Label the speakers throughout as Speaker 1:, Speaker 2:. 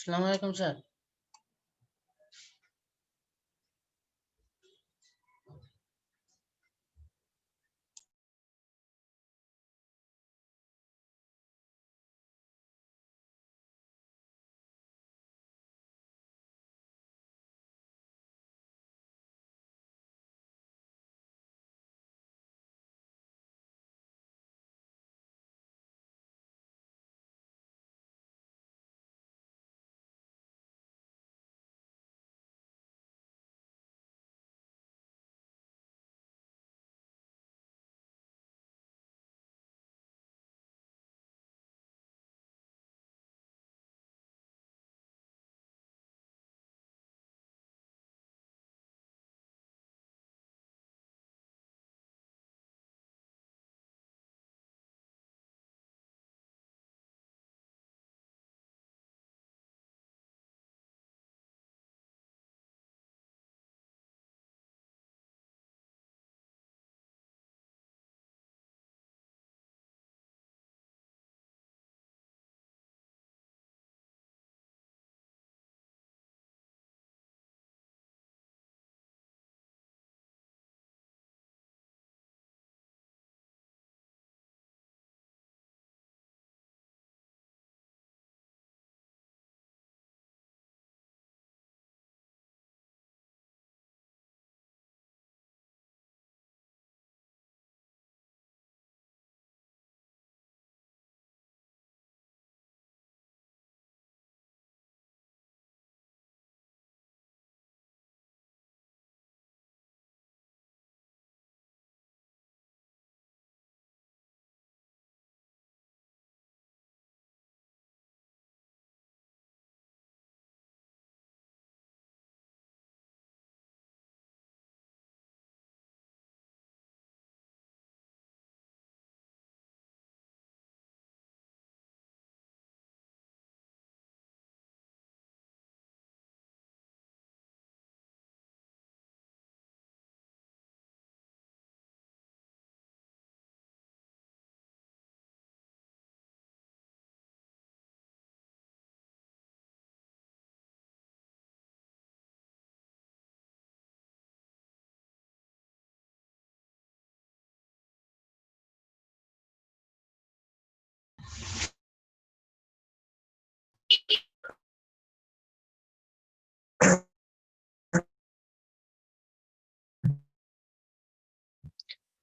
Speaker 1: আসসালামু আলাইকুম sir.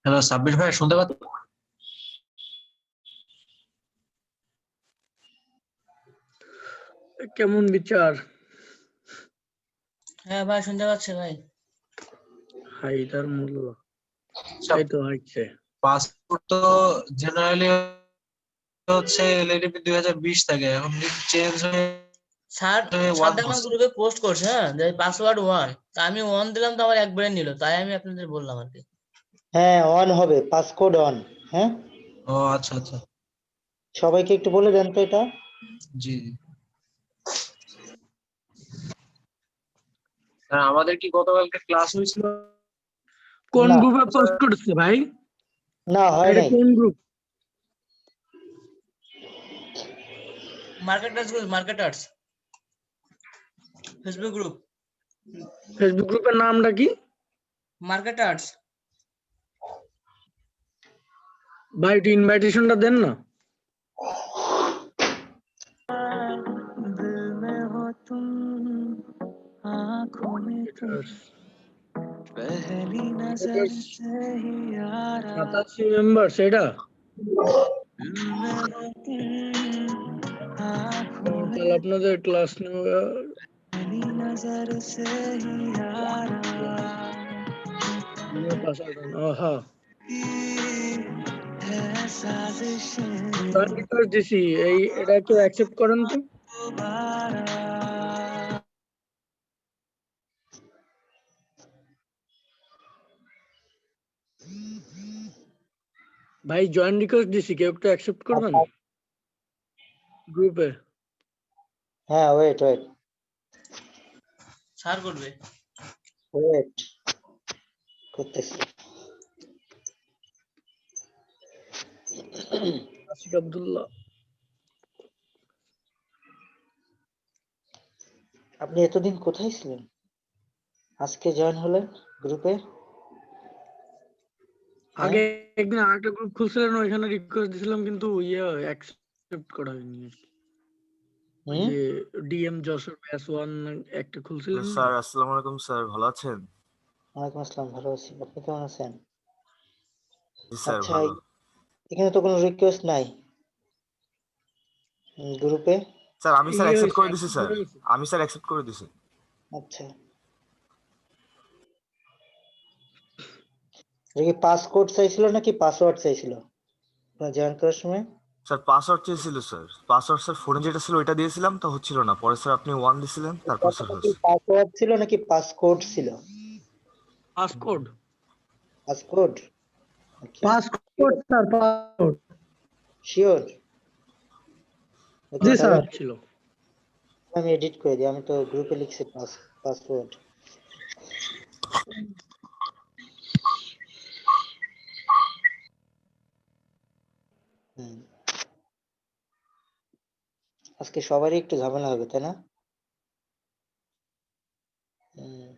Speaker 2: Hello Sabbir ভাই, শুনতে পাচ্ছ?
Speaker 3: কেমন বিচার?
Speaker 1: হ্যাঁ ভাই, শুনতে পাচ্ছি ভাই।
Speaker 3: হাইদার মূল্য এই তো হচ্ছে।
Speaker 2: পাসপোর্ট তো জেনারেলি হচ্ছে এলএডিপি 2020 থেকে, এখন চেঞ্জ হয়ে
Speaker 1: স্যার স্যার দেখলাম গ্রুপে পোস্ট করছে, হ্যাঁ, যে পাসওয়ার্ড 1, তা আমি 1 দিলাম, তো আমার একবারে নিল, তাই আমি আপনাদের বললাম আর কি।
Speaker 4: হ্যাঁ, অন হবে, পাসকোড অন। হ্যাঁ,
Speaker 2: ও আচ্ছা আচ্ছা,
Speaker 4: সবাইকে একটু বলে দেন তো এটা।
Speaker 2: জি জি। আমাদের কি গতকালকে ক্লাস হয়েছিল?
Speaker 3: কোন
Speaker 4: না।
Speaker 3: গ্রুপে পোস্ট করছে ভাই?
Speaker 4: না, হয়
Speaker 3: এটা
Speaker 4: নাই।
Speaker 3: কোন group?
Speaker 1: Marketers Facebook group.
Speaker 3: Facebook গ্রুপের নামটা কি?
Speaker 1: মার্কেটার্স।
Speaker 3: ভাই একটু ইনভাইটেশনটা দেন না। সাতাশি মেম্বার সেটা তাহলে আপনাদের ক্লাস নেওয়া হ্যাঁ দিছি। এই এটা কেউ অ্যাকসেপ্ট করেন তো? ভাই জয়েন রিকোয়েস্ট দিছি, কেউ একটু অ্যাকসেপ্ট করবেন গ্রুপে?
Speaker 4: হ্যাঁ, ওয়েট
Speaker 1: স্যার করবে।
Speaker 4: করতেছি।
Speaker 3: আশিক আব্দুল্লাহ।
Speaker 4: আপনি এতদিন কোথায় ছিলেন? আজকে জয়েন হলেন গ্রুপে?
Speaker 3: আগে একদিন আরেকটা গ্রুপ খুলছিলেন, ওইখানে রিকোয়েস্ট দিছিলাম কিন্তু অ্যাকসেপ্ট করা হয়নি আর কি। ওই
Speaker 4: হুম?
Speaker 3: যে ডিএম যশোর ব্যাস 1 একটা খুলছিলেন না?
Speaker 5: স্যার আসসালামু আলাইকুম স্যার, ভালো আছেন?
Speaker 4: ওয়ালাইকুম আসসালাম, ভালো আছি। আপনি কেমন আছেন?
Speaker 5: জি স্যার
Speaker 4: আচ্ছা,
Speaker 5: ভালো।
Speaker 4: এখানে তো কোনো রিকোয়েস্ট নাই গ্রুপে।
Speaker 5: স্যার আমি স্যার অ্যাকসেপ্ট
Speaker 3: হয়েছে,
Speaker 5: করে দিছি
Speaker 3: accept
Speaker 5: স্যার।
Speaker 3: হয়ে গেছে।
Speaker 5: আমি স্যার অ্যাকসেপ্ট করে দিছি।
Speaker 4: আচ্ছা, এটা কি পাসকোড চাইছিল নাকি পাসওয়ার্ড চাইছিল জয়েন করার সময়?
Speaker 5: স্যার পাসওয়ার্ড চেয়েছিল স্যার। পাসওয়ার্ড স্যার ফোনে যেটা ছিল ওইটা দিয়েছিলাম, তো হচ্ছিল না। পরে স্যার আপনি 1 দিছিলেন, তারপর স্যার
Speaker 4: কথাটা কি
Speaker 5: হয়েছে।
Speaker 4: পাসওয়ার্ড ছিল নাকি পাসকোড ছিল?
Speaker 3: পাসকোড।
Speaker 4: পাসকোড। ওকে,
Speaker 3: পাসকোড স্যার, পাসকোড।
Speaker 4: শিওর?
Speaker 3: জি
Speaker 4: ওকে,
Speaker 3: স্যার
Speaker 4: তাহলে
Speaker 3: ছিল।
Speaker 4: আমি এডিট করে দিই। আমি তো গ্রুপে লিখছি পাসওয়ার্ড। হুম, আজকে সবারই একটু ঝামেলা হবে, তাই না? হুম।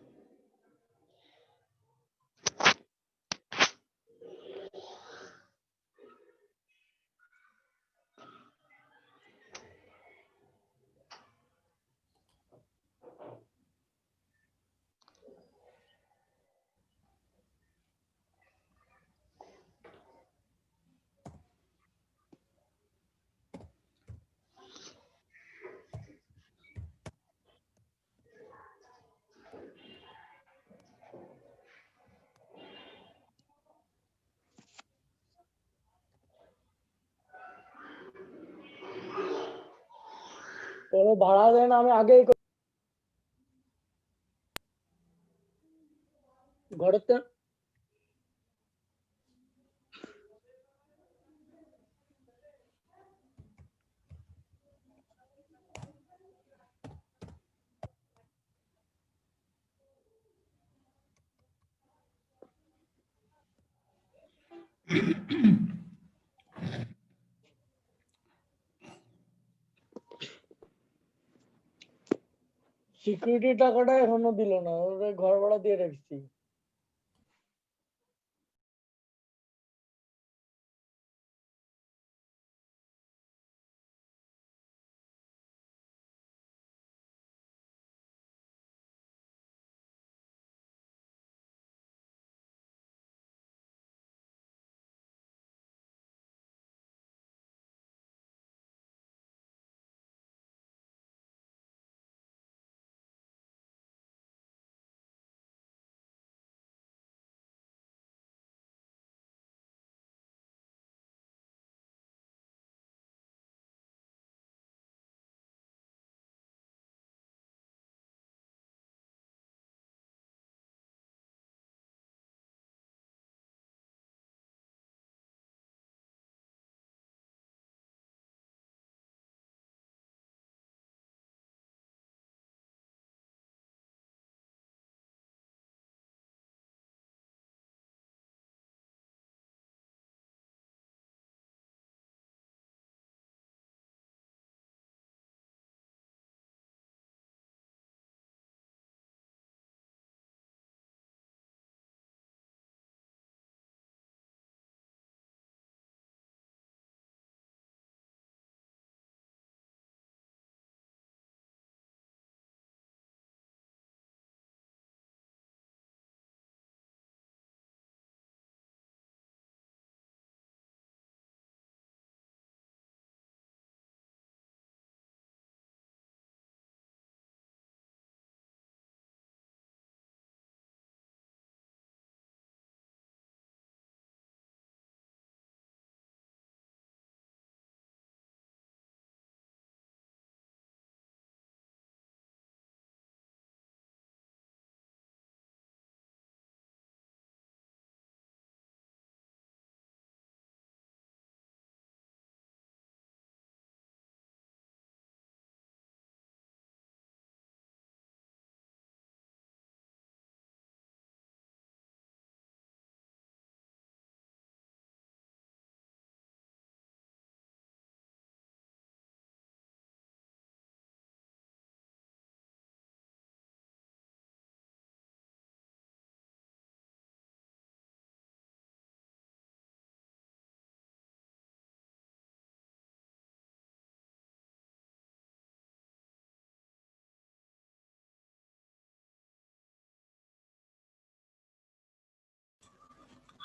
Speaker 3: পরে ভাড়া দেন, আমি আগেই ঘরেতে সিকিউরিটি টাকাটা এখনো দিল না, ওরে ঘর ভাড়া দিয়ে রাখছি।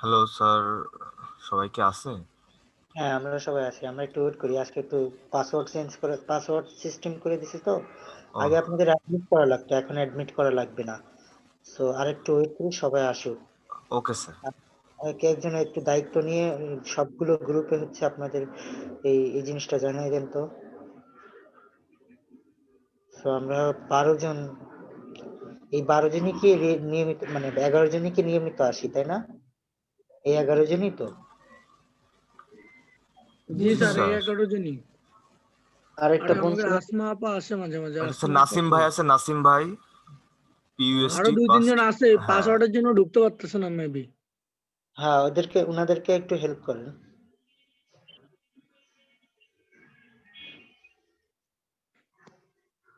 Speaker 5: হ্যালো স্যার, সবাই কি আছে?
Speaker 4: হ্যাঁ, আমরা সবাই আছি। আমরা একটু ওয়েট করি। আজকে একটু পাসওয়ার্ড সিস্টেম করে দিছি তো।
Speaker 5: ও
Speaker 4: আগে আপনাদের অ্যাডমিট করা লাগতো, এখন অ্যাডমিট করা লাগবে না। সো আরেকটু ওয়েট করি, সবাই আসুক।
Speaker 5: Okay sir.
Speaker 4: একে একজন একটু দায়িত্ব নিয়ে সবগুলো গ্রুপে হচ্ছে আপনাদের এই জিনিসটা জানিয়ে দেন তো। সো আমরা 12 জন, এই 12 জনই কি নিয়মিত, মানে 11 জনই কি নিয়মিত আসি, তাই না? এই 11 জনই তো।
Speaker 3: জি
Speaker 5: জি
Speaker 3: স্যার, এই
Speaker 5: স্যার।
Speaker 3: 11 জনই।
Speaker 4: আর
Speaker 3: আর
Speaker 4: একটা বোন
Speaker 3: আমাদের
Speaker 4: ছিল।
Speaker 3: আসমা আপা আসে মাঝে মাঝে,
Speaker 5: আচ্ছা স্যার,
Speaker 3: আসমা আপা
Speaker 5: নাসিম
Speaker 3: তো।
Speaker 5: ভাই আছে, নাসিম ভাই
Speaker 3: আরো
Speaker 5: পিইউএসটি
Speaker 3: 2-3 জন
Speaker 5: ফার্স্ট।
Speaker 3: আছে,
Speaker 5: হ্যাঁ
Speaker 3: পাসওয়ার্ডের জন্য ঢুকতে পারতেছে না মেবি।
Speaker 4: হ্যাঁ, উনাদেরকে একটু হেল্প করেন।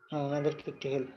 Speaker 4: হ্যাঁ, ওনাদেরকে একটু হেল্প।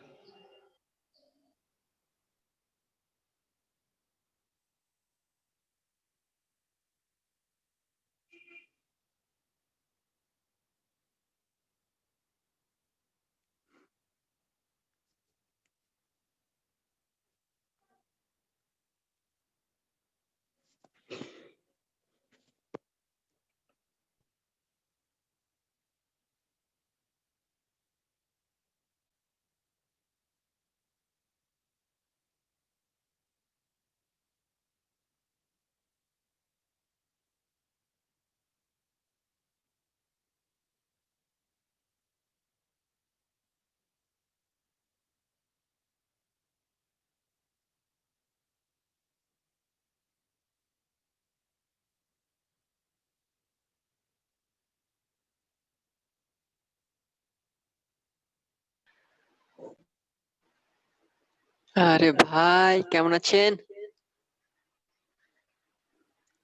Speaker 6: আরে ভাই, কেমন আছেন?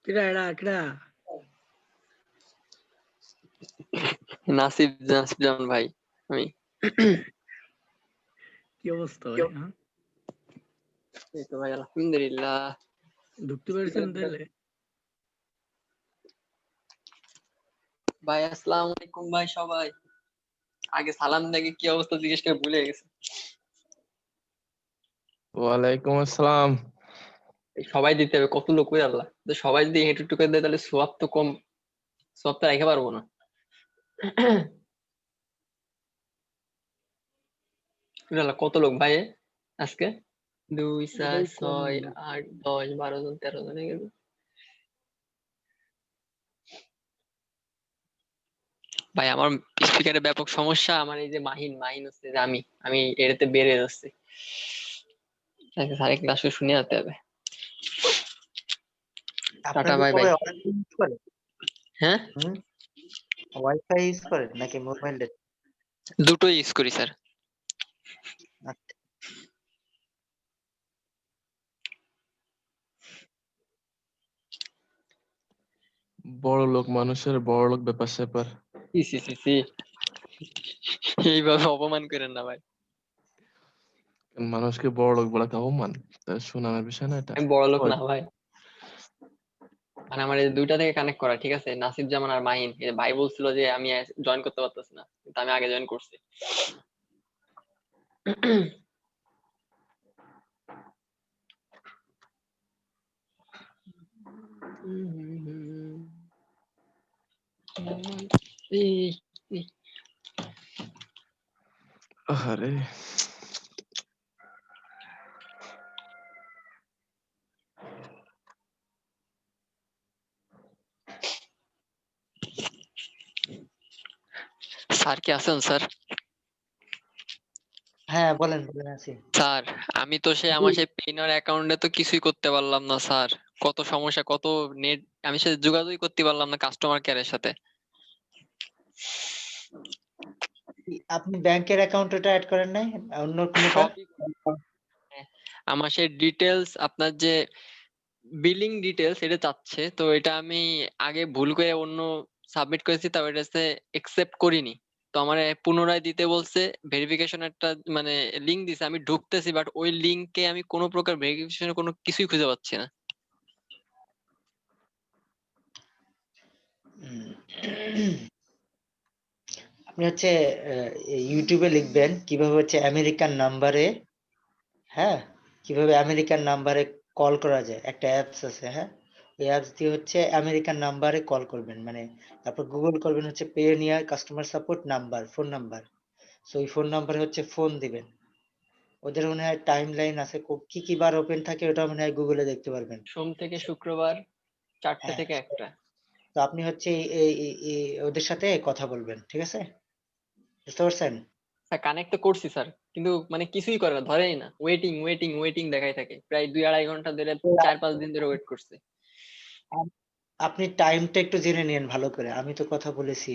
Speaker 3: কিরা
Speaker 6: নাসিব জান ভাই, আমি।
Speaker 3: কি অবস্থা ভাই? হ্যাঁ,
Speaker 6: এই তো ভাই, আলহামদুলিল্লাহ।
Speaker 3: ঢুকতে পেরেছেন তাহলে?
Speaker 6: ভাই আসসালামু আলাইকুম ভাই সবাই। আগে সালাম দেখে কি অবস্থা জিজ্ঞেস করে ভুলে গেছে।
Speaker 7: ওয়ালাইকুম আসসালাম।
Speaker 6: এই সবাই দিতে হবে, কত লোক, ওই আল্লাহ, তো সবাই যদি হেঁটে করে দেয় তাহলে সোয়াব তো কম, সোয়াব তো রেখে পারবো না। ওই আল্লাহ, কত লোক ভাই আজকে? 2 4
Speaker 3: এটাই কম
Speaker 6: 6
Speaker 3: লোক।
Speaker 6: 8 10 12 জন 13 জন হয়ে গেল। ভাই আমার স্পিকারে ব্যাপক সমস্যা। আমার এই যে মাহিন মাহিন হচ্ছে যে আমি এটাতে বেড়ে যাচ্ছি। স্যার ক্লাস শুনে যেতে হবে। টাটা,
Speaker 4: আপনাদের
Speaker 6: বাই বাই।
Speaker 4: সবাই ওয়াইফাই ইউজ করে?
Speaker 6: হ্যাঁ,
Speaker 4: ওয়াইফাই ইউজ করেন নাকি মোবাইল ডেটা?
Speaker 6: দুটোই ইউজ করি স্যার।
Speaker 4: আচ্ছা।
Speaker 7: বড় লোক মানুষের বড় লোক ব্যাপার স্যাপার।
Speaker 6: সি সি সি সি, এইভাবে অপমান করেন না ভাই।
Speaker 7: মানুষকে বড় লোক বলা কি অপমান? তা শোনানোর বিষয় না এটা।
Speaker 6: আমি বড় লোক
Speaker 7: হয়।
Speaker 6: না ভাই, মানে আমার এই দুইটা থেকে কানেক্ট করা, ঠিক আছে? নাসিব জামান আর মাহিন, এই যে ভাই বলছিল যে আমি জয়েন করতে পারতেছি না, কিন্তু আমি আগে জয়েন করছি। এই, এই,
Speaker 7: আরে
Speaker 6: স্যার কি আছেন স্যার?
Speaker 4: হ্যাঁ, বলেন বলেন, আছি।
Speaker 6: স্যার, আমি তো আমার সেই পেইনার অ্যাকাউন্টে তো কিছুই করতে পারলাম না স্যার। কত সমস্যা, কত নেট, আমি সে যোগাযোগই করতে পারলাম না কাস্টমার কেয়ারের সাথে।
Speaker 4: আপনি ব্যাংকের অ্যাকাউন্টটা অ্যাড করেন নাই, অন্য কোনোটা?
Speaker 6: সবই, হ্যাঁ, আমার সেই ডিটেলস, আপনার যে বিলিং ডিটেলস এটা চাচ্ছে, তো এটা আমি আগে ভুল করে অন্য সাবমিট করেছি, তাও এটা একসেপ্ট করিনি। তো আমার পুনরায় দিতে বলছে। ভেরিফিকেশন একটা মানে লিংক দিছে, আমি ঢুকতেছি, বাট ওই লিংকে আমি কোনো প্রকার ভেরিফিকেশনের কোনো কিছুই খুঁজে পাচ্ছি না।
Speaker 4: উম, আপনি হচ্ছে ইউটিউবে লিখবেন কিভাবে হচ্ছে আমেরিকান নাম্বারে, হ্যাঁ, কিভাবে আমেরিকান নাম্বারে কল করা যায়, একটা অ্যাপস আছে, হ্যাঁ, এই অ্যাপস দিয়ে হচ্ছে আমেরিকান নাম্বারে কল করবেন, মানে তারপর গুগল করবেন হচ্ছে Payoneer customer support number, phone number. So এই ফোন নাম্বারে হচ্ছে ফোন দিবেন। ওদের মনে হয় টাইম লাইন আছে, কি কি বার ওপেন থাকে ওটা মনে হয় গুগলে দেখতে পারবেন।
Speaker 6: সোম থেকে শুক্রবার 4টে
Speaker 4: হ্যাঁ,
Speaker 6: থেকে 1টা।
Speaker 4: তো আপনি হচ্ছে ওদের সাথে কথা বলবেন, ঠিক আছে? বুঝতে পারছেন?
Speaker 6: স্যার কানেক্ট তো করছি স্যার, কিন্তু মানে কিছুই করে না, ধরেই না, ওয়েটিং ওয়েটিং ওয়েটিং দেখাই থাকে, প্রায় 2-2.5 ঘন্টা ধরে, 4-5 দিন ধরে ওয়েট করছে।
Speaker 4: আপনি টাইমটা একটু জেনে নিন ভালো করে। আমি তো কথা বলেছি,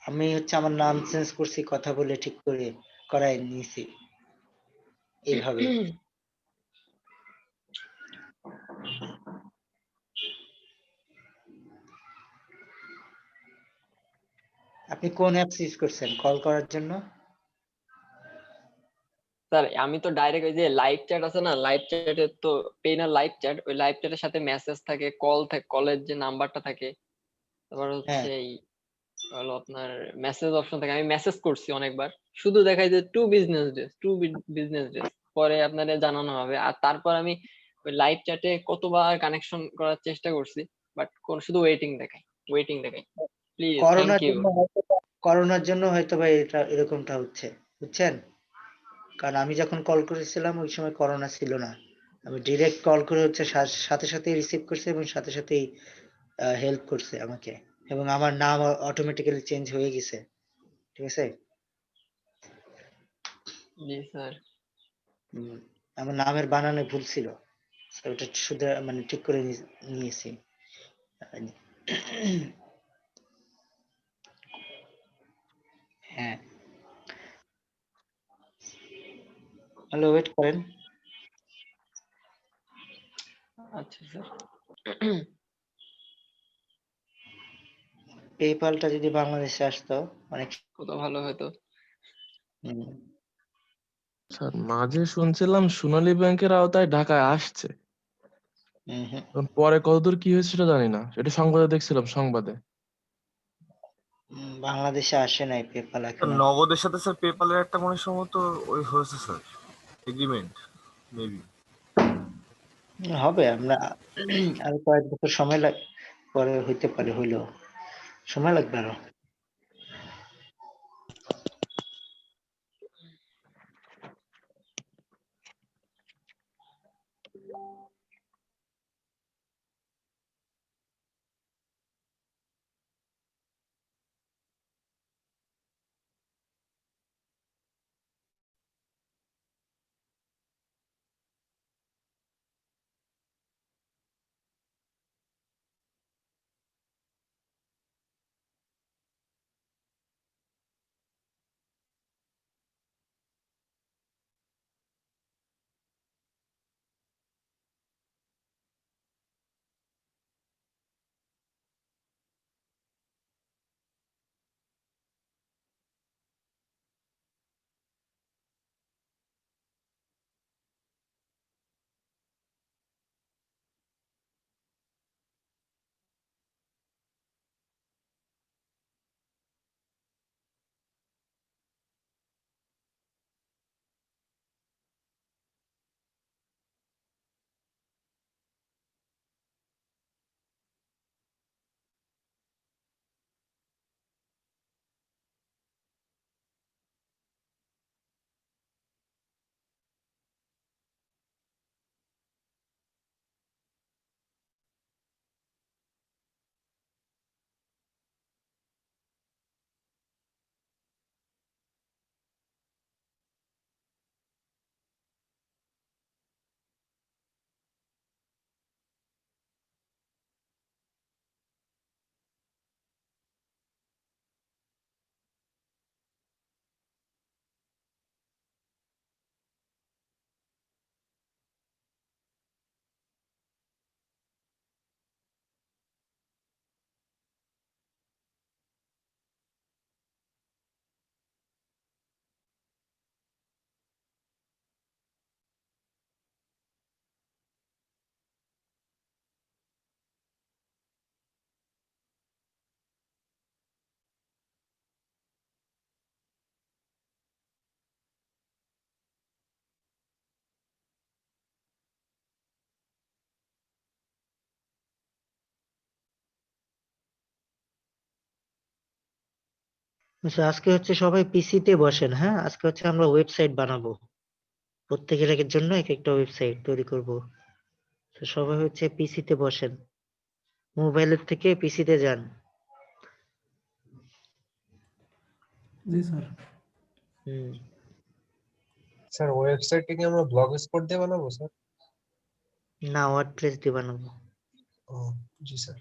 Speaker 4: আমি হচ্ছে আমার নাম চেঞ্জ করছি, কথা বলে ঠিক করে করাই নিয়েছি এইভাবে। আপনি কোন অ্যাপস ইউজ করছেন কল করার জন্য?
Speaker 6: স্যার আমি তো ডাইরেক্ট ওই যে লাইভ চ্যাট আছে না, লাইভ চ্যাটে তো পেইনার লাইভ চ্যাট, ওই লাইভ চ্যাটের সাথে মেসেজ থাকে, কল থাকে, কলের যে নাম্বারটা থাকে, তারপর
Speaker 4: হ্যাঁ,
Speaker 6: হচ্ছে এই হলো আপনার মেসেজ অপশন থাকে। আমি মেসেজ করছি অনেকবার, শুধু দেখাই যে two business days, two business days, পরে আপনাদের জানানো হবে। আর তারপর আমি ওই লাইভ চ্যাটে কতবার কানেকশন করার চেষ্টা করছি, বাট কোন শুধু ওয়েটিং দেখাই, ওয়েটিং দেখাই। প্লিজ, থ্যাংক
Speaker 4: করোনার
Speaker 6: ইউ।
Speaker 4: জন্য হয়তো করোনার জন্য হয়তো বা এটা এরকমটা হচ্ছে, বুঝছেন? কারণ আমি যখন কল করেছিলাম ওই সময় করোনা ছিল না। আমি ডিরেক্ট কল করে হচ্ছে সাথে সাথেই রিসিভ করছে এবং সাথে সাথেই হেল্প করছে আমাকে, এবং আমার নাম অটোমেটিক্যালি চেঞ্জ হয়ে গেছে, ঠিক আছে?
Speaker 6: জি স্যার।
Speaker 4: উম, আমার নামের বানানে ভুল ছিল, তো ওটা শুধু মানে ঠিক করে নিয়েছি। হ্যাঁ, হ্যালো, ওয়েট করেন।
Speaker 6: আচ্ছা স্যার।
Speaker 4: পেপালটা যদি বাংলাদেশে আসতো অনেক।
Speaker 6: কত ভালো হতো।
Speaker 4: হুম,
Speaker 7: স্যার মাঝে শুনছিলাম সোনালী ব্যাংকের আওতায় ঢাকায় আসছে,
Speaker 4: হুম, হুম।
Speaker 7: এখন পরে কতদূর কি হয়েছে সেটা জানি না, সেটা সংবাদে দেখছিলাম, সংবাদে।
Speaker 4: বাংলাদেশে আসে নাই পেপাল
Speaker 5: স্যার
Speaker 4: এখনো।
Speaker 5: নগদের সাথে স্যার পেপালের একটা মনে হয় সম্ভবত ওই হয়েছে স্যার, এগ্রিমেন্ট মেবি।
Speaker 4: হবে, আমরা আরো কয়েক বছর সময় পরে হইতে পারে, হইলেও সময় লাগবে আরো। আচ্ছা, আজকে হচ্ছে সবাই পিসিতে বসেন, হ্যাঁ? আজকে হচ্ছে আমরা ওয়েবসাইট বানাবো। প্রত্যেকের একের জন্য এক একটা ওয়েবসাইট তৈরি করব। তো সবাই হচ্ছে পিসিতে বসেন। মোবাইলের থেকে পিসিতে যান।
Speaker 8: জি স্যার।
Speaker 4: হুম।
Speaker 2: স্যার ওয়েবসাইটটা কি আমরা ব্লগ স্পট দিয়ে বানাবো স্যার?
Speaker 4: না, ওয়ার্ডপ্রেস দিয়ে বানাবো।
Speaker 2: ও জি স্যার।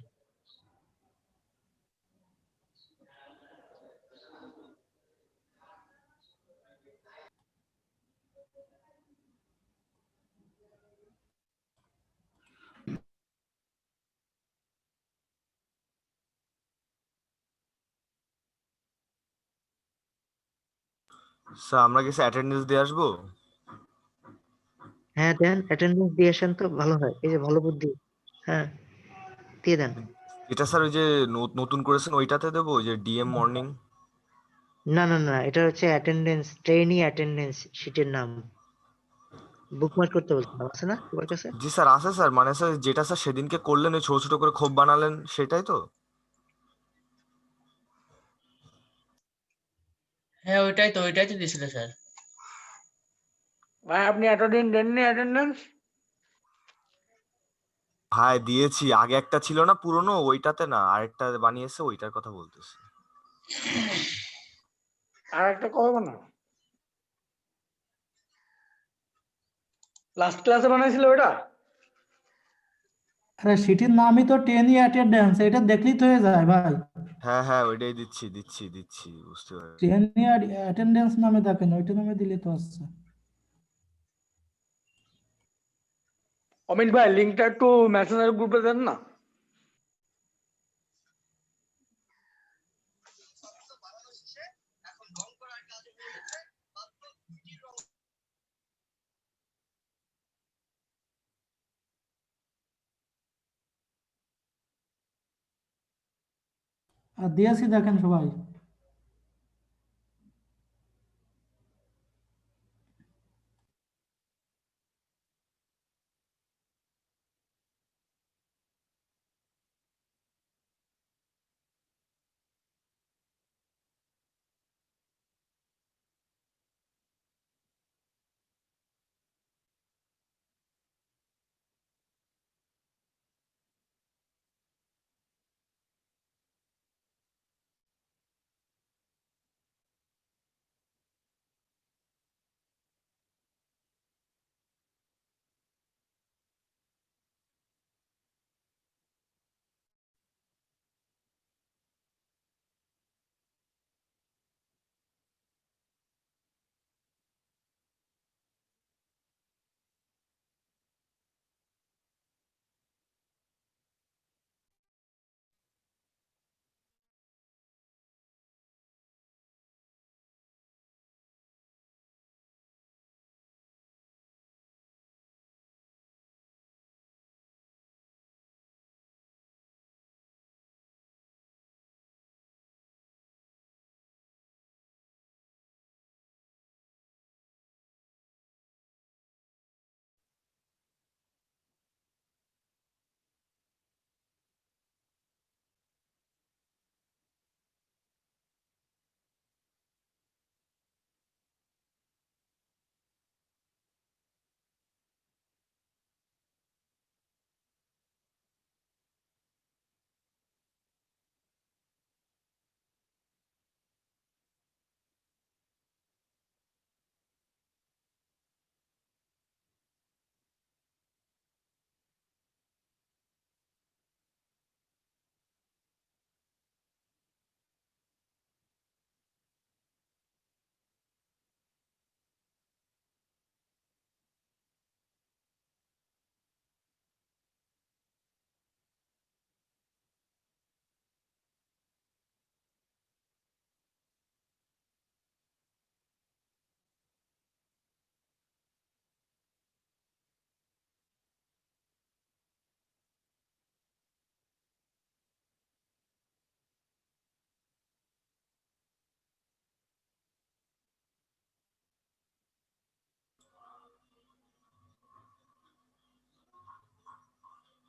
Speaker 5: স্যার আমরা কি অ্যাটেন্ডেন্স দিয়ে আসবো?
Speaker 4: হ্যাঁ, দেন অ্যাটেন্ডেন্স দিয়ে আসেন তো ভালো হয়। এই যে ভালো বুদ্ধি। হ্যাঁ, দিয়ে দেন।
Speaker 5: এটা স্যার ওই যে নতুন করেছেন ওইটাতে দেবো, ওই যে ডিএম মর্নিং?
Speaker 4: না, না, না, এটা হচ্ছে অ্যাটেন্ডেন্স, ট্রেনি অ্যাটেন্ডেন্স শিটের নাম। বুকমার্ক করতে বলছিলাম, আছে না তোমার কাছে?
Speaker 5: জি স্যার আছে স্যার, মানে স্যার যেটা স্যার সেদিনকে করলেন ওই ছোট ছোট করে খোপ বানালেন সেটাই তো?
Speaker 1: হ্যাঁ, ওইটাই তো দিছিল স্যার।
Speaker 3: ভাই আপনি এতদিন দেননি অ্যাটেন্ডেন্স?
Speaker 5: ভাই দিয়েছি, আগে একটা ছিল না পুরনো, ওইটাতে না, আরেকটা বানিয়েছে ওইটার কথা বলতেছি।
Speaker 3: আর একটা কবে না, লাস্ট ক্লাসে বানাইছিল ওটা?
Speaker 8: আরে সিটির নামই তো 10 অ্যাটেন্ডেন্স, এটা দেখলেই তো হয়ে যায় ভাই।
Speaker 5: হ্যাঁ হ্যাঁ ওইটাই দিচ্ছি বুঝতে পারছি।
Speaker 8: 10 অ্যাটেন্ডেন্স নামে দেখেন, ওইটা নামে দিলে তো আসছে।
Speaker 3: অমিত ভাই লিঙ্কটা একটু মেসেঞ্জার গ্রুপে দেন না।
Speaker 8: আর দিয়েছি দেখেন সবাই।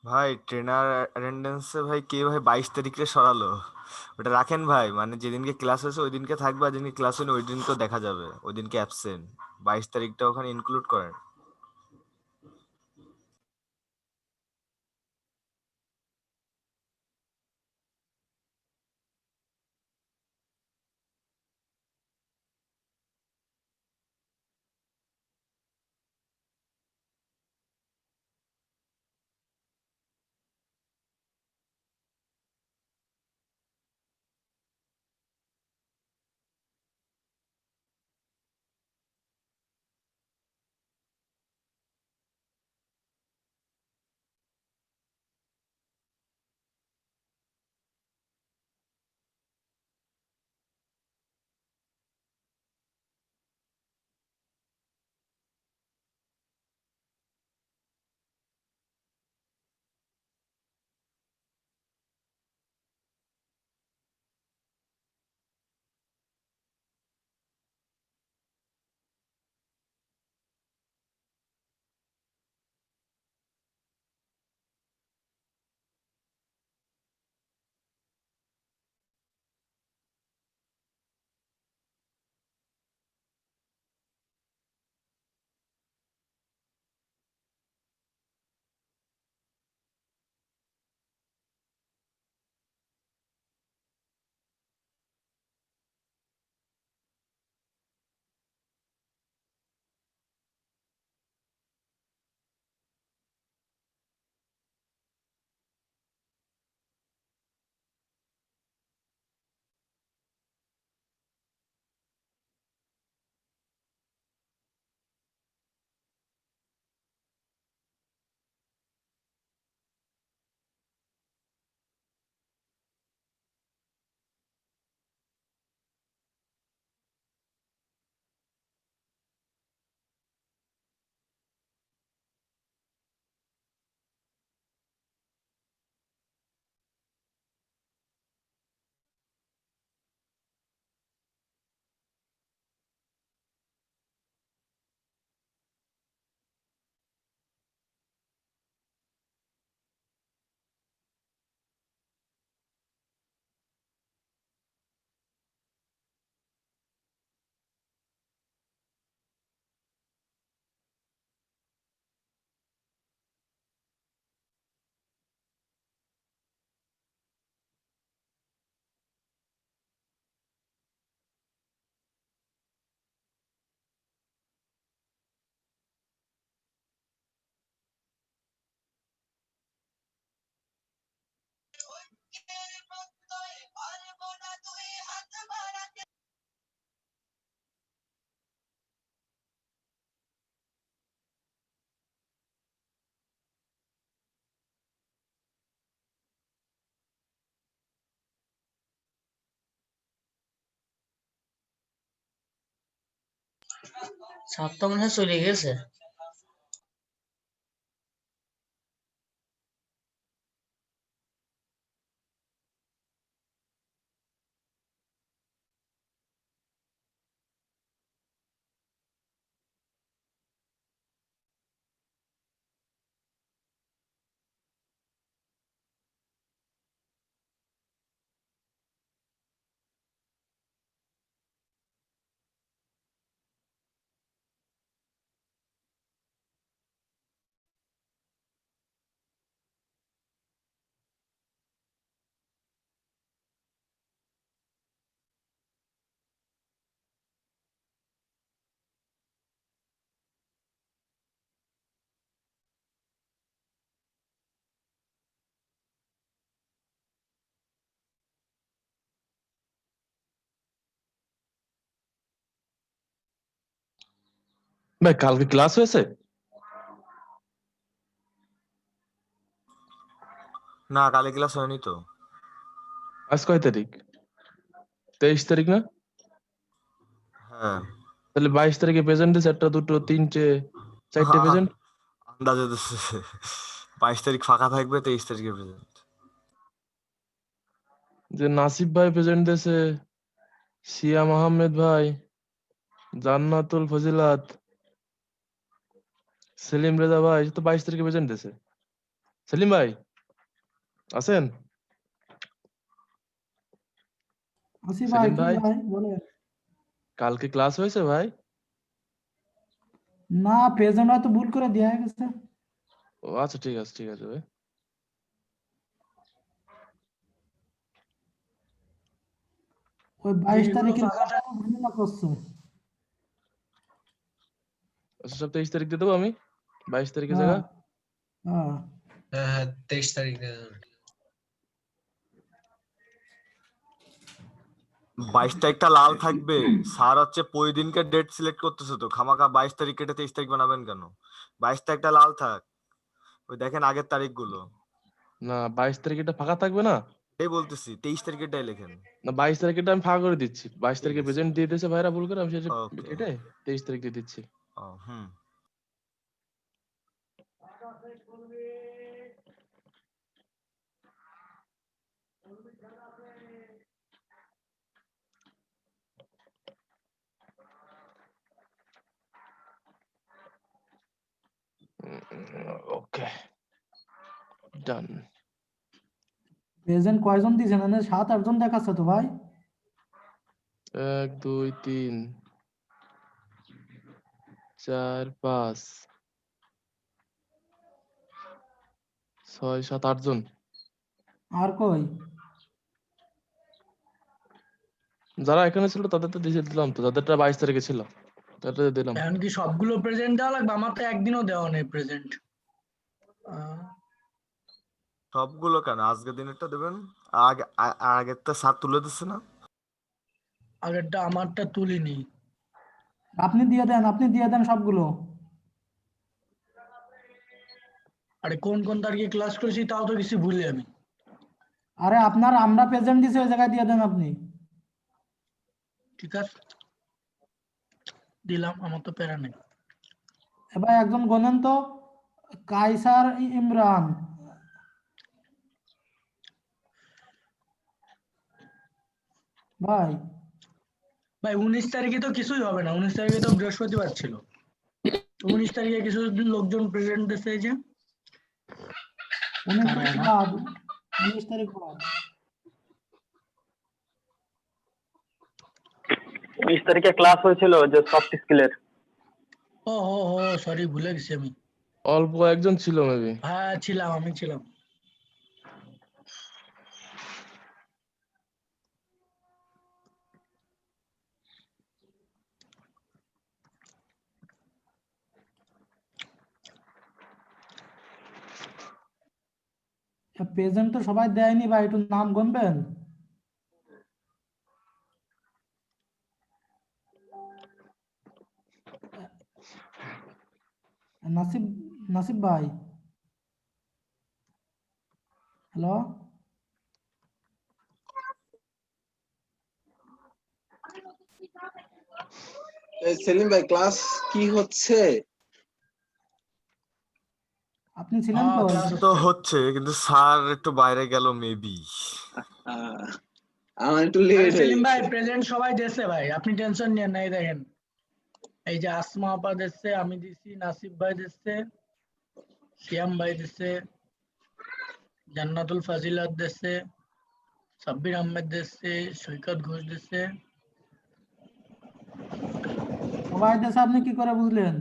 Speaker 5: ভাই ট্রেনার অ্যাটেন্ডেন্সে ভাই কে ভাই 22 তারিখে সরালো? ওটা রাখেন ভাই, মানে যেদিনকে ক্লাস হয়েছে ওই দিনকে থাকবে, আর যেদিনকে ক্লাস হয়নি ওই দিনকেও দেখা যাবে, ওই দিনকে অ্যাবসেন্ট। 22 তারিখটা ওখানে ইনক্লুড করেন।
Speaker 1: সাতটা মনে হয় চলে গেছে।
Speaker 7: ভাই কালকে ক্লাস হয়েছে?
Speaker 5: না, কালে ক্লাস হয়নি তো।
Speaker 7: আজ কয় তারিখ? 23 তারিখ না?
Speaker 5: হ্যাঁ।
Speaker 7: তাহলে 22 তারিখে প্রেজেন্ট দিয়েছে একটা, দুটো, তিনটে, চারটে প্রেজেন্ট।
Speaker 5: আন্দাজে দিচ্ছে 22 তারিখ ফাঁকা থাকবে, 23 তারিখে প্রেজেন্ট।
Speaker 7: যে নাসিব ভাই প্রেজেন্ট দিয়েছে, সিয়াম আহমেদ ভাই, জান্নাতুল ফজিলাত, সেলিম রেজা ভাই, তো 22 তারিখে প্রেজেন্ট দিয়েছে। সেলিম ভাই আছেন?
Speaker 8: আসি ভাই,
Speaker 7: সেলিম
Speaker 8: কি
Speaker 7: ভাই
Speaker 8: ভাই বলেন?
Speaker 7: কালকে ক্লাস হয়েছে ভাই?
Speaker 8: না, প্রেজেন্ট হয়তো ভুল করে দেয়া গেছে।
Speaker 7: ও আচ্ছা, ঠিক আছে ঠিক আছে ভাই।
Speaker 8: ওই 22
Speaker 3: যেগুলো
Speaker 8: তারিখের
Speaker 3: ফাঁকা থাকে
Speaker 8: ঝামেলা করছে।
Speaker 7: আচ্ছা, সব 23 তারিখ দিয়ে দেবো আমি, 22 তারিখের
Speaker 8: হ্যাঁ,
Speaker 7: জায়গা।
Speaker 8: হ্যাঁ।
Speaker 2: হ্যাঁ হ্যাঁ 23 তারিখে
Speaker 5: 22 তারিখটা লাল থাকবে। স্যার হচ্ছে দিনকে ডেট সিলেক্ট করতেছে, তো খামাখা 22 তারিখ কেটে 23 তারিখ বানাবেন কেন? 22 তারিখটা লাল থাক, ওই দেখেন আগের তারিখগুলো।
Speaker 7: না 22 তারিখ এটা ফাঁকা থাকবে না?
Speaker 5: এই বলতেছি 23 তারিখেরটাই লেখেন।
Speaker 7: না 22 তারিখেটা আমি ফাঁকা করে দিচ্ছি, 22
Speaker 5: ঠিক
Speaker 7: তারিখে
Speaker 5: আছে,
Speaker 7: প্রেজেন্ট দিয়ে দিয়েছে ভাইরা ভুল করে, আমি সেটা
Speaker 5: ওকে।
Speaker 7: কেটে 23 তারিখ দিয়ে দিচ্ছি।
Speaker 5: হুম।
Speaker 7: ওকে, ডান।
Speaker 8: প্রেজেন্ট কয়জন দিয়েছেন? মানে 7-8 জন দেখাচ্ছে তো ভাই।
Speaker 7: 1 2 3 4 5 6 7 8 জন।
Speaker 8: আর কই?
Speaker 7: যারা এখানে ছিল তাদের তো দিয়ে দিলাম, তো যাদেরটা 22 তারিখে ছিল তাদের দিলাম।
Speaker 3: এখন কি সবগুলো প্রেজেন্ট দেওয়া লাগবে? আমার তো একদিনও দেওয়া নেই প্রেজেন্ট।
Speaker 5: সবগুলো কেন, আজকের দিনেরটা দেবেন। আগেরটা স্যার তুলে দিচ্ছে না?
Speaker 3: আগেরটা আমারটা তুলিনি।
Speaker 8: আপনি দিয়ে দেন সবগুলো।
Speaker 3: আরে কোন কোন তারিখে ক্লাস করেছি তাও তো কিছু ভুলি আমি।
Speaker 8: আরে আমরা প্রেজেন্ট দিছি, ওই জায়গায় দিয়ে দেন আপনি।
Speaker 3: ঠিক আছে, দিলাম, আমার তো প্যারা নেই।
Speaker 8: এবার একজন গোনেন তো, কাইসার ইমরান। ভাই
Speaker 3: ভাই 19 তারিখে তো কিছুই হবে না, 19 তারিখে তো বৃহস্পতিবার ছিল। 19 তারিখে কিছু লোকজন প্রেজেন্ট দিচ্ছে, এই যে
Speaker 8: 19
Speaker 3: কারা
Speaker 8: তারিখ
Speaker 3: এরা?
Speaker 8: বাদ, 19 তারিখ বাদ।
Speaker 9: 19 তারিখে ক্লাস হয়েছিল যে সফট স্কিলের।
Speaker 3: ও ও ও সরি, ভুলে গেছি আমি।
Speaker 7: অল্প একজন ছিল মেবি।
Speaker 3: হ্যাঁ ছিলাম, আমি ছিলাম।
Speaker 8: প্রেজেন্ট তো সবাই দেয়নি ভাই, একটু নাম গুনবেন। নাসিব নাসিব ভাই, হ্যালো।
Speaker 10: সেলিম ভাই, ক্লাস কি হচ্ছে?
Speaker 8: আপনি ছিলেন
Speaker 3: হ্যাঁ
Speaker 8: কই?
Speaker 3: ক্লাস
Speaker 5: তো
Speaker 3: হচ্ছে।
Speaker 5: হচ্ছে, কিন্তু স্যার একটু বাইরে গেল মেবি।
Speaker 10: আহ, আমার একটু
Speaker 3: আরে
Speaker 10: লেট হয়ে
Speaker 3: সেলিম ভাই,
Speaker 10: গেছে।
Speaker 3: প্রেজেন্ট সবাই দিচ্ছে ভাই, আপনি টেনশন নিয়েন না। এই দেখেন, এই যে আসমা আপা দিচ্ছে, আমি দিছি, নাসিব ভাই দিচ্ছে, শিয়াম ভাই দিচ্ছে, জান্নাতুল ফাজিলাত দিচ্ছে, সাব্বির আহমেদ দিচ্ছে, সৈকত ঘোষ দিচ্ছে।
Speaker 8: সবাই দেশে আপনি কি করে বুঝলেন?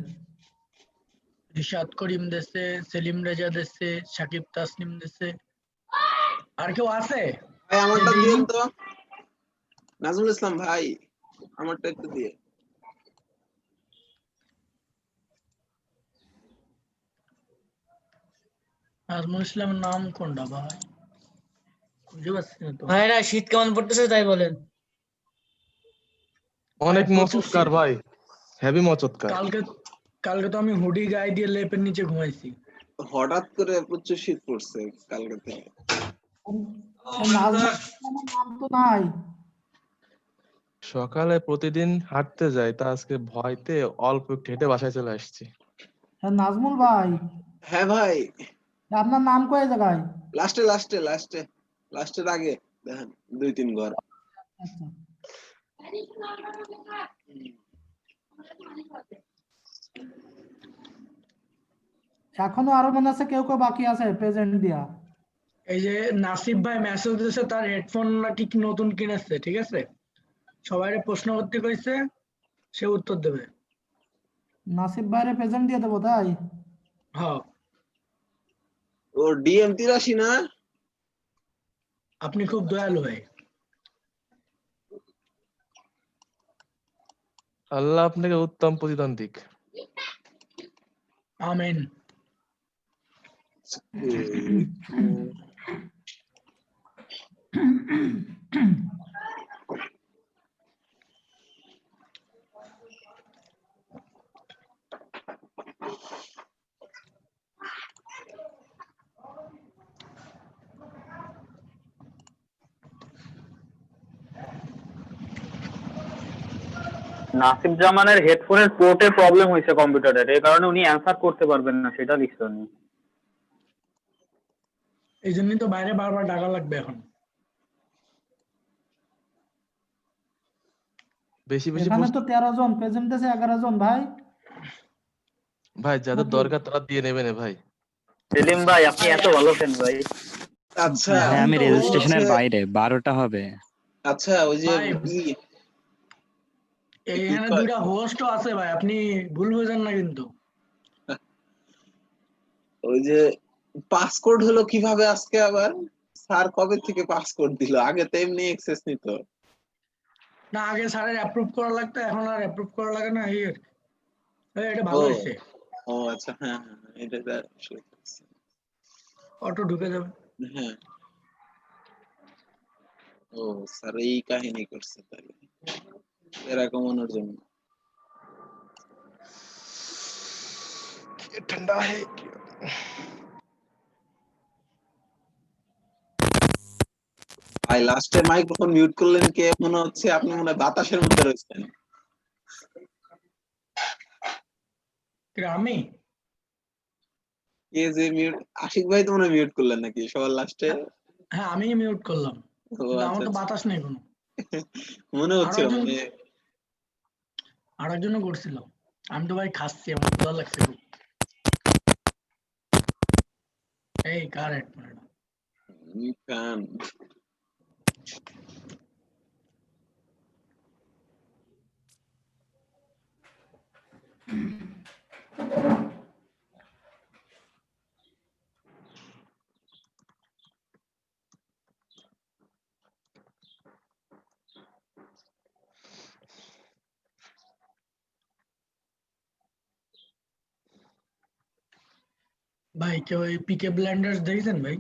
Speaker 3: রিশাদ করিম দিচ্ছে, সেলিম রেজা দিচ্ছে, সাকিব তাসনিম দিচ্ছে। আর কেউ আছে
Speaker 10: ভাই
Speaker 3: যে
Speaker 10: আমারটা
Speaker 3: দেয়নি?
Speaker 10: দিয়েন তো, নাজমুল ইসলাম ভাই, আমারটা একটু দিয়ে।
Speaker 3: নাজমুল ইসলামের নাম কোনটা ভাই? খুঁজে পাচ্ছি না তো।
Speaker 1: ভাইরা শীত কেমন পড়তেছে তাই বলেন।
Speaker 7: অনেক
Speaker 3: প্রচুর
Speaker 7: মচৎকার
Speaker 3: শীত।
Speaker 7: ভাই, হেভি মচৎকার।
Speaker 3: কালকে কালকে তো আমি হুডি গায়ে দিয়ে লেপের নিচে ঘুমাইছি।
Speaker 10: হঠাৎ করে প্রচুর শীত পড়ছে কালকে থেকে।
Speaker 8: নাজমুল ইসলামের নাম তো নাই।
Speaker 7: সকালে প্রতিদিন হাঁটতে যাই, তা আজকে ভয়তে অল্প একটু হেঁটে বাসায় চলে আসছি।
Speaker 8: হ্যাঁ নাজমুল ভাই,
Speaker 10: হ্যাঁ ভাই,
Speaker 8: আপনার নাম কয় জায়গায়?
Speaker 10: লাস্টে লাস্টে লাস্টে লাস্টের আগে দেখেন 2-3 ঘর।
Speaker 8: আচ্ছা, এখনো আরো মনে আছে কেউ কেউ বাকি আছে প্রেজেন্ট দিয়া।
Speaker 3: এই যে নাসিব ভাই মেসেজ দিয়েছে, তার হেডফোন নাকি কি নতুন কিনেছে, ঠিক আছে? সবাই প্রশ্ন করতে কইছে, সে উত্তর দেবে।
Speaker 8: নাসিব ভাইরে প্রেজেন্ট দিয়ে দেবো তাই?
Speaker 3: হ্যাঁ,
Speaker 10: ও DM 83 না?
Speaker 3: আপনি খুব দয়ালু ভাই।
Speaker 7: আল্লাহ আপনাকে উত্তম প্রতিদান দিক।
Speaker 3: আমিন।
Speaker 9: নাসিব জামানের হেডফোনের পোর্টে প্রবলেম হয়েছে কম্পিউটারের, এই কারণে উনি অ্যান্সার করতে পারবেন না, সেটা লিখছে উনি।
Speaker 3: এই জন্যই তো বাইরে বারবার ডাকা লাগবে এখন।
Speaker 7: বেশি বেশি
Speaker 8: এখানে তো
Speaker 7: প্রশ্ন
Speaker 8: 13 জন, প্রেজেন্ট আছে 11 জন ভাই।
Speaker 7: ভাই যাদের
Speaker 8: নাকি?
Speaker 7: দরকার তারা দিয়ে নেবে না ভাই।
Speaker 9: সেলিম ভাই আপনি এত ভালো কেন ভাই?
Speaker 10: আচ্ছা
Speaker 3: ভাই, আমি রেল স্টেশনের
Speaker 11: বাইরে 12টা হবে।
Speaker 10: আচ্ছা ওই যে
Speaker 3: ভাই
Speaker 10: ই- কি
Speaker 3: এইখানে
Speaker 10: কয়?
Speaker 3: দুইটা হোস্টও আছে ভাই, আপনি ভুল বুঝেন না কিন্তু।
Speaker 10: ওই যে পাসকোড হলো কিভাবে আজকে আবার? স্যার কবে থেকে পাসকোড দিল? আগে তো এমনি এক্সেস নিত।
Speaker 3: না, আগে স্যারের অ্যাপ্রুভ করা লাগতো, এখন আর অ্যাপ্রুভ করা লাগে না। এই আর কি। এটা
Speaker 10: ও
Speaker 3: ভালো হয়েছে,
Speaker 10: ও আচ্ছা, হ্যাঁ হ্যাঁ হ্যাঁ, এটা আসলে করছি।
Speaker 3: অটো ঢুকে যাবে।
Speaker 10: হ্যাঁ, ও স্যার এই কাহিনী করছে তাহলে এরকম মনের জন্য।
Speaker 7: ঠান্ডা হে।
Speaker 10: ভাই লাস্টে মাইক্রোফোন মিউট করলেন কে? মনে হচ্ছে আপনি মনে হয় বাতাসের মধ্যে রয়েছেন।
Speaker 3: আমি
Speaker 10: কে যে মিউট? আশিক ভাই তো মনে হয় মিউট করলেন নাকি সবার লাস্টে?
Speaker 3: হ্যাঁ, আমি মিউট করলাম,
Speaker 10: ও
Speaker 3: কিন্তু আমার
Speaker 10: আচ্ছা
Speaker 3: তো
Speaker 10: আচ্ছা,
Speaker 3: বাতাস নেই কোনো।
Speaker 10: মনে
Speaker 3: আরো
Speaker 10: হচ্ছিল
Speaker 3: একজন,
Speaker 10: মানে।
Speaker 3: আরো একজনও করছিল। আমি তো ভাই খাচ্ছি, আমার ক্ষুধা লাগছে খুব। এই কার হেডফোন?
Speaker 10: ফ্যান।
Speaker 3: ভাই কেউ এই পিকে ব্লাইন্ডার্স দেখেছেন ভাই?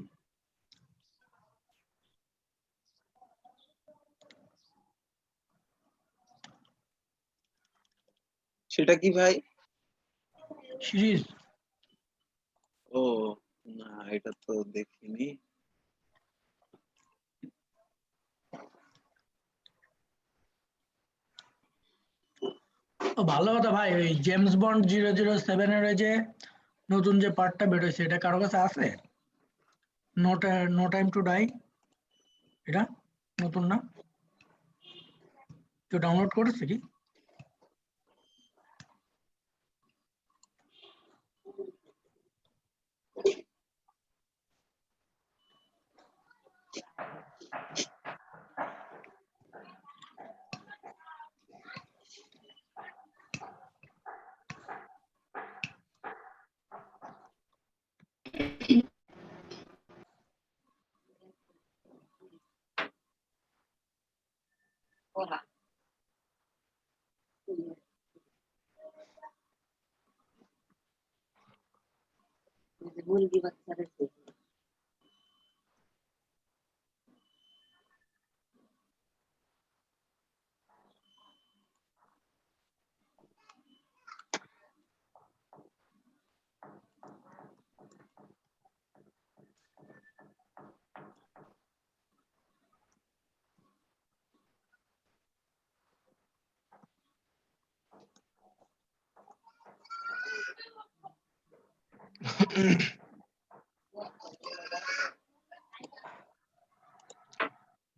Speaker 10: সেটা কি ভাই?
Speaker 3: সিরিজ।
Speaker 10: ও না, এটা তো দেখিনি।
Speaker 3: ও ভালো কথা ভাই, ওই জেমস বন্ড 007 এর ওই যে নতুন যে পার্টটা বেরোয়, এটা কারো কাছে আছে? No no time to die, এটা নতুন না? কেউ ডাউনলোড করেছে কি?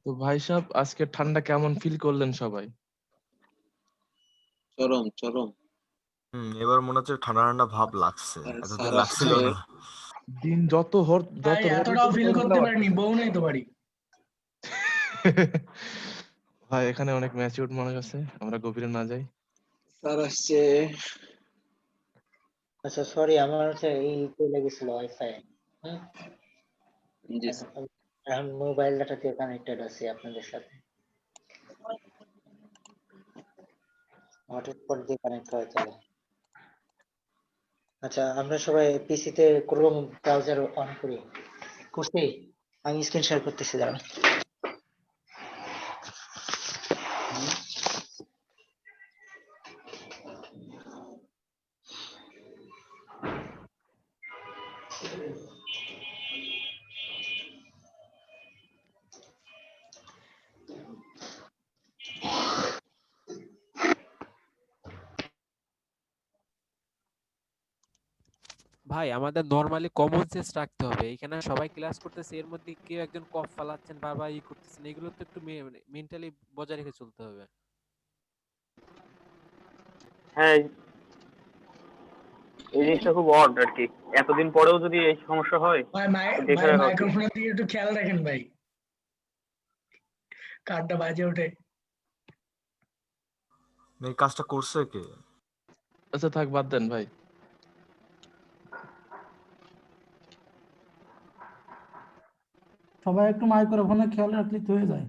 Speaker 7: তো ভাই সাহেব আজকে ঠান্ডা কেমন ফিল করলেন সবাই?
Speaker 10: চরম চরম।
Speaker 5: এবার মনে হচ্ছে ঠান্ডা ঠান্ডা ভাব লাগছে, এতদিন
Speaker 10: স্যার
Speaker 5: লাগছিল
Speaker 10: আসছে।
Speaker 5: না।
Speaker 7: দিন যত
Speaker 3: ভাই এতটাও ফিল করতে পারিনি, বউ নেই তো বাড়ি।
Speaker 7: ভাই এখানে অনেক ম্যাচিউরড মানুষ আছে, আমরা গভীরে না যাই।
Speaker 10: স্যার আসছে।
Speaker 4: আচ্ছা সরি, আমার হচ্ছে এই চলে গেছিল ওয়াইফাই।
Speaker 10: জি স্যার।
Speaker 4: এখন মোবাইল ডাটা দিয়ে কানেক্টেড আছি আপনাদের সাথে, হটস্পট দিয়ে কানেক্ট করা চলে। আচ্ছা আমরা সবাই পিসিতে ক্রোম ব্রাউজার অন করি, করছি? আমি স্ক্রিন শেয়ার করতেছি, দাঁড়ান।
Speaker 11: ভাই আমাদের নরমালি কমন সেন্স রাখতে হবে, এখানে সবাই ক্লাস করতেছে, এর মধ্যে কেউ একজন কফ ফালাচ্ছেন বারবার করতেছেন, এগুলো তো একটু মেন্টালি বজায় রেখে চলতে হবে।
Speaker 9: হ্যাঁ, এই জিনিসটা খুব অড আর কি, এতদিন পরেও যদি এই সমস্যা হয়
Speaker 3: ভাই
Speaker 9: তো দেখে রাখা উচিত।
Speaker 3: মাইক্রোফোনের দিকে একটু খেয়াল রাখেন ভাই, কার্ডটা বাজে ওঠে।
Speaker 5: এই কাজটা করছে কে?
Speaker 7: আচ্ছা থাক, বাদ দেন ভাই।
Speaker 8: সবাই একটু মাইক্রোফোনে খেয়াল রাখলে তো হয়ে যায়।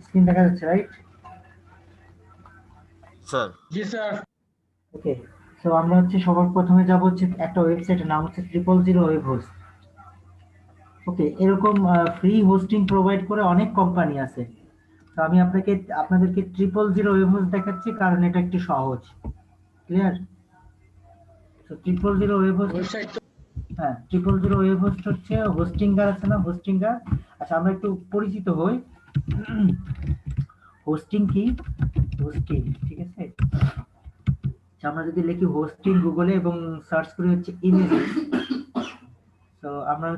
Speaker 8: স্ক্রিন দেখা যাচ্ছে, রাইট?
Speaker 5: স্যার
Speaker 3: জি স্যার।
Speaker 8: ওকে, সো আমরা হচ্ছে সবার প্রথমে যাব হচ্ছে একটা ওয়েবসাইটের নাম হচ্ছে 000 ওয়েব হোস্ট। ওকে, এরকম ফ্রি হোস্টিং প্রোভাইড করে অনেক কোম্পানি আছে। তো আমি আপনাদেরকে 000 ওয়েব হোস্ট দেখাচ্ছি, কারণ এটা একটু সহজ। ক্লিয়ার? তো 000 ওয়েব হোস্ট,
Speaker 3: ওয়েবসাইট
Speaker 8: হ্যাঁ 000 ওয়েব হোস্ট হচ্ছে হোস্টিঙ্গার আছে না, হোস্টিঙ্গার। আচ্ছা আমরা একটু পরিচিত হই। হোস্টিং কি? হোস্টিং, ঠিক আছে। আমরা যদি লিখি হোস্টিং গুগলে এবং সার্চ করি হচ্ছে ইমেজেস, তো আমরা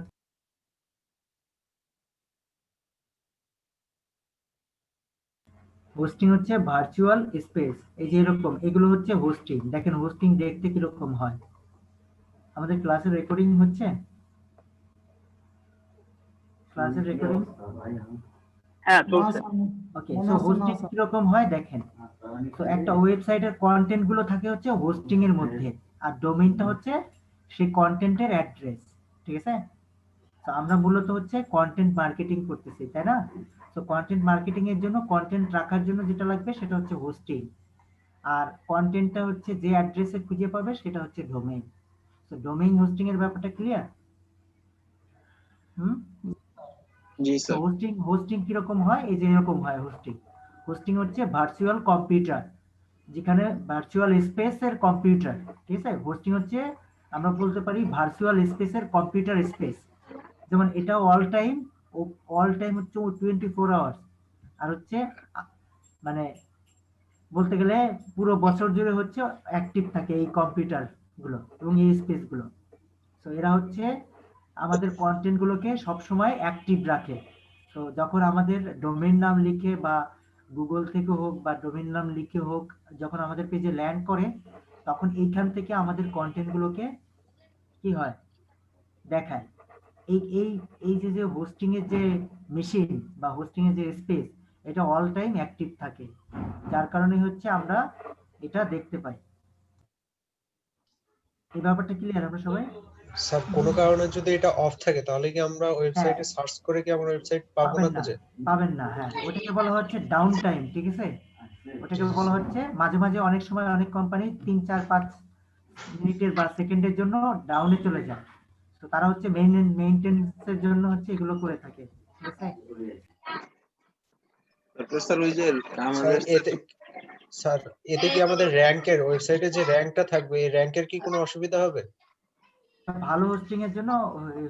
Speaker 8: হোস্টিং হচ্ছে ভার্চুয়াল স্পেস। এই যে এরকম, এগুলো হচ্ছে হোস্টিং। দেখেন হোস্টিং দেখতে কিরকম হয়। আমাদের ক্লাসের রেকর্ডিং হচ্ছে, ক্লাসের রেকর্ডিং
Speaker 9: হ্যাঁ চলছে।
Speaker 8: ওকে, সো হোস্টিং কিরকম হয় দেখেন। তো একটা ওয়েবসাইটের কন্টেন্ট গুলো থাকে হচ্ছে হোস্টিং এর মধ্যে, আর ডোমেইনটা হচ্ছে সেই কন্টেন্টের অ্যাড্রেস, ঠিক আছে। তো আমরা মূলত হচ্ছে কন্টেন্ট মার্কেটিং করতেছি, তাই না? তো কন্টেন্ট মার্কেটিং এর জন্য, কন্টেন্ট রাখার জন্য যেটা লাগবে সেটা হচ্ছে হোস্টিং, আর কন্টেন্টটা হচ্ছে যে অ্যাড্রেসে খুঁজে পাবে সেটা হচ্ছে ডোমেইন। তো ডোমেইন হোস্টিং এর ব্যাপারটা ক্লিয়ার?
Speaker 10: জি
Speaker 8: তো
Speaker 10: স্যার।
Speaker 8: হোস্টিং কিরকম হয়? এই যে এরকম হয় হোস্টিং। হোস্টিং হচ্ছে ভার্চুয়াল কম্পিউটার, যেখানে ভার্চুয়াল স্পেসের কম্পিউটার, ঠিক আছে। হোস্টিং হচ্ছে আমরা বলতে পারি ভার্চুয়াল স্পেসের কম্পিউটার স্পেস। যেমন এটা অল টাইম হচ্ছে 24 আওয়ার্স, আর হচ্ছে মানে বলতে গেলে পুরো বছর জুড়ে হচ্ছে অ্যাক্টিভ থাকে এই কম্পিউটার গুলো এবং এই স্পেস গুলো। তো এরা হচ্ছে আমাদের কন্টেন্ট গুলোকে সবসময় অ্যাক্টিভ রাখে। তো যখন আমাদের ডোমেইন নাম লিখে বা গুগল থেকে হোক বা ডোমেইন নাম লিখে হোক, যখন আমাদের পেজে ল্যান্ড করে, তখন এইখান থেকে আমাদের কন্টেন্ট গুলোকে কি হয় দেখায়। এই এই এই যে হোস্টিং এর যে মেশিন বা হোস্টিং এর যে স্পেস, এটা অল টাইম অ্যাক্টিভ থাকে, যার কারণে হচ্ছে আমরা এটা দেখতে পাই। এই ব্যাপারটা ক্লিয়ার আমরা সবাই?
Speaker 2: স্যার কোনো কারণে যদি এটা অফ থাকে তাহলে কি আমরা ওয়েবসাইটে সার্চ করে কি আমরা ওয়েবসাইট পাবো না খুঁজে?
Speaker 8: পাবেন না, হ্যাঁ, ওটাকে বলা হচ্ছে ডাউন টাইম, ঠিক আছে। ওটাকে বলা হচ্ছে মাঝে মাঝে অনেক সময় অনেক কোম্পানি 3-4-5 মিনিটের বা সেকেন্ডের জন্য ডাউনে চলে যায়, তো তারা হচ্ছে মেইনটেনেন্সের জন্য হচ্ছে এগুলো করে থাকে, ঠিক আছে?
Speaker 10: তারপর স্যার ওই যে
Speaker 12: স্যার
Speaker 10: আমাদের
Speaker 12: স্যার এতে কি আমাদের র্যাঙ্কের ওয়েবসাইটে যে র্যাঙ্কটা থাকবে এই র্যাঙ্কের কি কোনো অসুবিধা হবে?
Speaker 8: ভালো হোস্টিং এর জন্য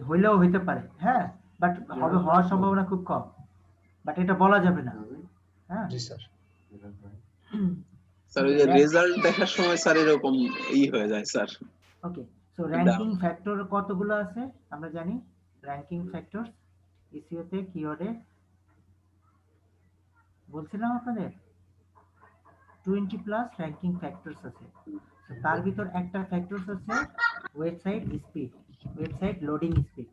Speaker 8: হইলেও হইতে পারে, হ্যাঁ, বাট হওয়ার সম্ভাবনা খুব কম, বাট এটা বলা যাবে না। হ্যাঁ
Speaker 12: জি স্যার।
Speaker 10: স্যার ওই যে রেজাল্ট দেখার সময় স্যার এরকম হয়ে যায় স্যার।
Speaker 8: ওকে, সো র‍্যাঙ্কিং ফ্যাক্টর কতগুলো আছে আমরা জানি। র‍্যাঙ্কিং ফ্যাক্টরস এসইও তে কিওয়ার্ডে বলছিলাম আপনাদের 20 প্লাস র‍্যাঙ্কিং ফ্যাক্টরস আছে। তো তার ভিতর একটা ফ্যাক্টরস হচ্ছে website speed, website loading speed.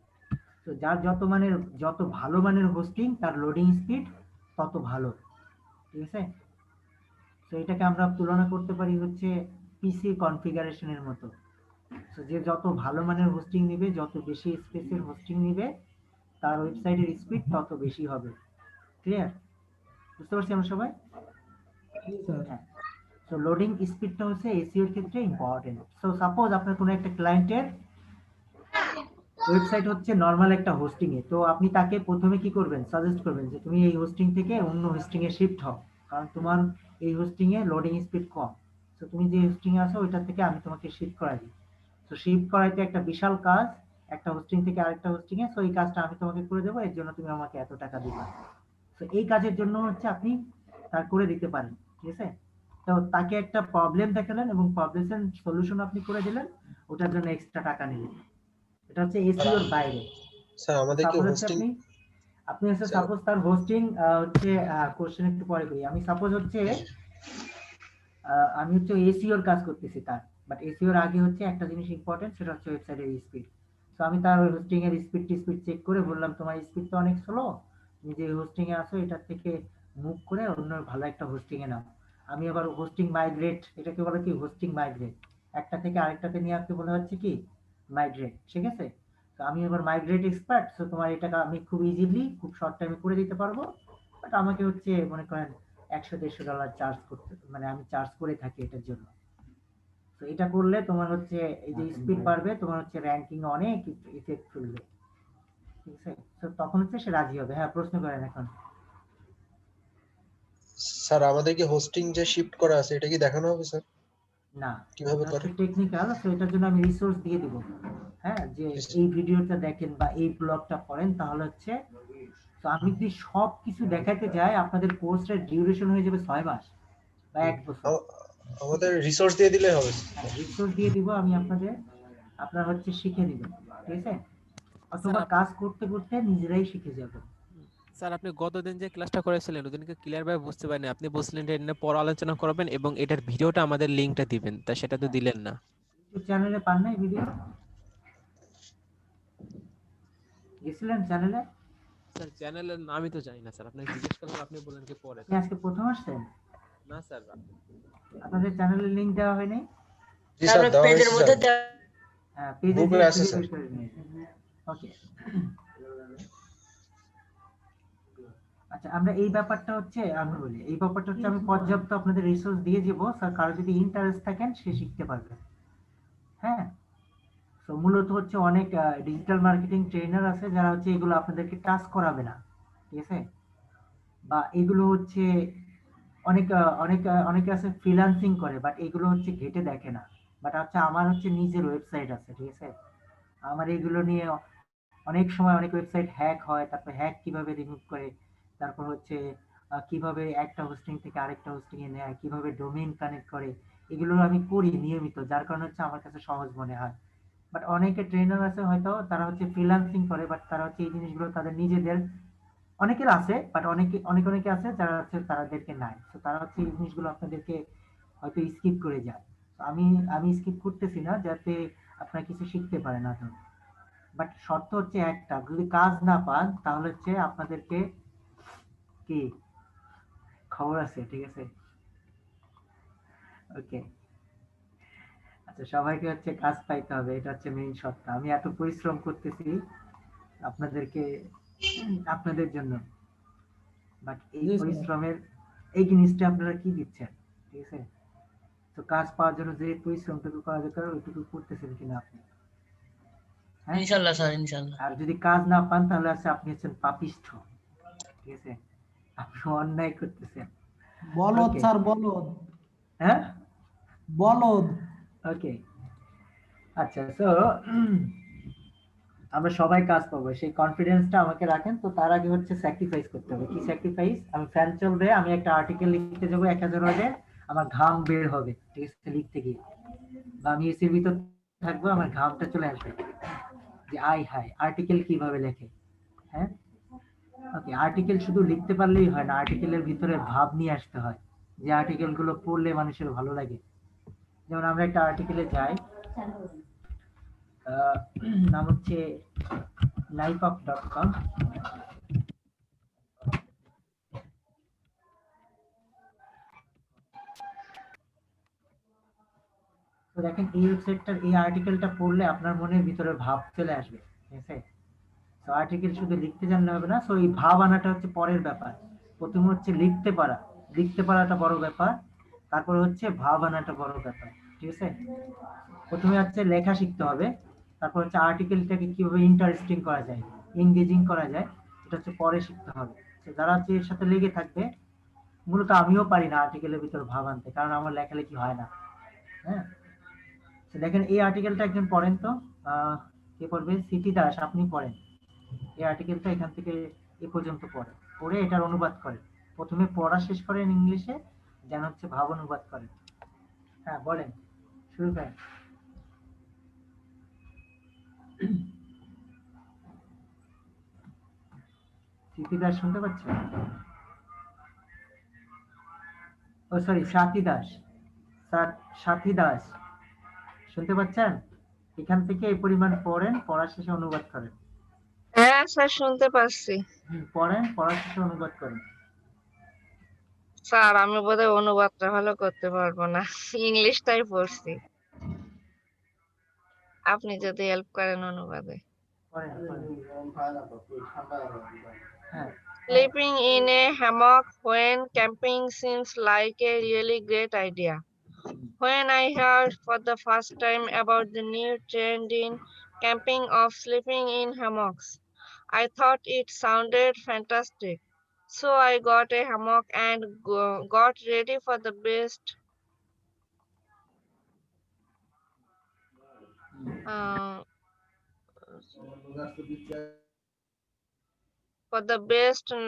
Speaker 8: তো যার যত ভালো মানের হোস্টিং তার লোডিং স্পিড তত ভালো, ঠিক আছে? তো এটাকে আমরা তুলনা করতে পারি হচ্ছে পিসি কনফিগারেশনের মতো। তো যে যত ভালো মানের হোস্টিং নেবে, যত বেশি স্পেসের হোস্টিং নেবে, তার ওয়েবসাইটের স্পিড তত বেশি হবে। ক্লিয়ার? বুঝতে পারছি আমরা সবাই? হ্যাঁ। তো লোডিং স্পিডটা হচ্ছে এসইও এর ক্ষেত্রে ইম্পর্টেন্ট। সো সাপোজ আপনার কোনো একটা ক্লায়েন্টের ওয়েবসাইট হচ্ছে নরমাল একটা হোস্টিং এ, তো আপনি তাকে প্রথমে কি করবেন, সাজেস্ট করবেন যে তুমি এই হোস্টিং থেকে অন্য হোস্টিং এ শিফট হও, কারণ তোমার এই হোস্টিং এ লোডিং স্পিড কম। তো তুমি যে হোস্টিং এ আছো ওইটা থেকে আমি তোমাকে শিফট করাই দিই। তো শিফট করাইতে একটা বিশাল কাজ, একটা হোস্টিং থেকে আরেকটা হোস্টিং এ। সো এই কাজটা আমি তোমাকে করে দেবো, এর জন্য তুমি আমাকে এত টাকা দিবা। তো এই কাজের জন্য হচ্ছে আপনি তার করে দিতে পারেন, ঠিক আছে? তো তাকে একটা প্রবলেম দেখালেন এবং প্রবলেমের সলিউশন আপনি করে দিলেন, ওটার জন্য এক্সট্রা টাকা নিলেন। এটা হচ্ছে এসইও এর বাইরে।
Speaker 12: স্যার আমাদের কি হোস্টিং
Speaker 8: আপনি হচ্ছে সাপোজ তার হোস্টিং হচ্ছে কোশ্চেন একটু পরে করি। আমি সাপোজ হচ্ছে আমি হচ্ছে এসইও এর কাজ করতেছি তার, বাট এসইও এর আগে হচ্ছে একটা জিনিস ইম্পর্টেন্ট, সেটা হচ্ছে ওয়েবসাইটের স্পিড। তো আমি তার হোস্টিং এর স্পিড চেক করে বললাম তোমার স্পিড তো অনেক স্লো, তুমি যে হোস্টিং এ আছো এটা থেকে মুভ করে অন্য ভালো একটা হোস্টিং এ নাও। আমি আবার হোস্টিং মাইগ্রেট, এটাকে বলে কি হোস্টিং মাইগ্রেট, একটা থেকে আরেকটাতে নিয়ে আসতে বলা হচ্ছে কি মাইগ্রেট, ঠিক আছে? তো আমি এবার মাইগ্রেট এক্সপার্ট, সো তোমার এটাকে আমি খুব ইজিলি খুব শর্ট টাইমে করে দিতে পারবো, বাট আমাকে হচ্ছে মনে করেন $100-150 চার্জ করতে, মানে আমি চার্জ করে থাকি এটার জন্য। তো এটা করলে তোমার হচ্ছে এই যে স্পিড বাড়বে, তোমার হচ্ছে র‍্যাঙ্কিং অনেক ইফেক্ট ফেলবে, ঠিক আছে? তো তখন হচ্ছে সে রাজি হবে। হ্যাঁ, প্রশ্ন করেন এখন।
Speaker 12: স্যার আমাদের কি হোস্টিং যে শিফট করা আছে এটা কি দেখানো হবে স্যার?
Speaker 8: না,
Speaker 12: কিভাবে করে?
Speaker 8: টেকনিক্যাল, সো এটার জন্য আমি রিসোর্স দিয়ে দিব। হ্যাঁ, যে এই ভিডিওটা দেখেন বা এই ব্লগটা পড়েন, তাহলে হচ্ছে তো আমি যদি সব কিছু দেখাতে যাই আপনাদের কোর্সের ডিউরেশন হয়ে যাবে 6 মাস বা 1 বছর।
Speaker 12: আমাদের রিসোর্স দিয়ে দিলে হবে।
Speaker 8: রিসোর্স দিয়ে দিব আমি আপনারা হচ্ছে শিখে নেবেন, ঠিক আছে? অথবা কাজ করতে করতে নিজেরাই শিখে যাবেন।
Speaker 11: স্যার আপনি গতদিন যে ক্লাসটা করেছিলেন ওদিনকে ক্লিয়ার ভাবে বুঝতে পারিনি। আপনি বলছিলেন যে এটা পর আলোচনা করবেন এবং এটার ভিডিওটা আমাদের লিংকটা দিবেন, তা সেটা তো দিলেন না।
Speaker 8: চ্যানেলে পান নাই ভিডিও? গেছিলেন চ্যানেলে?
Speaker 11: স্যার চ্যানেলের নামই তো জানি না স্যার, আপনাকে জিজ্ঞেস করলাম আপনি বলেন কি পরে।
Speaker 8: আপনি আজকে প্রথম আসছেন?
Speaker 11: না স্যার,
Speaker 8: আপনাদের চ্যানেলের লিংক দেওয়া হয়নি?
Speaker 12: জি স্যার, দেওয়া
Speaker 1: পেজের
Speaker 12: হয়েছে
Speaker 1: মধ্যে
Speaker 12: স্যার।
Speaker 8: হ্যাঁ, পেজে
Speaker 12: গ্রুপে আছে স্যার।
Speaker 8: ওকে। আচ্ছা, আমরা এই ব্যাপারটা হচ্ছে আমি বলি, এই ব্যাপারটা হচ্ছে আমি পর্যাপ্ত আপনাদের রিসোর্স দিয়ে দিব স্যার, কারো যদি ইন্টারেস্ট থাকেন সে শিখতে পারবে। হ্যাঁ, তো মূলত হচ্ছে অনেক ডিজিটাল মার্কেটিং ট্রেনার আছে যারা হচ্ছে এগুলো আপনাদেরকে টাচ করাবে না, ঠিক আছে? বা এগুলো হচ্ছে অনেকে আছে ফ্রিল্যান্সিং করে, বাট এগুলো হচ্ছে ঘেটে দেখে না। বাট হচ্ছে আমার হচ্ছে নিজের ওয়েবসাইট আছে, ঠিক আছে? আমার এগুলো নিয়ে অনেক সময় অনেক ওয়েবসাইট হ্যাক হয়, তারপর হ্যাক কিভাবে রিমুভ করে, তারপর হচ্ছে কিভাবে একটা হোস্টিং থেকে আরেকটা হোস্টিং এ নেয়, কিভাবে ডোমেইন কানেক্ট করে, এগুলো আমি করি নিয়মিত, যার কারণে হচ্ছে আমার কাছে সহজ মনে হয়। বাট অনেকে ট্রেনার আছে হয়তো তারা হচ্ছে ফ্রিল্যান্সিং করে, বাট তারা হচ্ছে এই জিনিসগুলো তাদের নিজেদের, অনেকের আছে, বাট অনেকে আছে যারা হচ্ছে তাদেরকে নাই। তো তারা হচ্ছে এই জিনিসগুলো আপনাদেরকে হয়তো স্কিপ করে যায়। আমি স্কিপ করতেছি না যাতে আপনারা কিছু শিখতে পারেন না। বাট শর্ত হচ্ছে একটা, যদি কাজ না পান তাহলে হচ্ছে আপনাদেরকে কি খবর আছে, ঠিক আছে? ওকে, আচ্ছা, সবাইকে হচ্ছে কাজ পাইতে হবে, এটা হচ্ছে মেইন শর্ত। আমি এত পরিশ্রম করতেছি আপনাদের জন্য, বাট এই এই জিনিসটা আপনারা কি দিচ্ছেন, ঠিক আছে? তো কাজ পাওয়ার জন্য যে পরিশ্রমটুকু করা দরকার ওইটুকু করতেছেন কিনা আপনি? হ্যাঁ,
Speaker 1: ইনশাল্লাহ স্যার, ইনশাল্লাহ।
Speaker 8: আর যদি কাজ না পান তাহলে আছে আপনি হচ্ছেন পাপিষ্ঠ, ঠিক আছে? আপনি অন্যায় করতেছেন।
Speaker 3: বলদ
Speaker 8: Okay.
Speaker 3: স্যার, বলদ
Speaker 8: হ্যাঁ,
Speaker 3: বলদ।
Speaker 8: ওকে, আচ্ছা। সো আমরা সবাই কাজ পাবো, সেই কনফিডেন্সটা আমাকে রাখেন। তো তার আগে হচ্ছে স্যাক্রিফাইস করতে হবে। কি স্যাক্রিফাইস? আমি ফ্যান চলবে, আমি একটা আর্টিকেল লিখতে যাবো 1000 ওয়ার্ডে, আমার ঘাম বের হবে, ঠিক আছে, লিখতে গিয়ে, বা আমি এসির ভিতর থাকবো, আমার ঘামটা চলে আসবে, যে আই হাই আর্টিকেল কিভাবে লেখে। হ্যাঁ, ওকে। আর্টিকেল শুধু লিখতে পারলেই হয় না, আর্টিকেলের ভিতরে ভাব নিয়ে আসতে হয়, যে আর্টিকেল গুলো পড়লে মানুষের ভালো লাগে। যেমন আমরা একটা আর্টিকেলে যাই, নাম হচ্ছে knifeup.com। তো দেখেন এই ওয়েবসাইটটার এই আর্টিকেলটা পড়লে আপনার মনের ভিতরে ভাব চলে আসবে, ঠিক আছে? তো আর্টিকেল শুধু লিখতে জানলে হবে না, সো এই ভাব আনাটা হচ্ছে পরের ব্যাপার। প্রথমে হচ্ছে লিখতে পারা, লিখতে পারাটা বড় ব্যাপার, তারপর হচ্ছে ভাব আনাটা বড় ব্যাপার, ঠিক আছে? প্রথমে হচ্ছে লেখা শিখতে হবে, তারপর হচ্ছে আর্টিকেলটাকে কিভাবে ইন্টারেস্টিং করা যায়, এনগেজিং করা যায়, এটা হচ্ছে পরে শিখতে হবে। তো যারা হচ্ছে এর সাথে লেগে থাকবে, মূলত আমিও পারি না আর্টিকেলের ভিতর ভাব আনতে, কারণ আমার লেখালেখি হয় না। হ্যাঁ, তো দেখেন এই আর্টিকেলটা একজন পড়েন তো, কে পড়বে? সিটি দাস, আপনি পড়েন এই আর্টিকেলটা, এখান থেকে এ পর্যন্ত পড়ে, পড়ে এটার অনুবাদ করেন। প্রথমে পড়া শেষ করেন ইংলিশে, যেন হচ্ছে ভাব অনুবাদ করেন। হ্যাঁ, বলেন, শুরু করেন। সিটি দাস শুনতে পাচ্ছেন? ও সরি, সাথী দাস, সাথী দাস শুনতে পাচ্ছেন? এখান থেকে এই পরিমাণ পড়েন, পড়া শেষে অনুবাদ করেন।
Speaker 13: হ্যাঁ স্যার, শুনতে পাচ্ছি।
Speaker 8: পড়েন, পড়া শেষে অনুবাদ করেন।
Speaker 13: স্যার আমি বোধহয় অনুবাদটা ভালো করতে পারবো না, ইংলিশটাই পড়ছি। আপনি যদি হেল্প করেন অনুবাদে।
Speaker 8: পড়েন, হ্যাঁ।
Speaker 13: Sleeping in a hammock when camping seems like a really great idea. When I heard for the first time about the new trend in camping of sleeping in hammocks, I thought it sounded fantastic. So I got a hammock and got ready for the best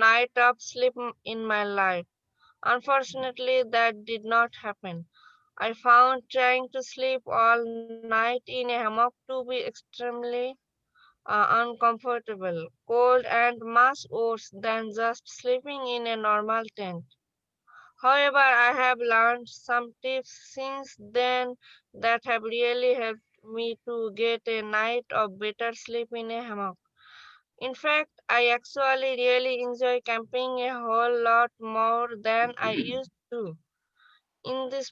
Speaker 13: night of sleep in my life. Unfortunately, that did not happen. I found trying to sleep all night in a hammock to be extremely uncomfortable, cold, and much worse than just sleeping in a normal tent. However, I have learned some tips since then that have really helped me to get a night of better sleep in a hammock. In fact, I actually really enjoy camping a whole lot more than I used to. In this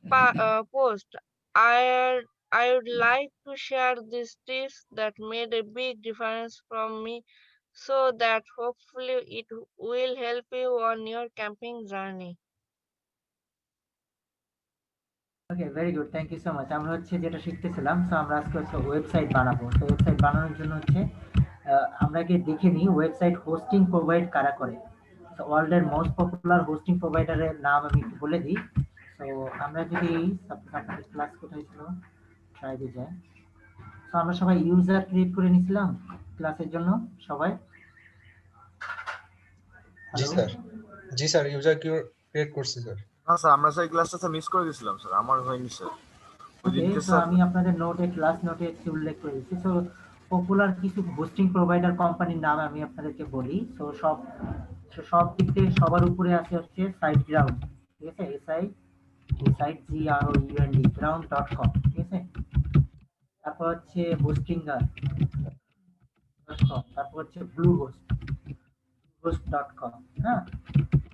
Speaker 13: post, I would like to share these tips that made a big difference from me so that hopefully it will help you on your camping journey.
Speaker 8: Okay, very good, thank you so much. আমরা হচ্ছে যেটা শিখতেছিলাম, তো আমরা আজকে হচ্ছে website বানাবো। তো website বানানোর জন্য হচ্ছে আমরা কি দেখে নিই ওয়েবসাইট হোস্টিং প্রোভাইড কারা করে। তো ওয়ার্ল্ডের মোস্ট পপুলার হোস্টিং প্রোভাইডারের নাম আমি একটু বলে দিই। তো আমরা যদি আপনাদের ক্লাস কোথায় ছিল, ট্রাই দিয়ে যায়। তো আমরা সবাই ইউজার ক্রিয়েট করে নিয়েছিলাম ক্লাসের জন্য সবাই।
Speaker 12: জি স্যার, জি স্যার, ইউজার ক্রিয়েট করছি স্যার।
Speaker 5: না স্যার, আমরা সেই ক্লাসটা মিস করে গেছিলাম স্যার, আমার হয়নি স্যার।
Speaker 8: ওকে, তো আমি আপনাদের নোটে, ক্লাস নোটে উল্লেখ করে দিচ্ছি। তো পপুলার কিছু হোস্টিং প্রোভাইডার কোম্পানির নাম আমি আপনাদেরকে বলি। তো সব দিক থেকে সবার উপরে আছে হচ্ছে সাইট গ্রাউন্ড, ঠিক আছে, সাইট GROUND ground.com, ঠিক আছে। তারপর হচ্ছে হোস্টিঙ্গার.com, তারপর হচ্ছে bluehost.com, হ্যাঁ।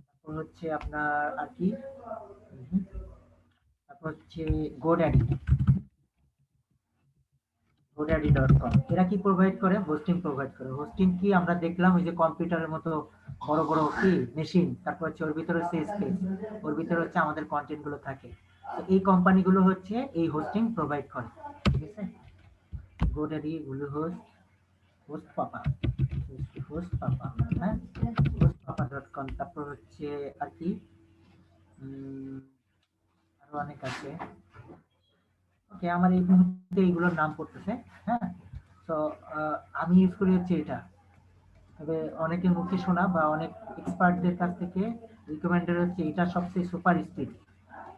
Speaker 8: তারপর হচ্ছে আপনার আর কি, তারপর হচ্ছে GoDaddy, godaddy.com এরা কি প্রোভাইড করে? হোস্টিং প্রোভাইড করে। হোস্টিং কি আমরা দেখলাম ওই যে কম্পিউটারের মতো বড় বড় কি মেশিন, তারপর হচ্ছে ওর ভিতরে হচ্ছে স্পেস, ওর ভিতরে হচ্ছে আমাদের কন্টেন্ট গুলো থাকে। তো এই কোম্পানিগুলো হচ্ছে এই হোস্টিং প্রোভাইড করে, ঠিক আছে? godaddy, bluehost, hostpapa, হ্যাঁ, hostpapa.com। তারপর হচ্ছে আর কি আরো অনেক আছে। ওকে, আমার এই মুহূর্তে এইগুলোর নাম পড়তেছে, হ্যাঁ। তো আমি ইউজ করি হচ্ছে এটা। তবে অনেকের মুখে শোনা বা অনেক এক্সপার্টদের কাছ থেকে রিকমেন্ডেড হচ্ছে এটা সবচেয়ে সুপার স্পিড,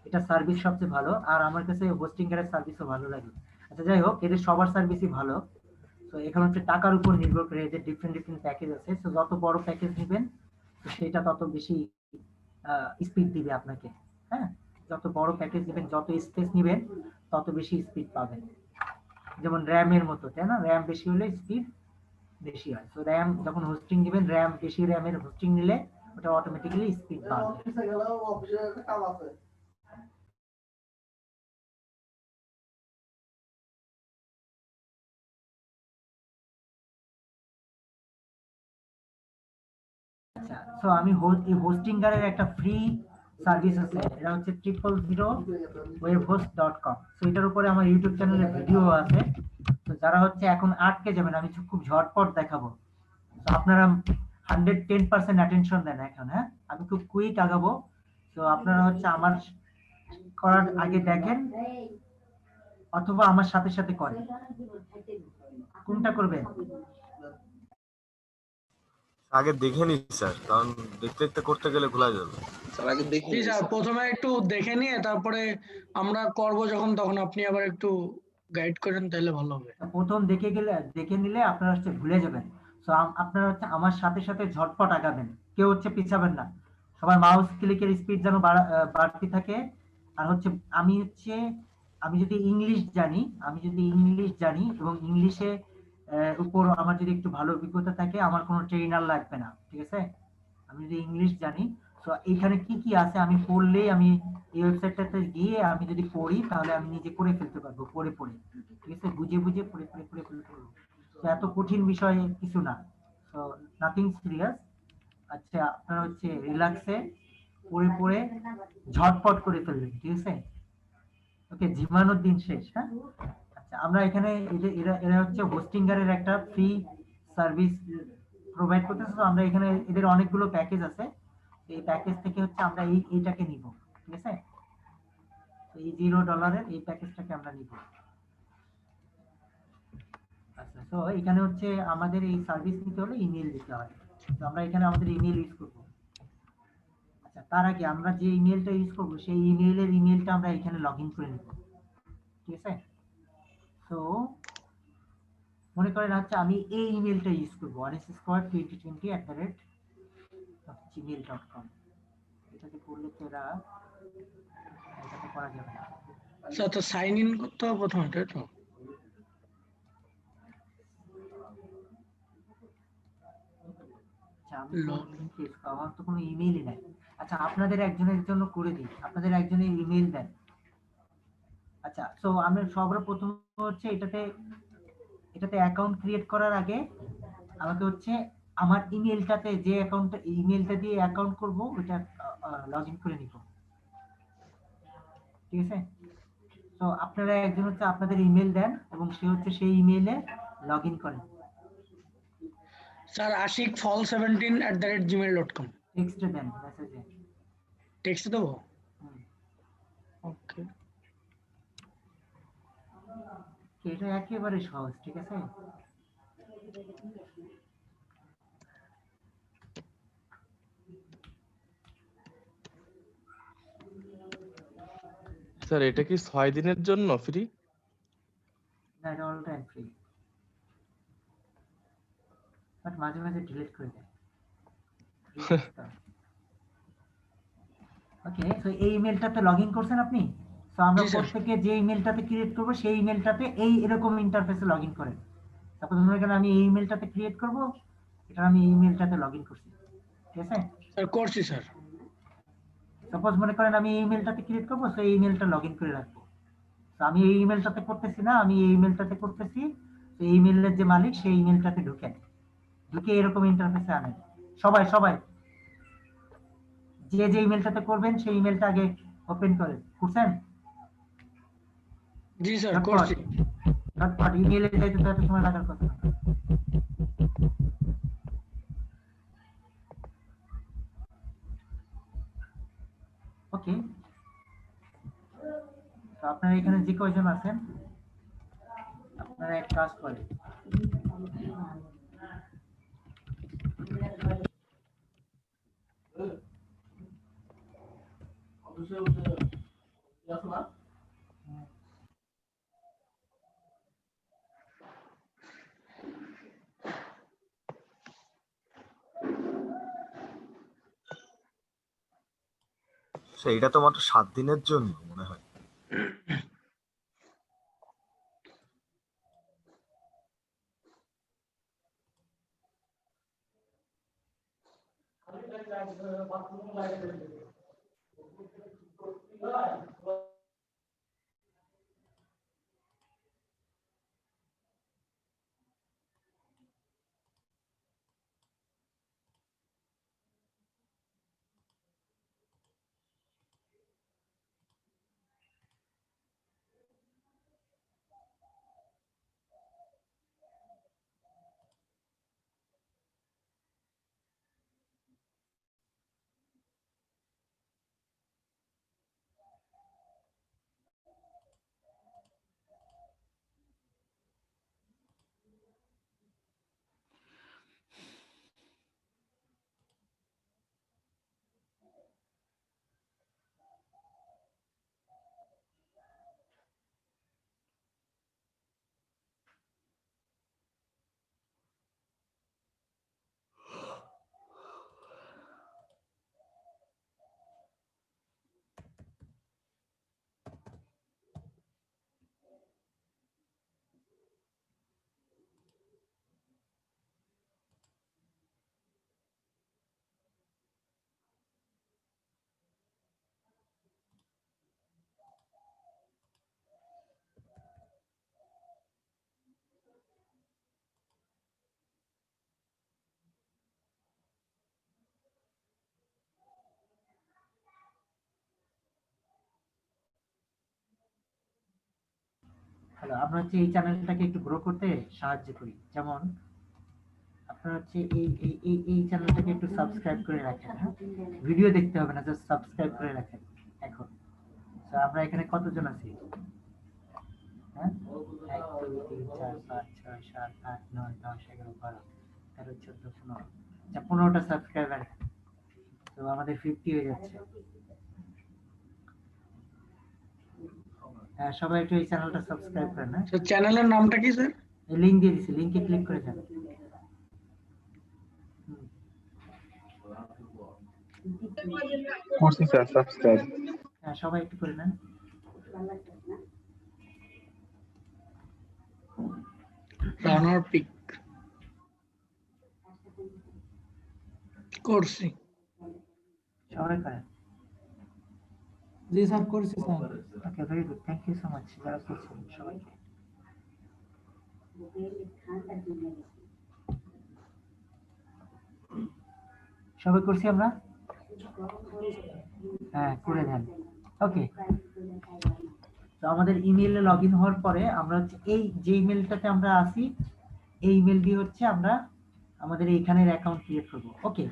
Speaker 8: এটা সার্ভিস সবচেয়ে ভালো, আর আমার কাছে হোস্টিং এর সার্ভিসও ভালো লাগে। আচ্ছা যাই হোক, এদের সবার সার্ভিসই ভালো। তো এখানে হচ্ছে টাকার উপর নির্ভর করে, এদের ডিফারেন্ট ডিফারেন্ট প্যাকেজ আছে। তো যত বড় প্যাকেজ নেবেন তো সেটা তত বেশি স্পিড দিবে আপনাকে, হ্যাঁ। যত বড় প্যাকেজ নেবেন, যত স্পেস নেবেন তত বেশি স্পিড পাবেন। যেমন র্যামের মতো, তাই না? র্যাম বেশি হলে স্পিড বেশি হয়। তো র্যাম যখন হোস্টিং নেবেন, র্যাম বেশি র্যামের হোস্টিং নিলে ওটা অটোমেটিক্যালি স্পিড বাড়বে। আচ্ছা, সো আমি এই হোস্টিংগারের একটা ফ্রি সার্ভিস আছে, এটা হচ্ছে 000webhost.com। সো এটার উপরে আমার ইউটিউব চ্যানেলে ভিডিও আছে। তো যারা হচ্ছে এখন আটকে যাবেন, আমি খুব ঝটপট দেখাবো। তো আপনারা 110% অ্যাটেনশন দেন এখন, হ্যাঁ। আমি খুব কুইক আগাবো। তো আপনারা হচ্ছে আমার করার আগে দেখেন অথবা আমার সাথে সাথে করেন, কোনটা করবেন?
Speaker 5: আগে দেখে নি স্যার, কারণ দেখতে দেখতে করতে গেলে ভুলা যাবে।
Speaker 3: জি স্যার, প্রথমে একটু দেখে নিয়ে তারপরে আমরা করব যখন, তখন আপনি আবার একটু গাইড করেন, তাহলে ভালো হবে।
Speaker 8: প্রথম দেখে নিলে আপনারা হচ্ছে ভুলে যাবেন। সো আপনারা হচ্ছে আমার সাথে সাথে ঝটপট আগাবেন, কেউ হচ্ছে পিছাবেন না। সবার মাউস ক্লিকের স্পিড যেন বাড়তে থাকে। আর হচ্ছে আমি যদি ইংলিশ জানি এবং ইংলিশে উপর আমার যদি একটু ভালো অভিজ্ঞতা থাকে, আমার কোনো ট্রেনার লাগবে না, ঠিক আছে? আমি যদি ইংলিশ জানি, তো এইখানে কি কি আছে আমি পড়লেই, আমি এই ওয়েবসাইটটাতে গিয়ে আমি যদি পড়ি তাহলে আমি নিজে করে ফেলতে পারবো, পড়ে ঠিক আছে? বুঝে পড়ে পড়বো। তো এত কঠিন বিষয় কিছু না, তো নাথিং সিরিয়াস। আচ্ছা, আপনারা হচ্ছে রিল্যাক্সে পড়ে ঝটপট করে ফেলবেন, ঠিক আছে? ওকে, ঝিমানোর দিন শেষ, হ্যাঁ। আচ্ছা, আমরা এখানে এরা হচ্ছে হোস্টিংগারের একটা ফ্রি সার্ভিস প্রোভাইড করতেছে। তো আমরা এখানে এদের অনেকগুলো প্যাকেজ আছে, এই প্যাকেজ থেকে হচ্ছে আমরা এইটাকে নিব, ঠিক আছে? এই $0 এই প্যাকেজটাকে আমরা নিব। আচ্ছা, তো এখানে হচ্ছে আমাদের এই সার্ভিস নিতে হলে ইমেল দিতে হয়। তো আমরা এখানে আমাদের ইমেল ইউজ করব। আচ্ছা, তার আগে আমরা যে ইমেলটা ইউজ করব সেই ইমেলটা আমরা এখানে লগইন করে নিব, ঠিক আছে? তো মনে করেন হচ্ছে আমি এই ইমেলটা ইউজ করব, anis2020@gmail.com। এটাতে করলে তো এটাতে করা যাবে না।
Speaker 3: আচ্ছা, তো সাইন ইন করতে হবে প্রথমে, তাই তো?
Speaker 8: আমার তো কোনো ইমেইলই নাই। আচ্ছা, আপনাদের একজনের জন্য করে দিই, আপনাদের একজনের ইমেইল দেন। আচ্ছা, সো আমরা সবার প্রথম হচ্ছে এটাতে অ্যাকাউন্ট ক্রিয়েট করার আগে আমাকে হচ্ছে আমার ইমেলটাতে যে ইমেলটা দিয়ে অ্যাকাউন্ট করব ওটা লগইন করে নিব, ঠিক আছে? তো আপনারা একজন হচ্ছে আপনাদের ইমেল দেন এবং সে হচ্ছে সেই ইমেইলে লগইন করেন।
Speaker 3: স্যার, ashikfall17@gmail.com
Speaker 8: টেক্সটে দেন, মেসেজে
Speaker 3: টেক্সট দেবো। ওকে,
Speaker 8: এটা একেবারে সহজ, ঠিক আছে?
Speaker 7: স্যার, এটা কি 6 দিনের জন্য ফ্রি?
Speaker 8: না, এটা অল টাইম ফ্রি, বাট মাঝে মাঝে ডিলিট করে দেয়। ওকে, তো এই ইমেলটাতে লগইন করছেন আপনি? তো আমরা প্রত্যেকে যে ইমেলটাতে ক্রিয়েট করব সেই ইমেলটাতে এরকম ইন্টারফেসে লগইন করেন। সাপোজ মনে করেন আমি এই ইমেলটাতে ক্রিয়েট করব, এটা আমি এই ইমেলটাতে লগইন করছি, ঠিক আছে?
Speaker 3: স্যার, করছি স্যার।
Speaker 8: সাপোজ মনে করেন আমি এই ইমেলটাতে ক্রিয়েট করব, সেই ইমেলটা লগইন করে রাখবো। তো আমি এই ইমেলটাতে করতেছি না, আমি এই ইমেলটাতে করতেছি, তো ইমেলের যে মালিক সেই ইমেলটাতে ঢুকেন, ঢুকে এরকম ইন্টারফেসে আনেন। সবাই সবাই যে যে ইমেলটাতে করবেন সেই ইমেলটা আগে ওপেন করেন। করছেন?
Speaker 3: জি স্যার করছি।
Speaker 8: ঝটপট ইমেলে যাইতে তো এত সময় লাগার কথা না। ওকে, তো আপনারা এখানে যে কয়জন আছেন আপনারা এক কাজ করেন,
Speaker 5: সেইটা তো মাত্র 7 দিনের জন্য মনে হয়।
Speaker 8: হ্যালো, আমরা হচ্ছে এই চ্যানেলটাকে একটু গ্রো করতে সাহায্য করি। যেমন আপনারা হচ্ছে এই চ্যানেলটাকে একটু সাবস্ক্রাইব করে রাখেন, হ্যাঁ? ভিডিও দেখতে হবে না, জাস্ট সাবস্ক্রাইব করে রাখেন এখন। তো আমরা এখানে কতজন আছি? হ্যাঁ, 1 2 3 4 5 6 7 8 9 10 11 12 13 14 15, আচ্ছা 15টা সাবস্ক্রাইবার, তো আমাদের 50 হয়ে যাচ্ছে। হ্যাঁ, সবাই একটু এই চ্যানেলটা সাবস্ক্রাইব করেন। না
Speaker 3: চ্যানেলের নামটা কি স্যার?
Speaker 8: এই লিংক দিয়ে দিছি, লিংকে ক্লিক করে যান।
Speaker 9: করছি স্যার সাবস্ক্রাইব।
Speaker 8: হ্যাঁ, সবাই একটু করে নেন।
Speaker 3: রানার পিক করছি।
Speaker 8: সবাই করেন।
Speaker 3: জি স্যার করছি sir.
Speaker 8: Okay, very good, thank you so much যারা করছেন সবাইকে। সবাই করছি আমরা? হ্যাঁ, করে দেন। ওকে, তো আমাদের ইমেইলে লগ ইন হওয়ার পরে আমরা হচ্ছে এই যে ইমেলটাতে আমরা আসি এই ইমেল দিয়ে হচ্ছে আমরা আমাদের এইখানের অ্যাকাউন্ট ক্রিয়েট করব। ওকে,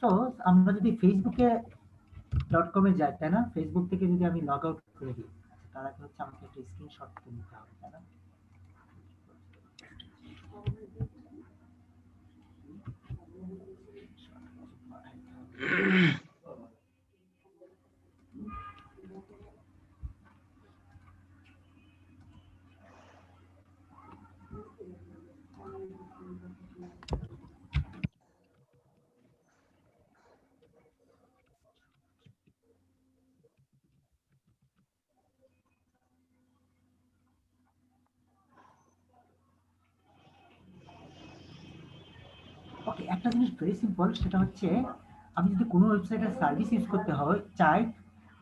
Speaker 8: সো আমরা যদি facebook.com এ যাই, তাই না? ফেসবুক থেকে যদি আমি লগ আউট করে দিই, তার আগে হচ্ছে আমাকে একটা স্ক্রিনশট নিতে হবে, তাই না? ওকে, একটা জিনিস ভেরি সিম্পল, সেটা হচ্ছে আমি যদি কোনো ওয়েবসাইটের সার্ভিস ইউজ করতে চাই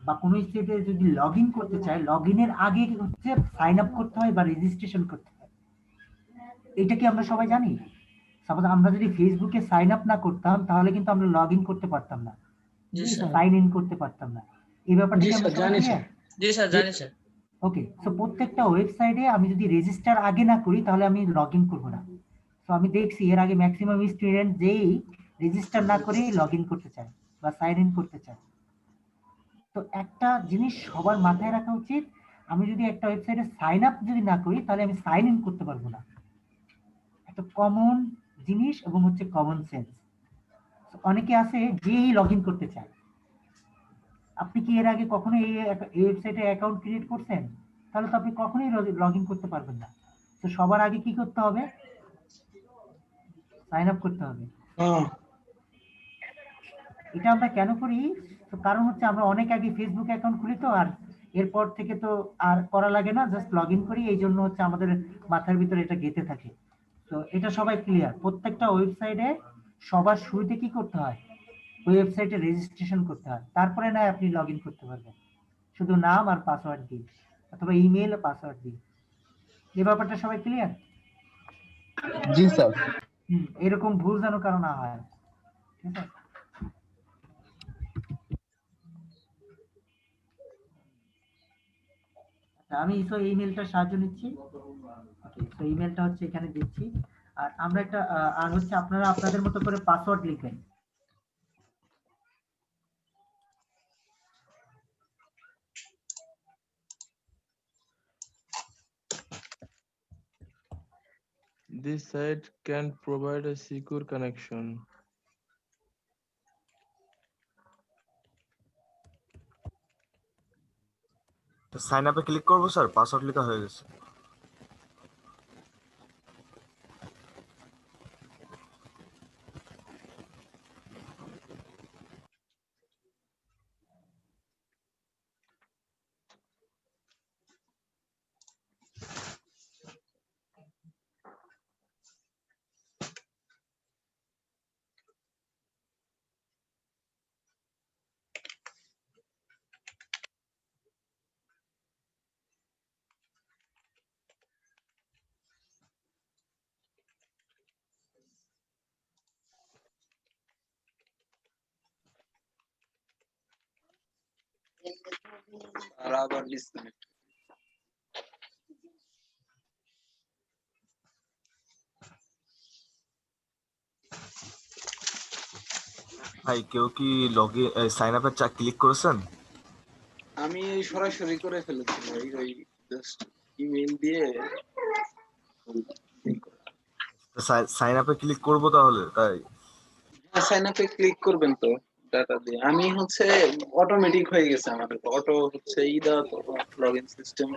Speaker 8: বা কোনো ওয়েবসাইটে যদি লগ ইন করতে চাই, লগ ইনের আগে হচ্ছে সাইন আপ করতে হয় বা রেজিস্ট্রেশন করতে হয়। এটা কি আমরা সবাই জানি? সাপোজ আমরা যদি ফেসবুকে সাইন আপ না করতাম তাহলে কিন্তু আমরা লগ ইন করতে পারতাম না,
Speaker 1: জি স্যার।
Speaker 8: সাইন ইন করতে পারতাম না। এই ব্যাপারটা
Speaker 3: জি
Speaker 8: কি আমরা
Speaker 3: স্যার,
Speaker 8: সবাই
Speaker 3: জানি
Speaker 8: ক্লিয়ার?
Speaker 3: স্যার।
Speaker 1: জি স্যার, জানি স্যার।
Speaker 8: ওকে, সো প্রত্যেকটা ওয়েবসাইটে আমি যদি রেজিস্টার আগে না করি তাহলে আমি লগ ইন করবো না। তো আমি দেখছি এর আগে ম্যাক্সিমাম স্টুডেন্ট যেই রেজিস্টার না করে লগ ইন করতে চায় বা সাইন ইন করতে চায়। তো একটা জিনিস সবার মাথায় রাখা উচিত, আমি যদি একটা ওয়েবসাইটে সাইন আপ যদি না করি তাহলে আমি সাইন ইন করতে পারবো না। একটা কমন জিনিস এবং হচ্ছে কমন সেন্স। অনেকে আছে যেই লগ ইন করতে চায়। আপনি কি এর আগে কখনো এই ওয়েবসাইটে অ্যাকাউন্ট ক্রিয়েট করছেন? তাহলে তো আপনি কখনোই লগ ইন করতে পারবেন না। তো সবার আগে কি করতে হবে? সাইন আপ করতে হবে। এটা আমরা কেন করি? তো কারণ হচ্ছে আমরা অনেক আগে ফেসবুক অ্যাকাউন্ট খুলি, তো আর এরপর থেকে তো আর করা লাগে না, জাস্ট লগ ইন করি। এই জন্য হচ্ছে আমাদের মাথার ভিতরে এটা গেঁথে থাকে। তো এটা সবাই ক্লিয়ার? প্রত্যেকটা ওয়েবসাইটে সবার শুরুতে কি করতে হয়? ওই ওয়েবসাইটে রেজিস্ট্রেশন করতে হয়, তারপরে না আপনি লগ ইন করতে পারবেন শুধু নাম আর পাসওয়ার্ড দিয়ে, অথবা ইমেল আর পাসওয়ার্ড দিয়ে। এই ব্যাপারটা সবাই ক্লিয়ার?
Speaker 12: জি স্যার।
Speaker 8: এরকম ভুল যেন কারো না হয়, ঠিক আছে? আমি তো ইমেলটা সাহায্য নিচ্ছি। ওকে, তো ইমেলটা হচ্ছে এখানে দিচ্ছি। আর আমরা একটা আর হচ্ছে আপনারা আপনাদের মতো করে পাসওয়ার্ড লিখবেন।
Speaker 7: This site can provide a secure connection.
Speaker 5: সাইন আপে ক্লিক করবো স্যার, পাসওয়ার্ড লেখা হয়ে গেছে।
Speaker 10: আর আবার ডিসকানেক্ট।
Speaker 5: ভাই কেউ কি লগইন সাইন আপে ক্লিক করেছেন?
Speaker 10: আমি এই সরাসরি করে ফেলেছি ভাই, ওই জাস্ট ইমেল দিয়ে।
Speaker 5: সাইন আপে ক্লিক করবো তাহলে, তাই?
Speaker 10: হ্যাঁ, সাইন আপে ক্লিক করবেন তো ডাটা দিয়ে। আমি হচ্ছে অটোমেটিক হয়ে গেছে আমাদের, অটো হচ্ছে দেওয়া তো লগইন সিস্টেম।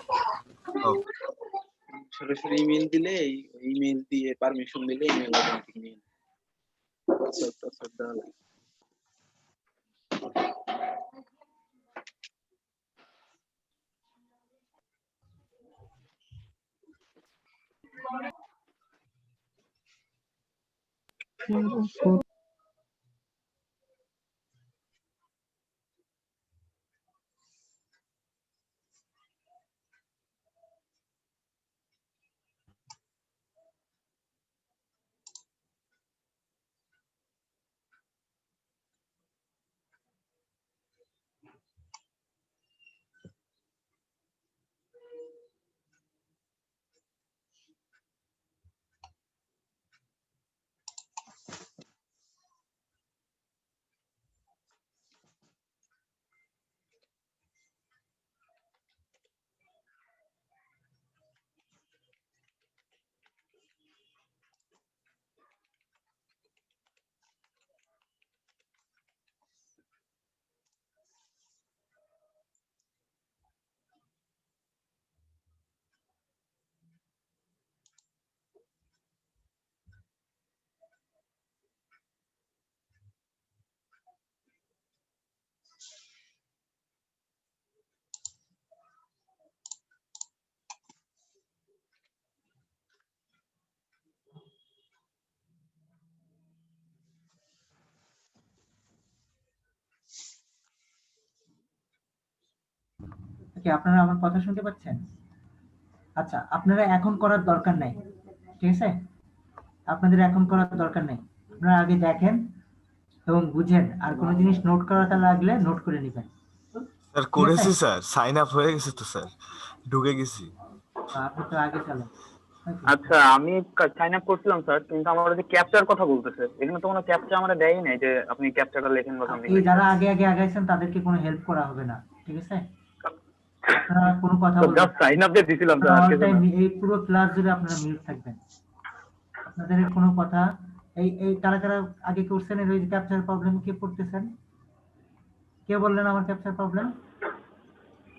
Speaker 10: সরাসরি ইমেল দিলে ইমেল দিয়ে পারমিশন দিলে ইমেল অটোমেটিক নিয়ে নেয়। পাসওয়ার্ড দেওয়া লাগে।
Speaker 8: ওকে, আপনারা আমার কথা শুনতে পাচ্ছেন? আচ্ছা, আপনারা এখন করার দরকার নাই, ঠিক আছে? আপনাদের এখন করার দরকার নেই, আপনারা আগে দেখেন এবং বুঝেন, আর কোনো জিনিস নোট করাটা লাগলে নোট করে নেবেন।
Speaker 5: স্যার করেছি স্যার, সাইন আপ হয়ে গেছে তো স্যার, ঢুকে গেছি।
Speaker 8: আপনি তো আগে চলেন।
Speaker 9: আচ্ছা আমি সাইন আপ করছিলাম স্যার, কিন্তু আমার যে ক্যাপচার কথা বলতেছে, এখানে তো কোনো ক্যাপচা আমরা দেয়ই নাই যে আপনি ক্যাপচাটা লেখেন বা সামথিং।
Speaker 8: এই যারা আগে আগে আগাইছেন তাদেরকে কোনো হেল্প করা হবে না, ঠিক আছে? আপনারা কোনো কথা বলবেন না।
Speaker 9: সাইন আপ দিয়ে দিছিলাম স্যার আজকে জন্য।
Speaker 8: এই পুরো ক্লাস জুড়ে আপনারা মিউট থাকবেন, আপনাদের কোনো কথা এই কারা কারা আগে করছেন এই যে ক্যাপচার প্রবলেম কে পড়তেছেন, কে বললেন আমার ক্যাপচার প্রবলেম?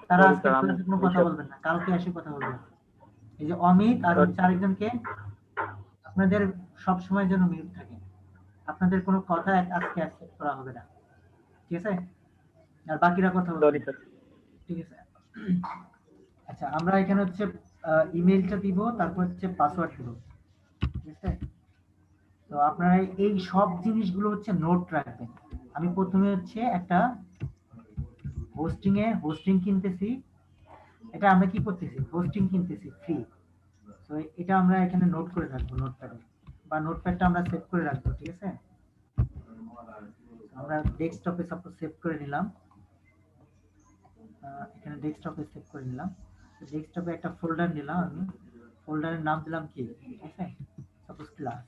Speaker 8: তারা আজকে ক্লাসে কোনো কথা বলবেন না, কালকে এসে কথা বলবেন। এই যে অমিত আর হচ্ছে আরেকজনকে, আপনাদের সব সময় যেন মিউট থাকে, আপনাদের কোনো কথা আজকে অ্যাকসেপ্ট করা হবে না, ঠিক আছে? আর বাকিরা কথা বলবেন, ঠিক আছে? আচ্ছা আমরা এখানে হচ্ছে ইমেলটা দিব, তারপর হচ্ছে পাসওয়ার্ড দিব, ঠিক আছে? তো আপনারা এই সব জিনিসগুলো হচ্ছে নোট রাখবেন। আমি প্রথমে হচ্ছে একটা হোস্টিং কিনতেছি, এটা আমরা কি করতেছি, হোস্টিং কিনতেছি ফ্রি। তো এটা আমরা এখানে নোট করে রাখবো নোটপ্যাডে, বা নোটপ্যাডটা আমরা সেভ করে রাখবো, ঠিক আছে? আমরা ডেস্কটপে সাপোজ সেভ করে নিলাম, এখানে ডেস্কটপে সেভ করে নিলাম। ডেস্কটপে একটা ফোল্ডার নিলাম, আমি ফোল্ডারের নাম দিলাম কি, ঠিক আছে? সাপোজ ক্লাস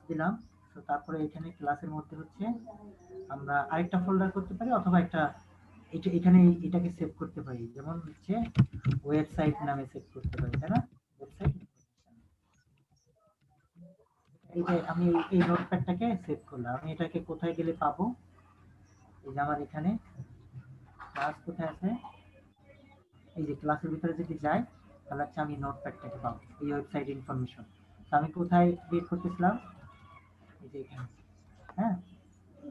Speaker 8: দিলাম। তো তারপরে এখানে ক্লাসের মধ্যে হচ্ছে আমরা আরেকটা ফোল্ডার করতে পারি, অথবা একটা এখানে এটাকে সেভ করতে পারি, যেমন হচ্ছে ওয়েবসাইট নামে সেভ করতে পারি, তাই না? ওয়েবসাইট, এই যে আমি এই নোটপ্যাডটাকে সেভ করলাম। আমি এটাকে কোথায় গেলে পাবো? এই যে আমার এখানে ক্লাস কোথায় আছে, এই যে ক্লাসের ভিতরে যদি যাই তাহলে হচ্ছে আমি নোটপ্যাডটাকে পাবো, এই ওয়েবসাইট ইনফরমেশন। তো আমি কোথায় ক্লিক করতেছিলাম, এই যে এখানে, হ্যাঁ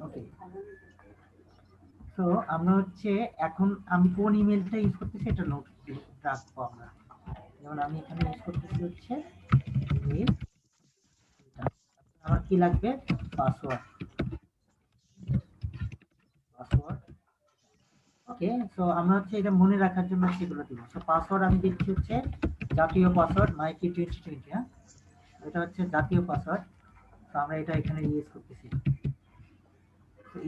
Speaker 8: ওকে। তো আমরা হচ্ছে এখন আমি কোন ইমেলটা ইউজ করতেছি এটা নোট রাখবো আমরা। যেমন আমি এখানে ইউজ করতেছি হচ্ছে ইমেল, আমার কি লাগবে, পাসওয়ার্ড। ওকে, সো আমরা হচ্ছে এটা মনে রাখার জন্য সেগুলো দিব। সো পাসওয়ার্ড আমি দিচ্ছি হচ্ছে জাতীয় পাসওয়ার্ড মাইকি 2020, হ্যাঁ এটা হচ্ছে জাতীয় পাসওয়ার্ড। তো আমরা এটা এখানে ইউজ করতেছি,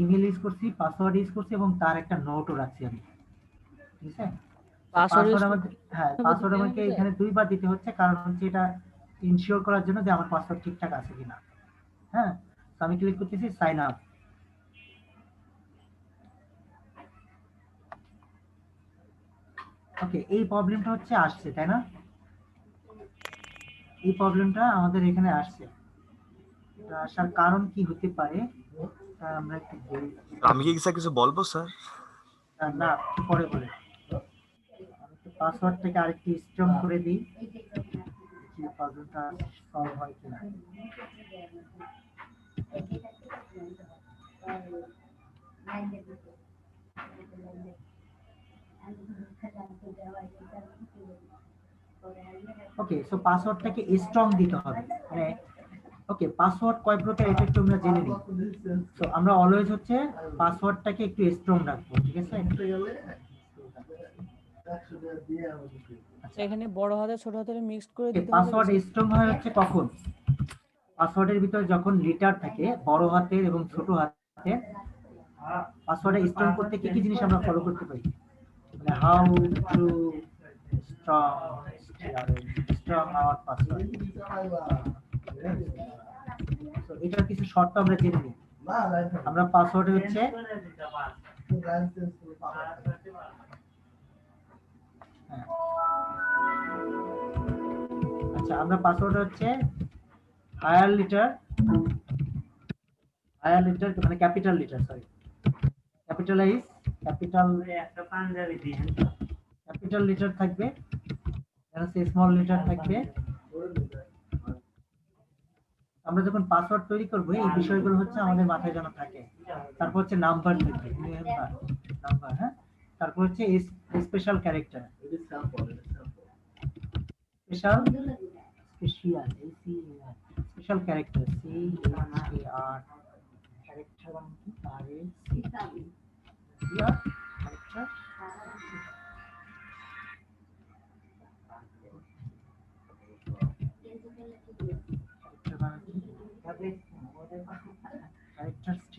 Speaker 8: ইমেল ইউজ করছি, পাসওয়ার্ড ইউজ করছি, এবং তার একটা নোটও রাখছি আমি, ঠিক আছে? পাসওয়ার্ড আমাকে, হ্যাঁ পাসওয়ার্ড আমাকে এখানে দুইবার দিতে হচ্ছে, কারণ হচ্ছে এটা ইনশিওর করার জন্য যে আমার পাসওয়ার্ড ঠিকঠাক আছে কিনা, হ্যাঁ। তো আমি ক্লিক করতেছি সাইন আপ। ওকে, এই প্রবলেমটা হচ্ছে আসছে, তাই না? এই প্রবলেমটা আমাদের এখানে আসছে, এটা আসার কারণ কি হতে পারে আমরা একটু বলি।
Speaker 5: আমি কি স্যার কিছু বলবো স্যার?
Speaker 8: না, পরে বলে। আমি তো পাসওয়ার্ডটাকে আরেকটু স্ট্রং করে দিই, কি প্রবলেমটা সলভ হয় কিনা। ওকে, সো পাসওয়ার্ডটাকে স্ট্রং দিতে হবে, মানে ওকে পাসওয়ার্ড কয় প্রকার এটা একটু আমরা জেনে নিই। সো আমরা অলওয়েজ হচ্ছে পাসওয়ার্ডটাকে একটু স্ট্রং রাখবো, ঠিক আছে?
Speaker 14: এখানে বড় হাতের ছোট হাতের মিক্স করে দিতে হবে।
Speaker 8: পাসওয়ার্ড স্ট্রং হয় হচ্ছে কখন, পাসওয়ার্ডের ভিতরে যখন লেটার থাকে বড় হাতের এবং ছোট হাতের। পাসওয়ার্ডে স্ট্রং করতে কি কি জিনিস আমরা ফলো করতে পারি, মানে how to strong our password. So এটার কিছু শর্ত আমরা জেনে নিই। আমরা পাসওয়ার্ডে হচ্ছে আচ্ছা আমরা পাসওয়ার্ড হচ্ছে হায়ার লিটার মানে capital litre, sorry capitalise, capital litre থাকবে, স্মল লিটার থাকবে। আমরা যখন পাসওয়ার্ড তৈরি করব এই বিষয়গুলো হচ্ছে আমাদের মাথায় যেন থাকে। তারপর হচ্ছে নাম্বার থাকবে, নাম্বার, হ্যাঁ। তারপর হচ্ছে special character, special character, CAR character,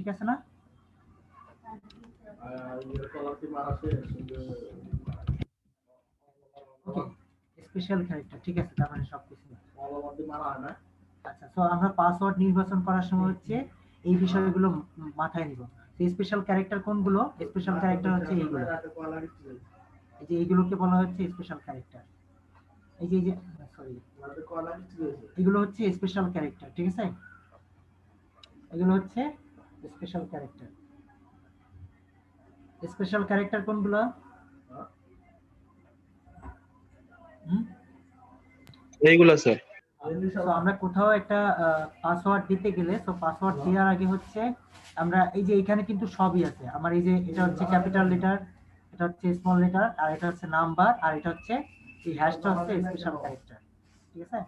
Speaker 8: ঠিক আছে না? স্পেশাল ক্যারেক্টার, ঠিক আছে, তার মানে সবকিছু। আচ্ছা, তো আমরা পাসওয়ার্ড নির্বাচন করার সময় হচ্ছে এই বিষয়গুলো মাথায় নিব। স্পেশাল ক্যারেক্টার কোনগুলো? স্পেশাল ক্যারেক্টার হচ্ছে এইগুলো, এই যে এইগুলোকে বলা হচ্ছে স্পেশাল ক্যারেক্টার। এই যে সরি, এগুলো হচ্ছে স্পেশাল ক্যারেক্টার, ঠিক আছে? এগুলো হচ্ছে স্পেশাল ক্যারেক্টার। স্পেশাল ক্যারেক্টার কোনগুলো?
Speaker 10: এইগুলো স্যার।
Speaker 8: তো আমরা কোথাও একটা পাসওয়ার্ড দিতে গেলে, তো পাসওয়ার্ড দেওয়ার আগে হচ্ছে আমরা এই যে এখানে কিন্তু সবই আছে আমার, এই যে এটা হচ্ছে ক্যাপিটাল লেটার, এটা হচ্ছে স্মল লেটার, আর এটা হচ্ছে নাম্বার, আর এটা হচ্ছে এই হ্যাশটা হচ্ছে স্পেশাল ক্যারেক্টার, ঠিক আছে?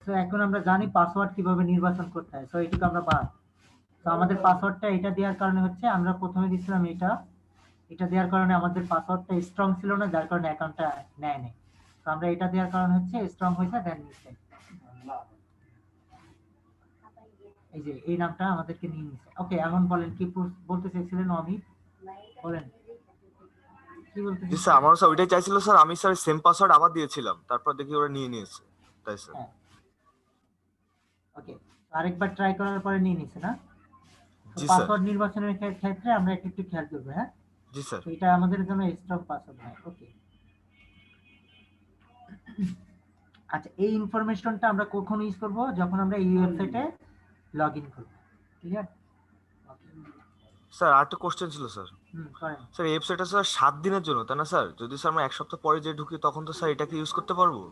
Speaker 8: তো এখন আমরা জানি পাসওয়ার্ড কিভাবে নির্বাচন করতে হয়, তো এটুকু আমরা বাদ। তো আমাদের পাসওয়ার্ডটা এটা দেওয়ার কারণে হচ্ছে আমরা প্রথমে দিছিলাম এটা দেওয়ার কারণে আমাদের পাসওয়ার্ডটা স্ট্রং ছিল না, যার কারণে অ্যাকাউন্টটা নেয় নাই। তো আমরা এটা দেওয়ার কারণে হচ্ছে স্ট্রং হয়েছে, দেন নিচ্ছে। এই যে এই নামটা আমাদেরকে নিয়ে নিছে। ওকে, এখন বলেন কি বলতে চাইছিলেন অমিত, বলেন কি বলতে
Speaker 5: জি স্যার, আমারও স্যার ওইটাই চাইছিল স্যার। আমি স্যার সেম পাসওয়ার্ড আবার দিয়েছিলাম, তারপর দেখি ওরা নিয়ে নিয়েছে, তাই স্যার।
Speaker 8: ওকে, আরেকবার ট্রাই করার পরে নিয়ে নিছে না?
Speaker 5: জি স্যার।
Speaker 8: পাসওয়ার্ড নির্বাচনের ক্ষেত্রে আমরা একটু খেয়াল করব, হ্যাঁ?
Speaker 5: জি স্যার।
Speaker 8: তো এটা আমাদের জন্য স্ট্রং পাসওয়ার্ড হয়। ওকে, আচ্ছা, এই ইনফরমেশনটা আমরা কখন ইউজ করব? যখন আমরা এই ওয়েবসাইটে লগইন করব, ক্লিয়ার?
Speaker 5: স্যার আরেকটা কোশ্চেন ছিল স্যার।
Speaker 8: করেন।
Speaker 5: স্যার এই ওয়েবসাইটটা স্যার 7 দিনের জন্য, তাই না স্যার? যদি স্যার আমরা 1 সপ্তাহ পরে যে ঢুকি তখন তো স্যার এটাকে ইউজ করতে পারবো?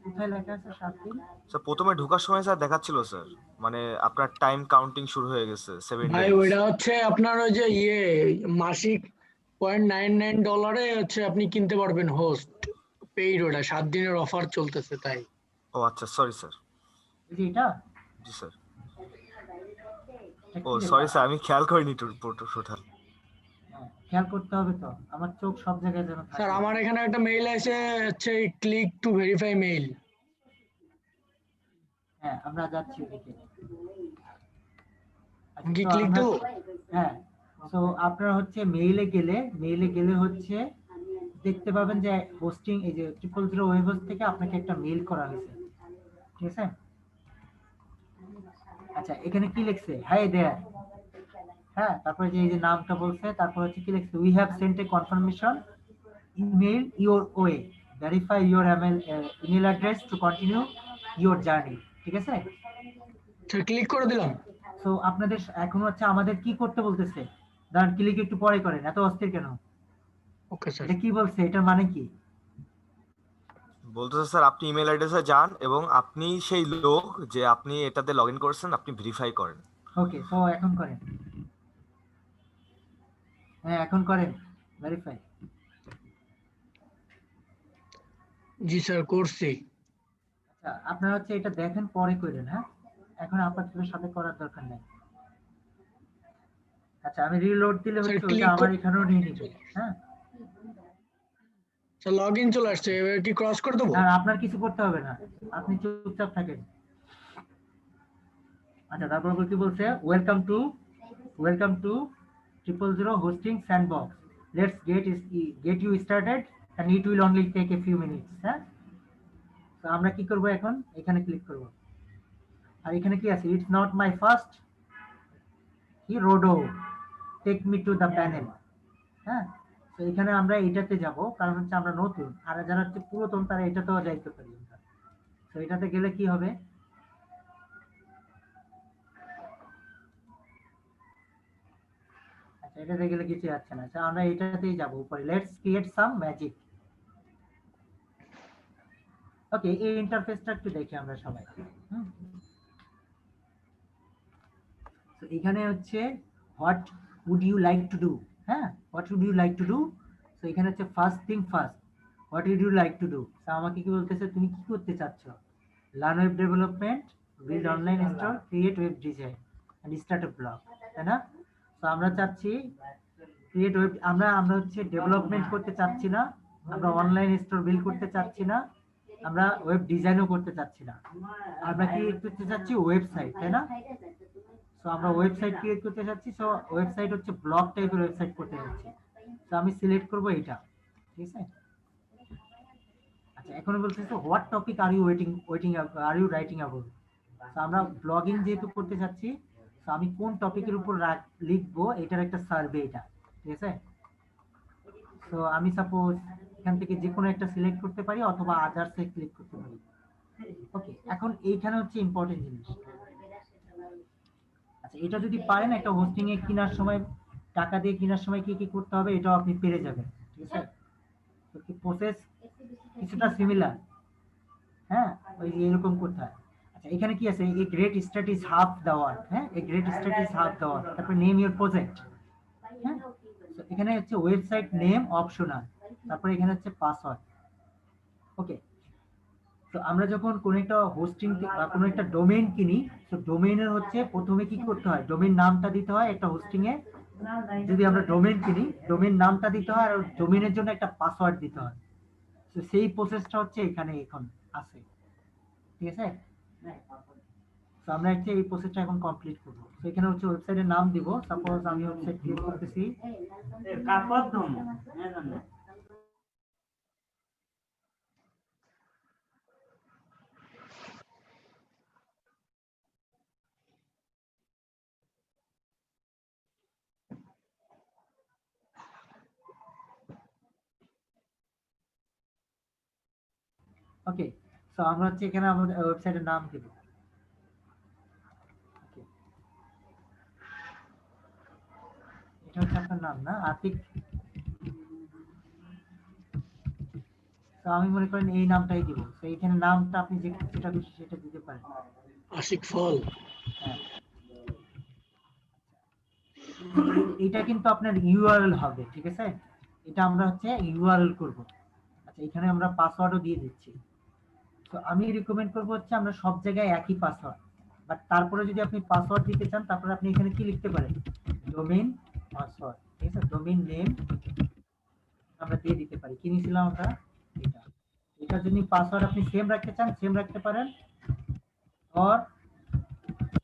Speaker 8: কোথায় লেখা আছে 7 দিন?
Speaker 5: স্যার প্রথমে ঢোকার সময় স্যার দেখাচ্ছিল স্যার, মানে আপনার টাইম কাউন্টিং শুরু হয়ে গেছে 7
Speaker 3: ভাই
Speaker 5: ডেজ।
Speaker 3: ওইটা হচ্ছে আপনার ওই যে মাসিক $0.99 হচ্ছে আপনি কিনতে পারবেন হোস্ট পেইড, ওটা 7 দিনের অফার চলতেছে তাই।
Speaker 5: ও আচ্ছা, সরি স্যার।
Speaker 8: এই যে এটা?
Speaker 5: জি স্যার। ও সরি স্যার, আমি খেয়াল করিনি টোটাল।
Speaker 8: খেয়াল করতে হবে তো, আমার চোখ সব জায়গায় যেন থাকে।
Speaker 3: স্যার আমার এখানে একটা মেইল আছে, হচ্ছে ক্লিক টু ভেরিফাই মেইল।
Speaker 8: হ্যাঁ, আমরা যাচ্ছি ওদিকে।
Speaker 3: কি ক্লিক দেব?
Speaker 8: হ্যাঁ, তো আপনারা হচ্ছে মেইলে গেলে হচ্ছে দেখতে পাবেন যে হোস্টিং, এই যে 000 ওয়েব হোস্ট থেকে আপনাকে একটা মেইল করা হয়েছে, ঠিক আছে? আচ্ছা, এখানে কি লিখছে? হাই দেয়ার, হ্যাঁ, তারপরে যে এই যে নামটা বলছে, তারপর হচ্ছে কি লিখছে? We have sent a confirmation email your way, verify your email address to continue your journey, ঠিক আছে?
Speaker 3: স্যার ক্লিক করে দিলাম।
Speaker 8: তো আপনাদের এখন হচ্ছে আমাদের কি করতে বলতেছে? দাঁড়ান, ক্লিক একটু পরে করেন, এত অস্থির কেন?
Speaker 3: Okay sir.
Speaker 8: এটা কি বলছে? এটার মানে কি?
Speaker 5: বলতেছে স্যার আপনি ইমেল অ্যাড্রেসে যান এবং আপনি সেই লোক যে আপনি এটাতে লগইন করেছেন আপনি ভেরিফাই করেন।
Speaker 8: ওকে, তো এখন করেন। হ্যাঁ, এখন করেন ভেরিফাই।
Speaker 3: জি স্যার করছি।
Speaker 8: আচ্ছা, আপনারা হচ্ছে এটা দেখেন, পরে করেন, হ্যাঁ? এখন আপাতত সাথে করার দরকার নেই। আচ্ছা, আমি রিলোড দিলে হচ্ছে ওটা আমার এখানেও নিয়ে নিবে, হ্যাঁ?
Speaker 3: স্যার লগইন চলে আসছে, এবার কি ক্রস করে দেব?
Speaker 8: না, আপনার কিছু করতে হবে না, আপনি চুপচাপ থাকেন। আচ্ছা, তারপর কি বলছে? Welcome to 000 hosting sandbox, let's get you started and it will only take a few minutes, হ্যাঁ? তো আমরা কি করব এখন? এখানে ক্লিক করব, আর এখানে কি আছে? It's not my first rodeo, take me to the panel, হ্যাঁ? তো এখানে আমরা এটাতে যাব, কারণ হচ্ছে আমরা নতুন, আর যারা হচ্ছে পুরাতন তারা এটাতেও যাইতে পারি। তো এটাতে গেলে কি হবে? আচ্ছা, এটাতে গেলে কিছু যাচ্ছে না। আচ্ছা, আমরা এটাতেই যাব উপরে, let's create some magic. Okay, এই ইন্টারফেসটা একটু দেখি আমরা সবাই। তো এখানে হচ্ছে what would you like to do, হ্যাঁ, what would you like to do. তো এখানে হচ্ছে first thing first, what would you like to do. তো আমাকে কি বলতেছে? তুমি কি করতে চাচ্ছ? Learn web development, build online store, create web design and start a blog, তাই না? তো আমরা চাচ্ছি ক্রিয়েট ওয়েব আমরা হচ্ছে ডেভেলপমেন্ট করতে চাচ্ছি না, আমরা অনলাইন স্টোর বিল্ড করতে চাচ্ছি না, আমরা ওয়েব ডিজাইনও করতে চাচ্ছি না, আমরা ক্রিয়েট করতে চাচ্ছি ওয়েবসাইট, তাই না? সো আমরা ওয়েবসাইট ক্রিয়েট করতে চাচ্ছি। সো ওয়েবসাইট হচ্ছে ব্লগ টাইপের ওয়েবসাইট করতে যাচ্ছি। তো আমি সিলেক্ট করব এটা, ঠিক আছে? আচ্ছা, এখন বলতেছে what topic are you are you writing about. তো আমরা ব্লগিং যেহেতু করতে চাচ্ছি, তো আমি কোন টপিকের উপর লিখবো এটার একটা সার্ভে এটা, ঠিক আছে? তো আমি সাপোজ এখান থেকে যে কোনো একটা সিলেক্ট করতে পারি অথবা আদার্সে ক্লিক করতে পারি। ওকে, এখন এইখানে হচ্ছে ইম্পর্টেন্ট জিনিস। আচ্ছা, এটা যদি পারেন একটা হোস্টিং এ কেনার সময়, টাকা দিয়ে কেনার সময় কি কি করতে হবে এটাও আপনি পেরে যাবেন, ঠিক আছে? তো কি প্রসেস কিছুটা সিমিলার, হ্যাঁ, ওই এরকম করতে হয়। আচ্ছা, এখানে কি আছে? A great start is half the work, হ্যাঁ, a great start is half the work. তারপর নেম ইওর প্রজেক্ট, হ্যাঁ। তো এখানে হচ্ছে ওয়েবসাইট নেম অপশনাল, তারপরে এখানে হচ্ছে পাসওয়ার্ড। ওকে, তো আমরা যখন কোনো একটা হোস্টিং বা কোনো একটা ডোমেইন কিনি, তো ডোমেইনের হচ্ছে প্রথমে কি করতে হয়, ডোমেইন নামটা দিতে হয় একটা হোস্টিং এ। যদি আমরা ডোমেইন কিনি, ডোমেইন নামটা দিতে হয় আর ডোমেইনের জন্য একটা পাসওয়ার্ড দিতে হয়। তো সেই প্রসেসটা হচ্ছে এখানে এখন আছে, ঠিক আছে? তো আমরা হচ্ছে এই প্রসেসটা এখন কমপ্লিট করব। তো এখানে হচ্ছে ওয়েবসাইটের নাম দিব। সাপোজ আমি ওয়েবসাইট ক্রিয়েট করতেছি। ওকে, সো আমরা হচ্ছে এখানে আমাদের ওয়েবসাইটের নাম দেব। এটা হচ্ছে আপনার নাম না, আতিক? তো আমি মনে করেন এই নামটাই দিব। তো এখানে নামটা আপনি যেটা খুশি সেটা দিতে পারেন।
Speaker 3: আশিক ফল।
Speaker 8: হ্যাঁ, এটা কিন্তু আপনার ইউআরএল হবে, ঠিক আছে? এটা আমরা হচ্ছে ইউআরএল করব। আচ্ছা, এখানে আমরা পাসওয়ার্ডও দিয়ে দিচ্ছি। তো আমি রিকমেন্ড করব হচ্ছে আমরা সব জায়গায় একই পাসওয়ার্ড, বাট তারপরে যদি আপনি পাসওয়ার্ড দিতে চান তারপরে আপনি এখানে কি লিখতে পারেন, ডোমেইন পাসওয়ার্ড, ঠিক আছে? ডোমেইন নেম আমরা দিয়ে দিতে পারি। কি নিয়েছিলাম আমরা? এটা। এটা যদি পাসওয়ার্ড আপনি সেম রাখতে চান সেম রাখতে পারেন, আর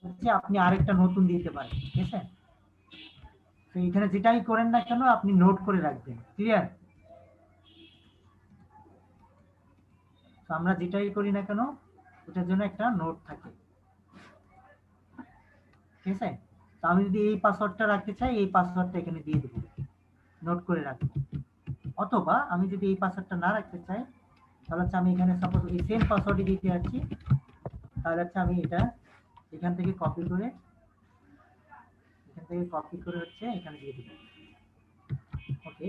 Speaker 8: হচ্ছে আপনি আরেকটা নতুন দিতে পারেন, ঠিক আছে? তো এখানে যেটাই করেন না কেন আপনি নোট করে রাখবেন, ক্লিয়ার? আমরা যেটাই করি না কেন ওটার জন্য একটা নোট থাকে, ঠিক আছে? তো আমি যদি এই পাসওয়ার্ডটা রাখতে চাই এই পাসওয়ার্ডটা এখানে দিয়ে দেব, নোট করে রাখবো। অথবা আমি যদি এই পাসওয়ার্ডটা না রাখতে চাই তাহলে হচ্ছে আমি এখানে সাপোজ এই সেম পাসওয়ার্ডই দিতে যাচ্ছি, তাহলে হচ্ছে আমি এটা এখান থেকে কপি করে হচ্ছে এখানে দিয়ে দেব। ওকে,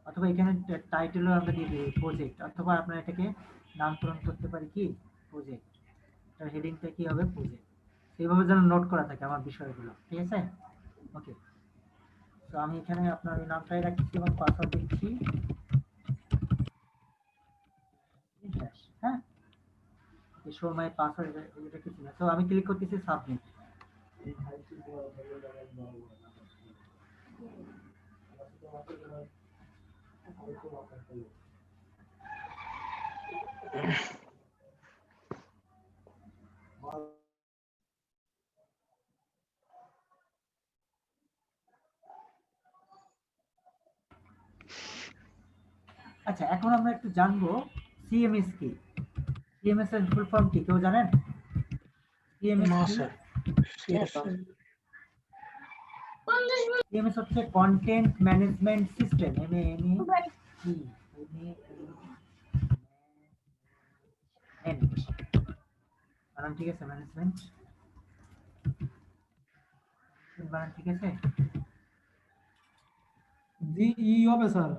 Speaker 8: অথবা এখানে টাইটেলও আমরা দিয়ে দেব প্রজেক্ট, অথবা আপনারা এটাকে নামকরণ করতে পারি কি প্রজেক্ট, তার হেডিংটা কি হবে প্রজেক্ট। এইভাবে যেন নোট করা থাকে আমার বিষয়গুলো, ঠিক আছে? ওকে, তো আমি এখানে আপনার এই নামটাই রাখছি এবং পাসওয়ার্ড দিচ্ছি, হ্যাঁ, শো মাই পাসওয়ার্ড এটা কিছু না। তো আমি ক্লিক করতেছি সাবমিট। আচ্ছা, এখন আমরা একটু জানবো সিএমএস কি। সিএমএস এর ফুল ফর্ম কি কেউ জানেন? সিএমএস সিএমএস হচ্ছে কন্টেন্ট ম্যানেজমেন্ট সিস্টেম, ঠিক আছে? ম্যানেজমেন্ট ঠিক আছে?
Speaker 15: জি ই হবে স্যার।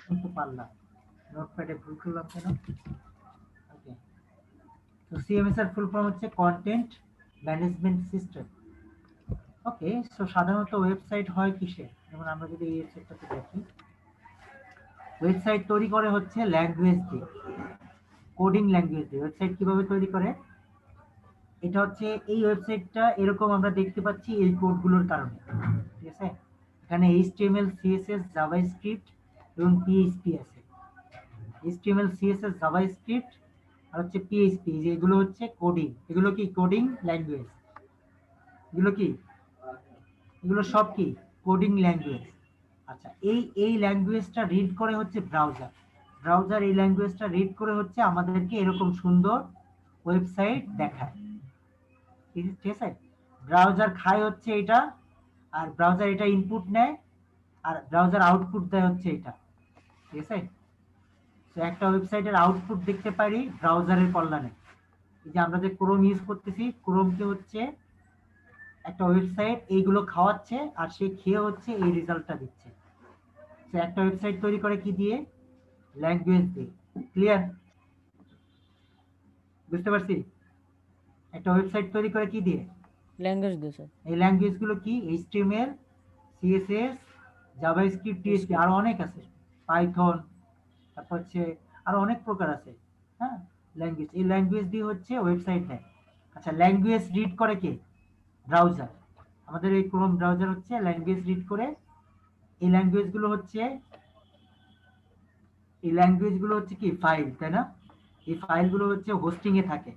Speaker 8: কিন্তু পারলাম নোটপ্যাডে ভুল করলাম কেন? ওকে, তো সিএমএস এর ফুল ফর্ম হচ্ছে কন্টেন্ট ম্যানেজমেন্ট সিস্টেম। ওকে, সো সাধারণত ওয়েবসাইট হয় কিসে? যেমন আমরা যদি এই ওয়েবসাইটটাতে দেখি, ওয়েবসাইট তৈরি করে হচ্ছে ল্যাঙ্গুয়েজ দিয়ে, কোডিং ল্যাঙ্গুয়েজ দিয়ে। ওয়েবসাইট কিভাবে তৈরি করে? এটা হচ্ছে এই ওয়েবসাইটটা এরকম আমরা দেখতে পাচ্ছি এই কোডগুলোর কারণে, ঠিক আছে? এখানে HTML, CSS, JavaScript এবং PHP আছে। HTML, CSS, JavaScript আর হচ্ছে PHP, যে এগুলো হচ্ছে কোডিং। এগুলো কি কোডিং ল্যাঙ্গুয়েজ? এগুলো কি? এগুলো সব কি কোডিং ল্যাঙ্গুয়েজ। আচ্ছা, এই ল্যাঙ্গুয়েজটা রিড করে হচ্ছে ব্রাউজার এই ল্যাঙ্গুয়েজটা রিড করে হচ্ছে আমাদেরকে এরকম সুন্দর ওয়েবসাইট দেখায়, ঠিক আছে? ব্রাউজার খায় হচ্ছে এটা, আর ব্রাউজার এটা ইনপুট নেয়, আর ব্রাউজার আউটপুট দেয় হচ্ছে এটা, ঠিক আছে? তো একটা ওয়েবসাইটের আউটপুট দেখতে পারি ব্রাউজারের কল্যাণে। এই যে আমরা যে ক্রোম ইউজ করতেছি, ক্রোমকে হচ্ছে একটা ওয়েবসাইট এইগুলো খাওয়াচ্ছে, আর সে খেয়ে হচ্ছে এই রেজাল্টটা দিচ্ছে। তো একটা ওয়েবসাইট তৈরি করে কি দিয়ে? ল্যাঙ্গুয়েজ দিয়ে। ক্লিয়ার? বুঝতে পারছি? একটা ওয়েবসাইট তৈরি করে কি দিয়ে?
Speaker 14: ল্যাঙ্গুয়েজ দিয়ে স্যার।
Speaker 8: এই ল্যাঙ্গুয়েজ গুলো কি? HTML, CSS, JavaScript, PHP, আরো অনেক আছে, পাইথন, তারপর হচ্ছে আরো অনেক প্রকার আছে, হ্যাঁ ল্যাঙ্গুয়েজ। এই ল্যাঙ্গুয়েজ দিয়ে হচ্ছে ওয়েবসাইট দেয়। আচ্ছা, ল্যাঙ্গুয়েজ রিড করে কে? ব্রাউজার। আমাদের এই ক্রোম ব্রাউজার হচ্ছে ল্যাঙ্গুয়েজ রিড করে। এই ল্যাঙ্গুয়েজগুলো হচ্ছে কি ফাইল, তাই না? এই ফাইলগুলো হচ্ছে হোস্টিং এ থাকে,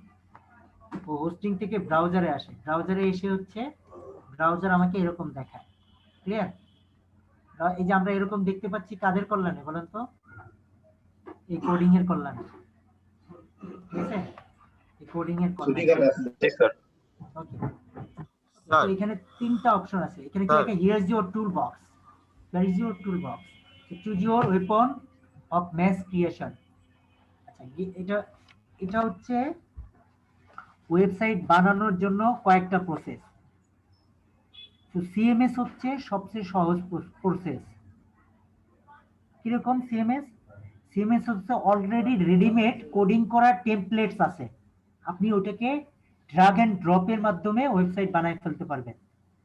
Speaker 8: ও হোস্টিং থেকে ব্রাউজারে আসে, ব্রাউজারে এসে হচ্ছে ব্রাউজার আমাকে এরকম দেখায়। ক্লিয়ার? এই যে আমরা এরকম দেখতে পাচ্ছি কাদের কল্যাণে বলেন তো? এই কোডিং এর কল্যাণে, ঠিক আছে? এই কোডিং এর কল্যাণে। ওকে, তো এখানে তিনটা অপশন আছে। এখানে কি লেখা? Here is your tool box, here is your tool box, choose your weapon of mass creation. আচ্ছা, এটা হচ্ছে ওয়েবসাইট বানানোর জন্য কয়েকটা প্রসেস। তো সিএমএস হচ্ছে সবচেয়ে সহজ প্রসেস। কিরকম সিএমএস? সিএমএস হচ্ছে অলরেডি রেডিমেড কোডিং করা টেমপ্লেটস আছে, আপনি ওটাকে ড্রাগ এন্ড ড্রপের মাধ্যমে ওয়েবসাইট বানায় ফেলতে পারবেন।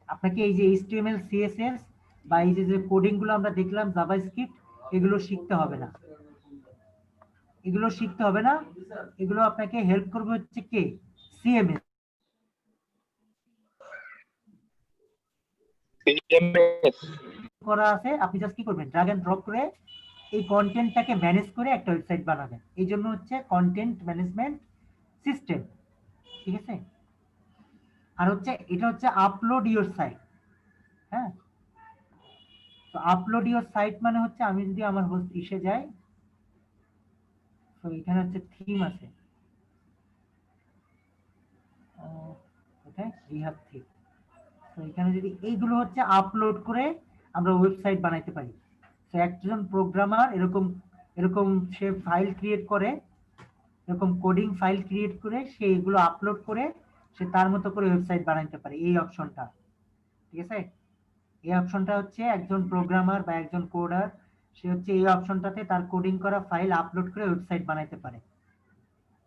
Speaker 8: আপনাকে এই যে HTML, CSS বা এই যে কোডিং গুলো আমরা দেখলাম, জাভাস্ক্রিপ্ট, এগুলো শিখতে হবে না, এগুলো আপনাকে হেল্প করবে হচ্ছে কে? সিএমএস করা আছে। আপনি জাস্ট কি করবেন? ড্রাগ এন্ড ড্রপ করে এই কন্টেন্টটাকে ম্যানেজ করে একটা ওয়েবসাইট বানাবেন। এই জন্য হচ্ছে কন্টেন্ট ম্যানেজমেন্ট সিস্টেম, ঠিক আছে? আর হচ্ছে এটা হচ্ছে আপলোড ইওর সাইট, হ্যাঁ। তো আপলোড ইওর সাইট মানে হচ্ছে আমি যদি আমার হোস্ট ইসে যাই, তো এখানে হচ্ছে থিম আছে, কোথায়? We have theme. তো এখানে যদি এইগুলো হচ্ছে আপলোড করে আমরা ওয়েবসাইট বানাইতে পারি। তো একজন প্রোগ্রামার এরকম সে ফাইল ক্রিয়েট করে, এরকম কোডিং ফাইল ক্রিয়েট করে সে এগুলো আপলোড করে সে তার মতো করে ওয়েবসাইট বানাইতে পারে। এই অপশনটা, ঠিক আছে? এই অপশনটা হচ্ছে একজন প্রোগ্রামার বা একজন কোডার, সে হচ্ছে এই অপশনটাতে তার কোডিং করা ফাইল আপলোড করে ওয়েবসাইট বানাইতে পারে।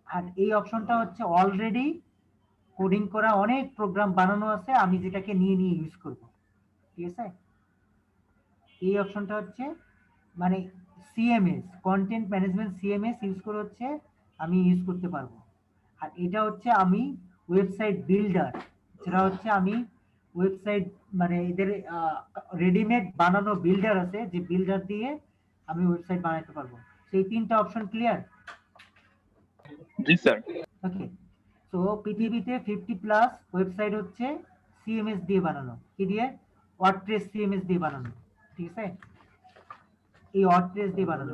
Speaker 8: আর এই অপশনটা হচ্ছে অলরেডি কোডিং করা অনেক প্রোগ্রাম বানানো আছে, আমি যেটাকে নিয়ে ইউজ করব, ঠিক আছে? এই অপশনটা হচ্ছে মানে CMS, content management CMS use করে হচ্ছে আমি ইউজ করতে পারবো। আর এটা হচ্ছে আমি ওয়েবসাইট বিল্ডার, যেটা হচ্ছে আমি ওয়েবসাইট মানে এদের রেডিমেড বানানো বিল্ডার আছে, যে বিল্ডার দিয়ে আমি ওয়েবসাইট বানাতে পারবো। সেই তিনটা অপশন ক্লিয়ার?
Speaker 9: জি স্যার।
Speaker 8: ওকে, তো পৃথিবীতে 50+ ওয়েবসাইট হচ্ছে সিএমএস দিয়ে বানানো। কি দিয়ে? ওয়ার্ডপ্রেস সিএমএস দিয়ে বানানো, ঠিক আছে? এই ওয়ার্ডপ্রেস দিয়ে বানানো।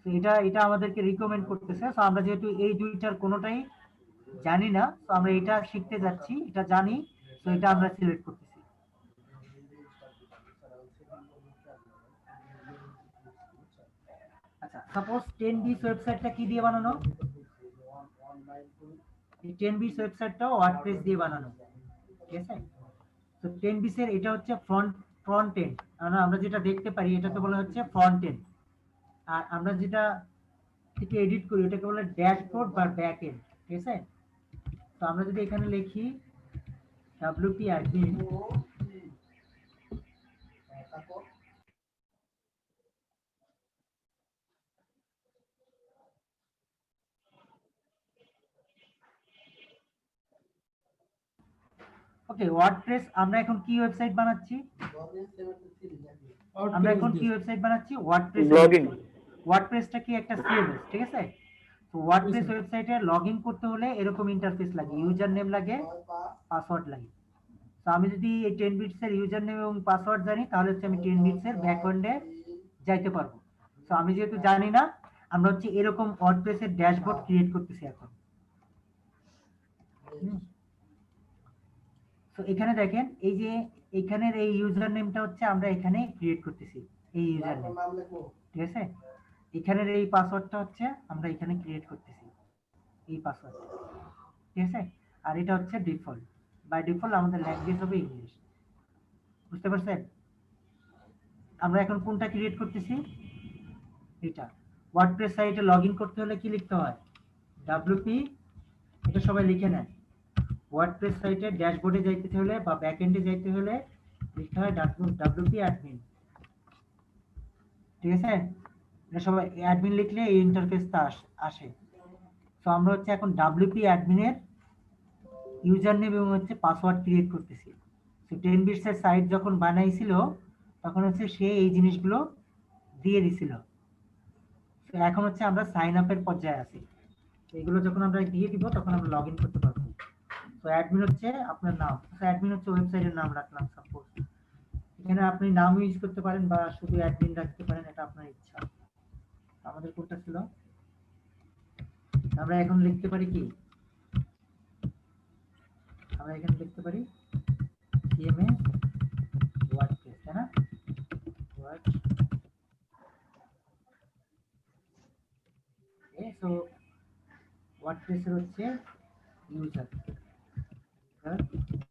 Speaker 8: তো এটা আমাদেরকে রিকমেন্ড করতেছে। তো আমরা যেহেতু এই দুইটার কোনোটাই জানি না, তো আমরা এটা শিখতে যাচ্ছি, এটা জানি, তো এটা আমরা সিলেক্ট করতেছি। আচ্ছা, সাপোজ 10 ওয়েবসাইটটা কি দিয়ে বানানো? এই 10 ওয়েবসাইটটাও ওয়ার্ডপ্রেস দিয়ে বানানো, ঠিক আছে? তো 10 এর এটা হচ্ছে ফ্রন্ট এন্ড, আমরা যেটা দেখতে পারি এটাকে বলা হচ্ছে ফ্রন্ট এন্ড। আর আমরা যেটা থেকে এডিট করি এটাকে বলে ড্যাশবোর্ড বা ব্যাক এন্ড, ঠিক আছে? তো আমরা যদি এখানে লিখি WP admin, ওকে, ওয়ার্ডপ্রেস আমরা এখন কি ওয়েবসাইট বানাচ্ছি? আমরা এখন কি ওয়েবসাইট বানাচ্ছি? ওয়ার্ডপ্রেস।
Speaker 9: ব্লগিং।
Speaker 8: ওয়ার্ডপ্রেসটা কি একটা সিএমএস, ঠিক আছে? তো ওয়ার্ডপ্রেস ওয়েবসাইটে লগইন করতে হলে এরকম ইন্টারফেস লাগে, ইউজার নেম লাগে, পাসওয়ার্ড লাগে। তো আমি যদি এই 10 বিটস এর ইউজার নেম এবং পাসওয়ার্ড জানি তাহলে হচ্ছে আমি 10 বিটস এর ব্যাকএন্ডে যাইতে পারবো। তো আমি যেহেতু জানি না, আমরা হচ্ছে এরকম ওয়ার্ডপ্রেস এর ড্যাশবোর্ড ক্রিয়েট করতেছি এখন। তো এখানে দেখেন, এই যে এখানের এই ইউজার নেমটা হচ্ছে আমরা এখানে ক্রিয়েট করতেছি, এই ইউজার নেম, ঠিক আছে? এখানের এই পাসওয়ার্ডটা হচ্ছে আমরা এখানে ক্রিয়েট করতেছি, এই পাসওয়ার্ড, ঠিক আছে? আর এটা হচ্ছে ডিফল্ট, বাই ডিফল্ট আমাদের ল্যাঙ্গুয়েজ হবে ইংলিশ। বুঝতে পারছেন? আমরা এখন কোনটা ক্রিয়েট করতেছি? এটা। ওয়ার্ডপ্রেস সাইটে লগইন করতে হলে কি লিখতে হয়? wp, এটা সবাই লিখে নেন। ওয়ার্ডপ্রেস সাইটে ড্যাশবোর্ডে যাইতে হলে বা ব্যাকএন্ডে যাইতে হলে লিখতে হয় wp admin, ঠিক আছে? এটা সবাই অ্যাডমিন লিখলে এই ইন্টারফেসটা আসে। তো আমরা হচ্ছে এখন wp admin এর ইউজার নেম এবং হচ্ছে পাসওয়ার্ড ক্রিয়েট করতেছি। তো 10 বিটস এর সাইট যখন বানাইছিল তখন হচ্ছে সে এই জিনিসগুলো দিয়ে দিছিল। তো এখন হচ্ছে আমরা সাইন আপের পর্যায়ে আছি। এগুলো যখন আমরা দিয়ে দিব তখন আমরা লগইন করতে পারবো। তো অ্যাডমিন হচ্ছে আপনার নাম, তো অ্যাডমিন হচ্ছে ওয়েবসাইটের নাম রাখলাম সাপোজ। এখানে আপনি নাম ইউজ করতে পারেন বা শুধু অ্যাডমিন রাখতে পারেন, এটা আপনার ইচ্ছা। আমাদের কোনটা ছিল? আমরা এখন লিখতে পারি কি? আমরা এখানে লিখতে পারি সিএমএস ওয়ার্ডপ্রেস, তাই না? সো ওয়ার্ডপ্রেস এর হচ্ছে ইউজার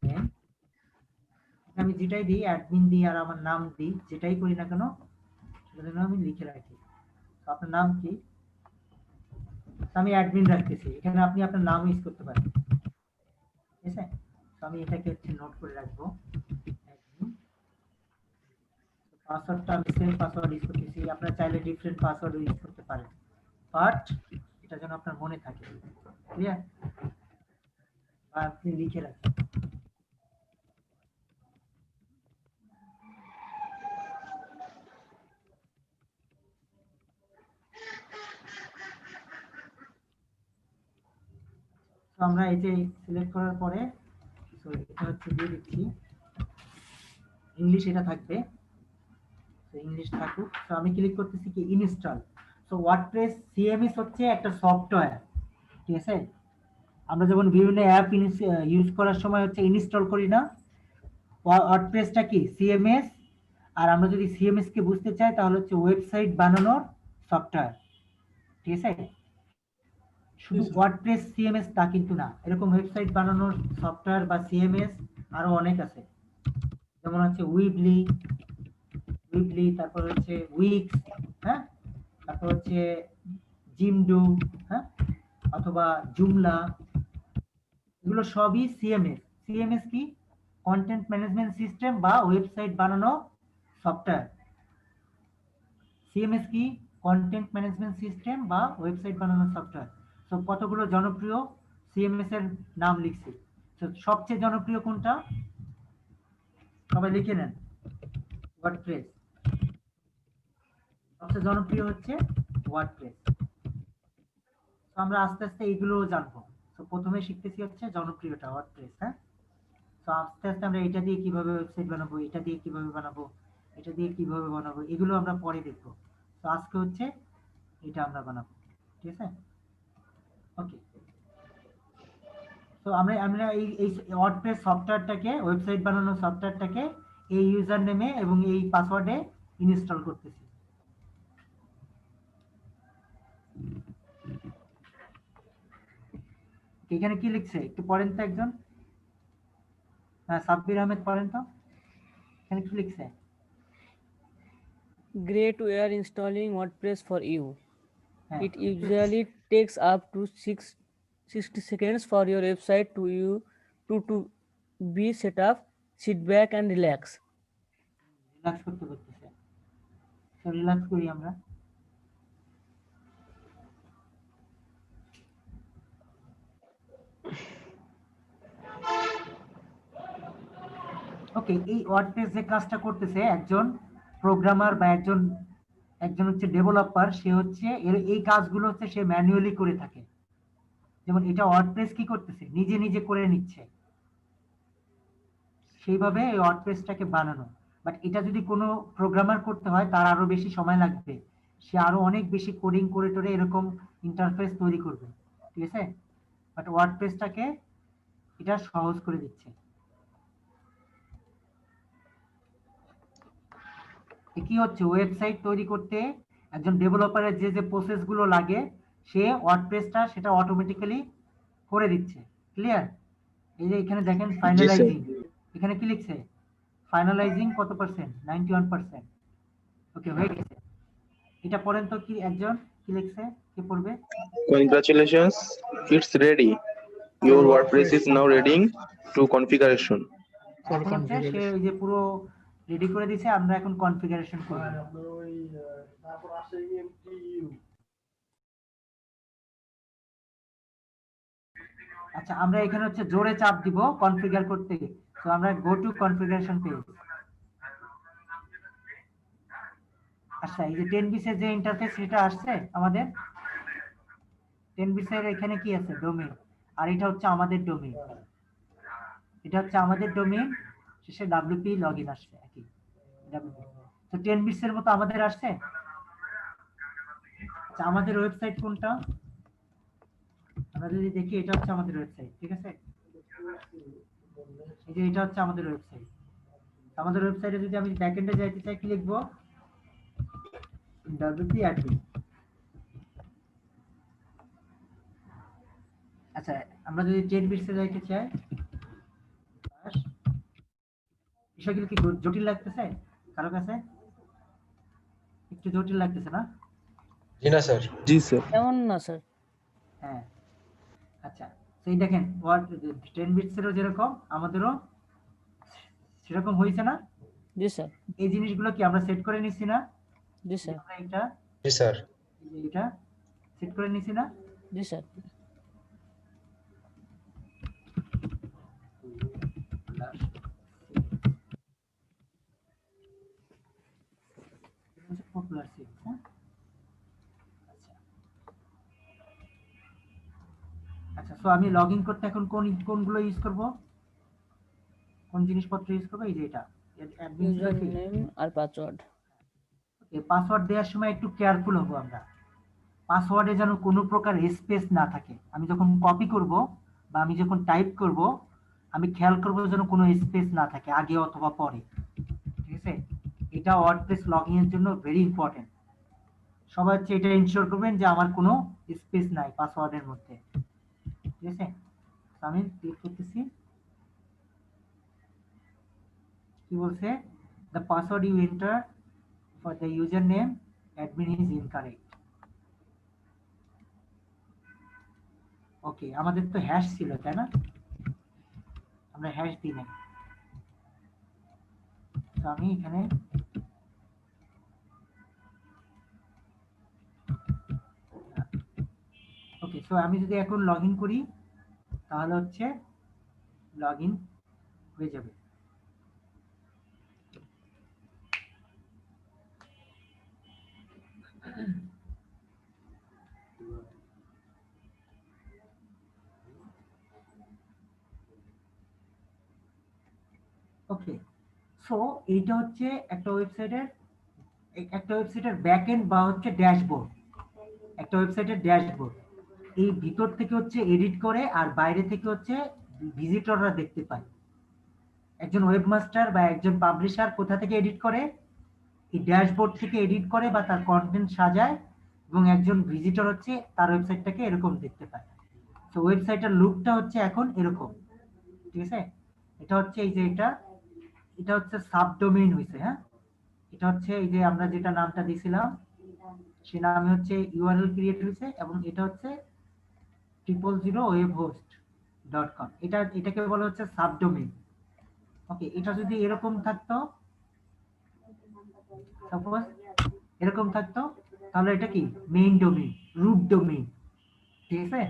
Speaker 8: নেম, আমি যেটাই দিই অ্যাডমিন দিই আর আমার নাম দিই, যেটাই করি না কেন সেটা আমি লিখে রাখি। আপনার নাম কি? আমি অ্যাডমিন রাখতেছি, এখানে আপনি আপনার নাম ইউজ করতে পারেন, ঠিক আছে? তো আমি এটাকে হচ্ছে নোট করে রাখবো অ্যাডমিন। পাসওয়ার্ডটা আমি সেম পাসওয়ার্ড ইউজ করতেছি, আপনারা চাইলে ডিফারেন্ট পাসওয়ার্ড ইউজ করতে পারেন, বাট এটা যেন আপনার মনে থাকে, ক্লিয়ার? বা আপনি লিখে রাখেন। তো আমরা এই যে সিলেক্ট করার পরে এটা হচ্ছে দিয়ে দিচ্ছি ইংলিশ, এটা থাকবে, তো ইংলিশ থাকুক। তো আমি ক্লিক করতেছি কি ইনস্টল। সো ওয়ার্ডপ্রেস সিএমএস হচ্ছে একটা সফটওয়্যার, ঠিক আছে? আমরা যখন বিভিন্ন অ্যাপ ইউজ করার সময় হচ্ছে ইনস্টল করি না, ওয়ার্ডপ্রেসটা কি সিএমএস। আর আমরা যদি সিএমএস কে বুঝতে চাই তাহলে হচ্ছে ওয়েবসাইট বানানোর সফটওয়্যার, ঠিক আছে? শুধু ওয়ার্ডপ্রেস সিএমএস তা কিন্তু না, এরকম ওয়েবসাইট বানানোর সফটওয়্যার বা সিএমএস আরো অনেক আছে, যেমন হচ্ছে উইবলি, তারপর হচ্ছে উইক্স, হ্যাঁ, তারপর হচ্ছে জিমডো, হ্যাঁ, অথবা জুমলা, এগুলো সবই সিএমএস। সিএমএস কি? কন্টেন্ট ম্যানেজমেন্ট সিস্টেম বা ওয়েবসাইট বানানো সফটওয়্যার। সিএমএস কি? কন্টেন্ট ম্যানেজমেন্ট সিস্টেম বা ওয়েবসাইট বানানো সফটওয়্যার। তো কতগুলো জনপ্রিয় সিএমএস এর নাম লিখছি। তো সবচেয়ে জনপ্রিয় কোনটা? সবাই লিখে নেন, ওয়ার্ডপ্রেস। সবচেয়ে জনপ্রিয় হচ্ছে ওয়ার্ডপ্রেস। তো আমরা আস্তে আস্তে এগুলোও জানবো। তো প্রথমে শিখতেছি হচ্ছে জনপ্রিয়টা, ওয়ার্ডপ্রেস, হ্যাঁ? তো আস্তে আস্তে আমরা এটা দিয়ে কিভাবে ওয়েবসাইট বানাবো, এটা দিয়ে কিভাবে বানাবো, এটা দিয়ে কিভাবে বানাবো, এগুলো আমরা পরে দেখবো। তো আজকে হচ্ছে এটা আমরা বানাবো, ঠিক আছে? ওকে। তো আমরা এই ওয়ার্ডপ্রেস সফটওয়্যারটাকে, ওয়েবসাইট বানানোর সফটওয়্যারটাকে এই ইউজার নেমে এবং এই পাসওয়ার্ডে ইনস্টল করতেছি। এখানে কি লিখছে একটু পড়েন তো একজন। হ্যাঁ, সাব্বির আহমেদ পড়েন তো, এখানে কি লিখছে?
Speaker 14: Great, we are installing WordPress for you. It usually takes up to 60 seconds for your website to be set up. Sit back and relax.
Speaker 8: Relax করতে বলতেছে, তো রিল্যাক্স করি আমরা। ওকে, এই ওয়ার্ডপ্রেস যে কাজটা করতেছে, একজন প্রোগ্রামার বা একজন হচ্ছে ডেভেলপার, সে হচ্ছে এই কাজগুলো হচ্ছে সে ম্যানুয়ালি করে থাকে। যেমন এটা ওয়ার্ডপ্রেস কি করতেছে, নিজে নিজে করে নিচ্ছে, সেইভাবে এই ওয়ার্ডপ্রেসটাকে বানানো। বাট এটা যদি কোনো প্রোগ্রামার করতে হয়, তার আরো বেশি সময় লাগবে, সে আরো অনেক বেশি কোডিং করে টোরে এরকম ইন্টারফেস তৈরি করবে, ঠিক আছে? বাট ওয়ার্ডপ্রেসটাকে এটা সহজ করে দিচ্ছে। কি হচ্ছে, ওয়েবসাইট তৈরি করতে একজন ডেভেলপারের যে যে প্রসেস গুলো লাগে, সে ওয়ার্ডপ্রেসটা সেটা অটোমেটিক্যালি করে দিচ্ছে। ক্লিয়ার? এই যে এখানে দেখেন ফাইনালাইজিং, এখানে কি লিখছে, ফাইনালাইজিং কত পার্সেন্ট, 91%। ওকে, হয়ে গেছে। এটা পড়েন তো, কি একজন কি লিখছে, কি পড়বে?
Speaker 16: Congratulations, it's ready. Your WordPress is now ready to configuration.
Speaker 8: এখন হচ্ছে সে ওই যে পুরো রেডি করে দিয়েছে, আমরা এখন কনফিগারেশন করব। আচ্ছা, আমরা এখানে হচ্ছে জোরে চাপ দিব কনফিগার করতে। তো আমরা গো টু কনফিগারেশন পেজ। আচ্ছা, এই যে 10 বিসের যে ইন্টারফেস সেটা আসছে আমাদের। 10 বিসের এখানে কি আছে, ডোমেইন, আর এটা হচ্ছে আমাদের ডোমেইন। এটা হচ্ছে আমাদের ডোমেইন, শেষে WP লগইন আসছে একই WP। তো 10 বিসের মতো আমাদের আসছে। আচ্ছা, আমাদের ওয়েবসাইট কোনটা, আমরা যদি দেখি, এটা হচ্ছে আমাদের ওয়েবসাইট, ঠিক আছে? এই যে এটা হচ্ছে আমাদের ওয়েবসাইট। আমাদের ওয়েবসাইটে যদি আমি ব্যাকএন্ডে যাইতে চাই, কি লিখবো, WP admin। আচ্ছা, আমরা যদি 10 বিটসে যাইতে চাই, বিষয়গুলো কি জটিল লাগতেছে কারো কাছে? একটু জটিল লাগতেছে না?
Speaker 12: জি না স্যার।
Speaker 7: জি স্যার।
Speaker 14: তেমন না স্যার।
Speaker 8: হ্যাঁ, আচ্ছা, সেই দেখেন 10 বিটসেরও যেরকম আমাদেরও সেরকম হয়েছে না?
Speaker 14: জি স্যার।
Speaker 8: এই জিনিসগুলো কি আমরা সেট করে নিছি না?
Speaker 14: জি স্যার।
Speaker 8: এটা
Speaker 12: জি স্যার।
Speaker 8: এটা সেট করে নিছি না?
Speaker 14: জি স্যার।
Speaker 8: পপুলার সিট, হ্যাঁ। আচ্ছা, সো আমি লগইন করতে এখন কোনগুলো ইউজ করব, কোন জিনিসপত্র ইউজ করব? এই যে এটা
Speaker 14: ইউজার নেম আর পাসওয়ার্ড।
Speaker 8: এই পাসওয়ার্ড দেওয়ার সময় একটু কেয়ারফুল হব আমরা। পাসওয়ার্ডে যেন কোনো প্রকার স্পেস না থাকে। আমি যখন কপি করব বা আমি যখন টাইপ করব, আমি খেয়াল করব যেন কোনো স্পেস না থাকে আগে অথবা পরে, ঠিক আছে? এটা ওয়ার্ডপ্রেস লগইন এর জন্য ভেরি ইম্পর্টেন্ট। সবাই হচ্ছে এটা ইনশিওর করবেন যে আমার কোনো স্পেস নাই পাসওয়ার্ডের মধ্যে, ঠিক আছে? আমি ক্লিক করতেছি, কি বলছে, the password you enter for the username admin is incorrect. ওকে, আমাদের তো হ্যাশ ছিল, তাই না? আমরা হ্যাশ দিই নাই। তো আমি এখানে ওকে, সো আমি যদি এখন লগইন করি, তাহলে হচ্ছে লগইন হয়ে যাবে। ওকে, সো এইটা হচ্ছে একটা ওয়েবসাইটের ব্যাকএন্ড বা হচ্ছে ড্যাশবোর্ড। একটা ওয়েবসাইটের ড্যাশবোর্ড এই ভিতর থেকে হচ্ছে এডিট করে, আর বাইরে থেকে হচ্ছে ভিজিটররা দেখতে পায়। একজন ওয়েবমাস্টার বা একজন পাবলিশার কোথা থেকে এডিট করে, এই ড্যাশবোর্ড থেকে এডিট করে বা তার কন্টেন্ট সাজায়, এবং একজন ভিজিটর হচ্ছে তার ওয়েবসাইটটাকে এরকম দেখতে পায়। তো ওয়েবসাইটের লুকটা হচ্ছে এখন এরকম, ঠিক আছে? এটা হচ্ছে এই যে এটা হচ্ছে সাবডোমেইন হইছে, হ্যাঁ। এটা হচ্ছে এই যে আমরা যেটা নামটা দিয়েছিলাম সে নামে হচ্ছে ইউআরএল ক্রিয়েট হয়েছে, এবং এটা হচ্ছে 000webhost.com। এটাকে বলা হচ্ছে সাবডোমেইন। ওকে, এটা যদি এরকম থাকতো, সাপোজ এরকম থাকতো, তাহলে এটা কি মেইন ডোমেইন, রুট ডোমেইন, ঠিক আছে?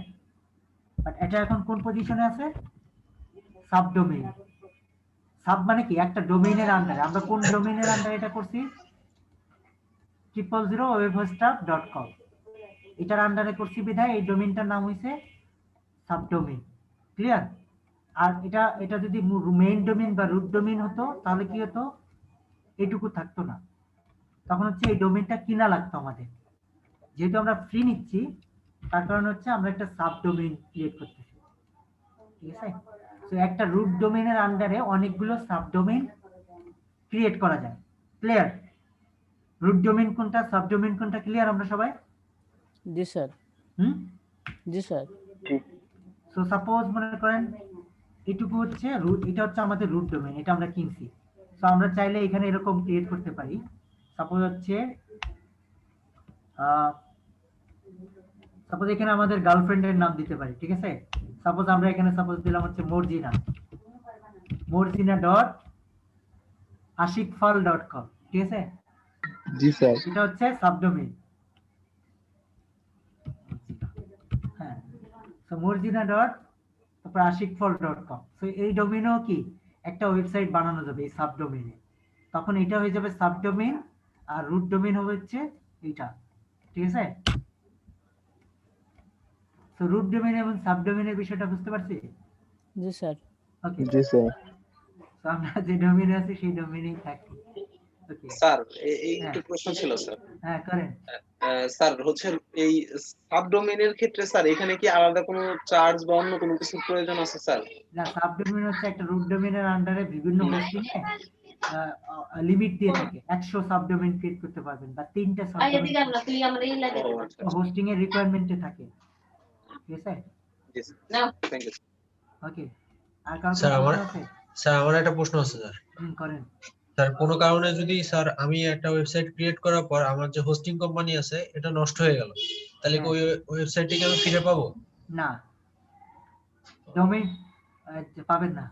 Speaker 8: বাট এটা এখন কোন পজিশনে আছে, সাবডোমেইন। সাব মানে কি একটা ডোমেইনের আন্ডারে, আমরা কোন ডোমেইনের আন্ডারে এটা করছি 000webhoststuff.com এটার আন্ডারে করছি বিধায় এই ডোমেইনটার নাম হইছে সাবডোমেইন। ক্লিয়ার? আর এটা যদি মেইন ডোমেইন বা রুট ডোমেইন হতো তাহলে কি হতো, এইটুকু থাকতো না, তখন হচ্ছে এই ডোমেইনটা কিনা লাগতো আমাদের। যেহেতু আমরা ফ্রি নিচ্ছি তার কারণে হচ্ছে আমরা একটা সাবডোমেইন ক্রিয়েট করতেছি, ঠিক আছে? তো একটা রুট ডোমেইনের আন্ডারে অনেকগুলো সাবডোমেইন ক্রিয়েট করা যায়। ক্লিয়ার? রুট ডোমেইন কোনটা, সাবডোমেইন কোনটা, ক্লিয়ার আমরা সবাই?
Speaker 14: জি স্যার। জি স্যার।
Speaker 8: সো সাপোজ মনে করেন এটুকু হচ্ছে রুট, এটা হচ্ছে আমাদের রুট ডোমেইন, এটা আমরা কিনছি। সো আমরা চাইলে এখানে এরকম ক্রিয়েট করতে পারি। সাপোজ হচ্ছে সাপোজ এখানে আমাদের গার্লফ্রেন্ডের নাম দিতে পারি, ঠিক আছে? সাপোজ আমরা এখানে সাপোজ দিলাম হচ্ছে মর্জিনা.ashikfal.com, ঠিক আছে?
Speaker 16: জি স্যার।
Speaker 8: এটা হচ্ছে সাবডোমেইন। হ্যাঁ, সো মর্জিনা ডট তারপর ashikfal.com। সো এই ডোমেইনও কি একটা ওয়েবসাইট বানানো যাবে এই সাবডোমেইনে, তখন এটা হয়ে যাবে সাবডোমেইন আর রুট ডোমেইন হবে হচ্ছে এইটা, ঠিক আছে? তো রুট ডোমেইন এবং সাবডোমেইনের বিষয়টা বুঝতে পারছি?
Speaker 14: জি স্যার।
Speaker 8: ওকে,
Speaker 16: জি স্যার।
Speaker 8: তো আমরা যে ডোমেইনে আছি সেই ডোমেইনেই থাকি। ওকে
Speaker 10: স্যার এই একটু প্রশ্ন ছিল স্যার।
Speaker 8: হ্যাঁ করেন।
Speaker 10: স্যার হচ্ছে এই সাবডোমেইনের ক্ষেত্রে স্যার এখানে কি আলাদা কোনো চার্জ বা অন্য কোনো কিছুর প্রয়োজন আছে স্যার?
Speaker 8: না, সাবডোমেইন হচ্ছে একটা রুট ডোমেইনের আন্ডারে বিভিন্ন হোস্টিং এ লিমিট দিয়ে থাকে 100 সাবডোমেইন ক্রিয়েট করতে পারবেন বা 3টা সাবডোমেইন হোস্টিং এর রিকোয়ারমেন্টে থাকে, ঠিক আছে?
Speaker 10: জি স্যার, থ্যাংক ইউ
Speaker 8: ওকে। আর কারণ
Speaker 12: স্যার আমার একটা প্রশ্ন আছে স্যার।
Speaker 8: করেন।
Speaker 12: স্যার কোনো কারণে যদি স্যার আমি একটা ওয়েবসাইট ক্রিয়েট করার পর আমার যে হোস্টিং কোম্পানি আছে এটা নষ্ট হয়ে গেল, তাহলে কি ওই ওয়েবসাইটটিকে আমি ফিরে পাবো?
Speaker 8: না, ডোমেইন পাবেন না।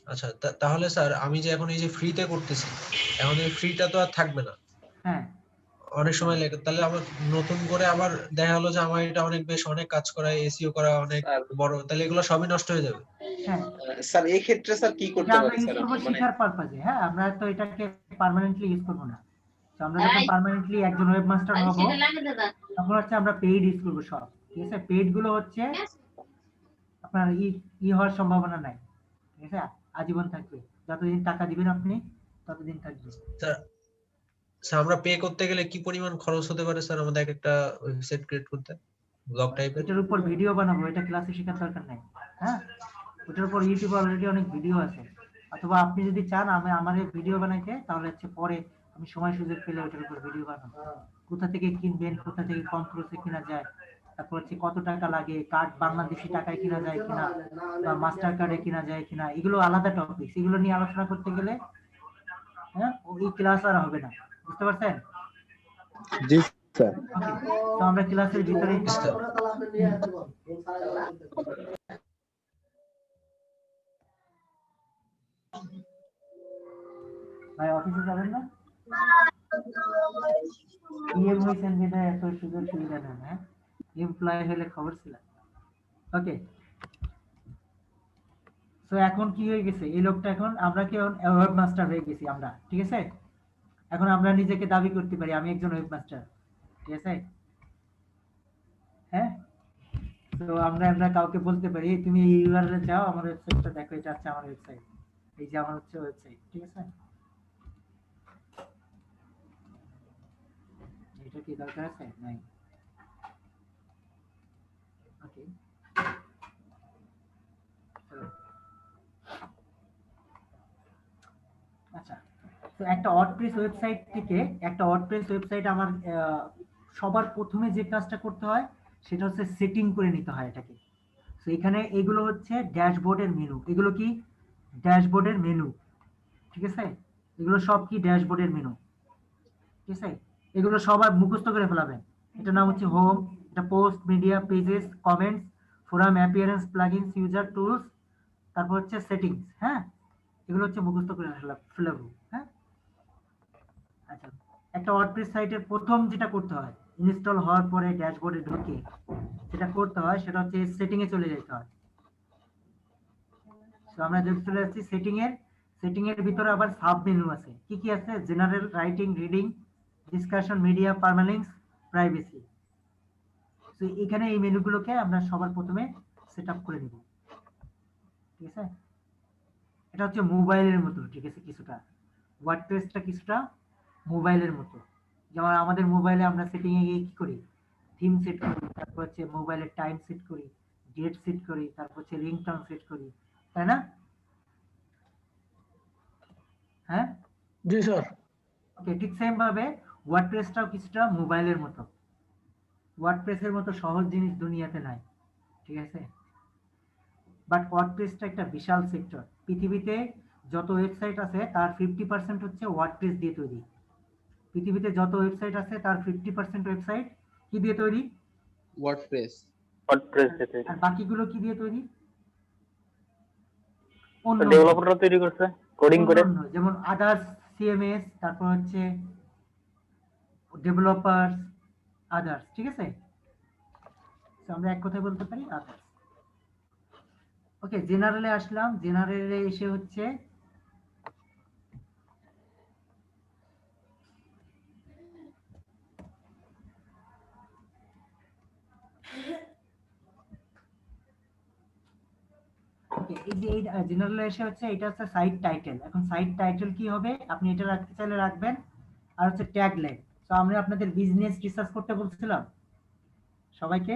Speaker 12: আচ্ছা, তাহলে স্যার আমি যে এখন এই যে ফ্রিতে করতেছি, এখন এই ফ্রিটা তো আর থাকবে না।
Speaker 8: হ্যাঁ,
Speaker 12: অনেক সময় লাগে, তাহলে আমার নতুন করে আবার দেখা হলো যে আমার এটা অনেক কাজ করা, এসইও করা অনেক বড়, তাহলে এগুলো সবই নষ্ট হয়ে যাবে।
Speaker 8: হ্যাঁ
Speaker 10: স্যার এই ক্ষেত্রে স্যার কি করতে পারি স্যার?
Speaker 8: আমরা শিখার পারপাজে, হ্যাঁ আমরা তো এটাকে পার্মানেন্টলি ইউজ করব না। তো আমরা যখন পার্মানেন্টলি একজন ওয়েব মাস্টার হব তখন হচ্ছে আমরা পেইড ইউজ করব সব, ঠিক আছে? পেইড গুলো হচ্ছে আপনার হওয়ার সম্ভাবনা নাই, ঠিক আছে? আজীবন থাকবে, যতদিন টাকা দিবেন আপনি ততদিন থাকবে।
Speaker 12: স্যার আমরা পে করতে গেলে কি পরিমাণ খরচ হতে পারে স্যার আমাদের একটা ওয়েবসাইট ক্রিয়েট করতে, ব্লগ টাইপের?
Speaker 8: এটার উপর ভিডিও বানাবো, এটা ক্লাসে শেখার দরকার নাই। হ্যাঁ, ওটার উপর ইউটিউবে অলরেডি অনেক ভিডিও আছে, অথবা আপনি যদি চান আমার ভিডিও বানাইতে, তাহলে হচ্ছে পরে আমি সময় সুযোগ পেলে ওটার উপর ভিডিও বানাবো। কোথা থেকে কিনবেন, কোথা থেকে কম খরচে কেনা যায়, তারপর হচ্ছে কত টাকা লাগে, কার্ড বাংলাদেশি টাকায় কিনা যায় কিনা বা মাস্টার কার্ডে কিনা যায় কিনা, এগুলো আলাদা টপিক, এগুলো নিয়ে আলোচনা করতে গেলে হ্যাঁ ওই ক্লাস আর হবে না, বুঝতে পারছেন?
Speaker 16: জি স্যার।
Speaker 8: ওকে, তো আমরা ক্লাসের ভিতরে ভাই অফিসে যাবেন না? ইএম হইছেন বিধায় এত সুযোগ সুবিধা নেন, হ্যাঁ এমপ্লয় হলে খবর ছিল। ওকে, তো এখন কি হয়ে গেছে, এই লোকটা এখন আমরা কি ওয়েব মাস্টার হয়ে গেছি আমরা, ঠিক আছে? এখন আমরা নিজেকে দাবি করতে পারি আমি একজন ওয়েব মাস্টার, ঠিক আছে? হ্যাঁ, তো আমরা কাউকে বলতে পারি তুমি এই ইউআরএল এ যাও, আমার ওয়েবসাইটটা দেখো, এটা হচ্ছে আমার ওয়েবসাইট, এই যে আমার হচ্ছে ওয়েবসাইট, ঠিক আছে? এটা কি দরকার আছে? নাই। ওকে, আচ্ছা, তো একটা ওয়ার্ডপ্রেস ওয়েবসাইট থেকে একটা ওয়ার্ডপ্রেস ওয়েবসাইট আমার সবার প্রথমে যে কাজটা করতে হয় সেটা হচ্ছে সেটিং করে নিতে হয় এটাকে। তো এখানে এগুলো হচ্ছে ড্যাশবোর্ডের মেনু, এগুলো কি ড্যাশবোর্ডের মেনু, ঠিক আছে? এগুলো সব কি ড্যাশবোর্ডের মেনু, ঠিক আছে? এগুলো সবাই মুখস্থ করে ফেলাবেন। এটা নাম হচ্ছে হোম, এটা post, media, pages, comments, forum, appearance, plugins, user tools, তারপর হচ্ছে সেটিংস। হ্যাঁ, এগুলো হচ্ছে মুখস্থ করে ফেলাবো। হ্যাঁ, আচ্ছা, একটা ওয়ার্ডপ্রেস সাইটের প্রথম যেটা করতে হয়, ইনস্টল হওয়ার পরে ড্যাশবোর্ডে ঢুকে যেটা করতে হয় সেটা হচ্ছে সেটিং এ চলে যেতে হয়। তো আমরা যদি চলে যাচ্ছি সেটিং এর ভিতরে আবার সাব মেনু আছে, কি কি আছে? General, writing, reading, discussion, media, permalinks, privacy. তো এখানে এই মেনুগুলোকে আমরা সবার প্রথমে সেট আপ করে নিব, ঠিক আছে? এটা হচ্ছে মোবাইলের মতো, ঠিক আছে? কিছুটা ওয়ার্ডপ্রেসটা কিছুটা মোবাইলের মতো। যেমন আমাদের মোবাইলে আমরা সেটিং এ গিয়ে কি করি? থিম সেট করি, তারপর হচ্ছে মোবাইলের টাইম সেট করি, ডেট সেট করি, তারপর হচ্ছে রিংটোন সেট করি, তাই না? হ্যাঁ
Speaker 3: জি স্যার।
Speaker 8: ওকে, ঠিক সেম ভাবে ওয়ার্ডপ্রেসটাও কিছুটা মোবাইলের মতো। ওয়ার্ডপ্রেসের মতো সহজ জিনিস দুনিয়াতে নাই, ঠিক আছে? বাট ওয়ার্ডপ্রেসটা একটা বিশাল সেক্টর। পৃথিবীতে যত ওয়েবসাইট আছে তার 50% হচ্ছে ওয়ার্ডপ্রেস দিয়ে তৈরি। পৃথিবীতে যত ওয়েবসাইট আছে তার 50% ওয়েবসাইট কি দিয়ে তৈরি?
Speaker 10: ওয়ার্ডপ্রেস।
Speaker 8: আর বাকিগুলো কি দিয়ে তৈরি? অন্য
Speaker 9: ডেভেলপাররা তৈরি করছে কোডিং করে,
Speaker 8: অন্য, যেমন আদার্স, সিএমএস, তারপর হচ্ছে ডেভেলপারস, আদার্স, ঠিক আছে? তো আমরা এক কথায় বলতে পারি আদার্স। ওকে, জেনারেলে আসলাম। জেনারেলে এসে হচ্ছে ওকে, এই যে এই জেনারেলে এসে হচ্ছে এটা হচ্ছে সাইট টাইটেল। এখন সাইট টাইটেল কি হবে? আপনি এটা রাখতে চাইলে রাখবেন। আর হচ্ছে ট্যাগ লাইন। তো আমরা আপনাদের বিজনেস রিসার্চ করতে বলছিলাম সবাইকে।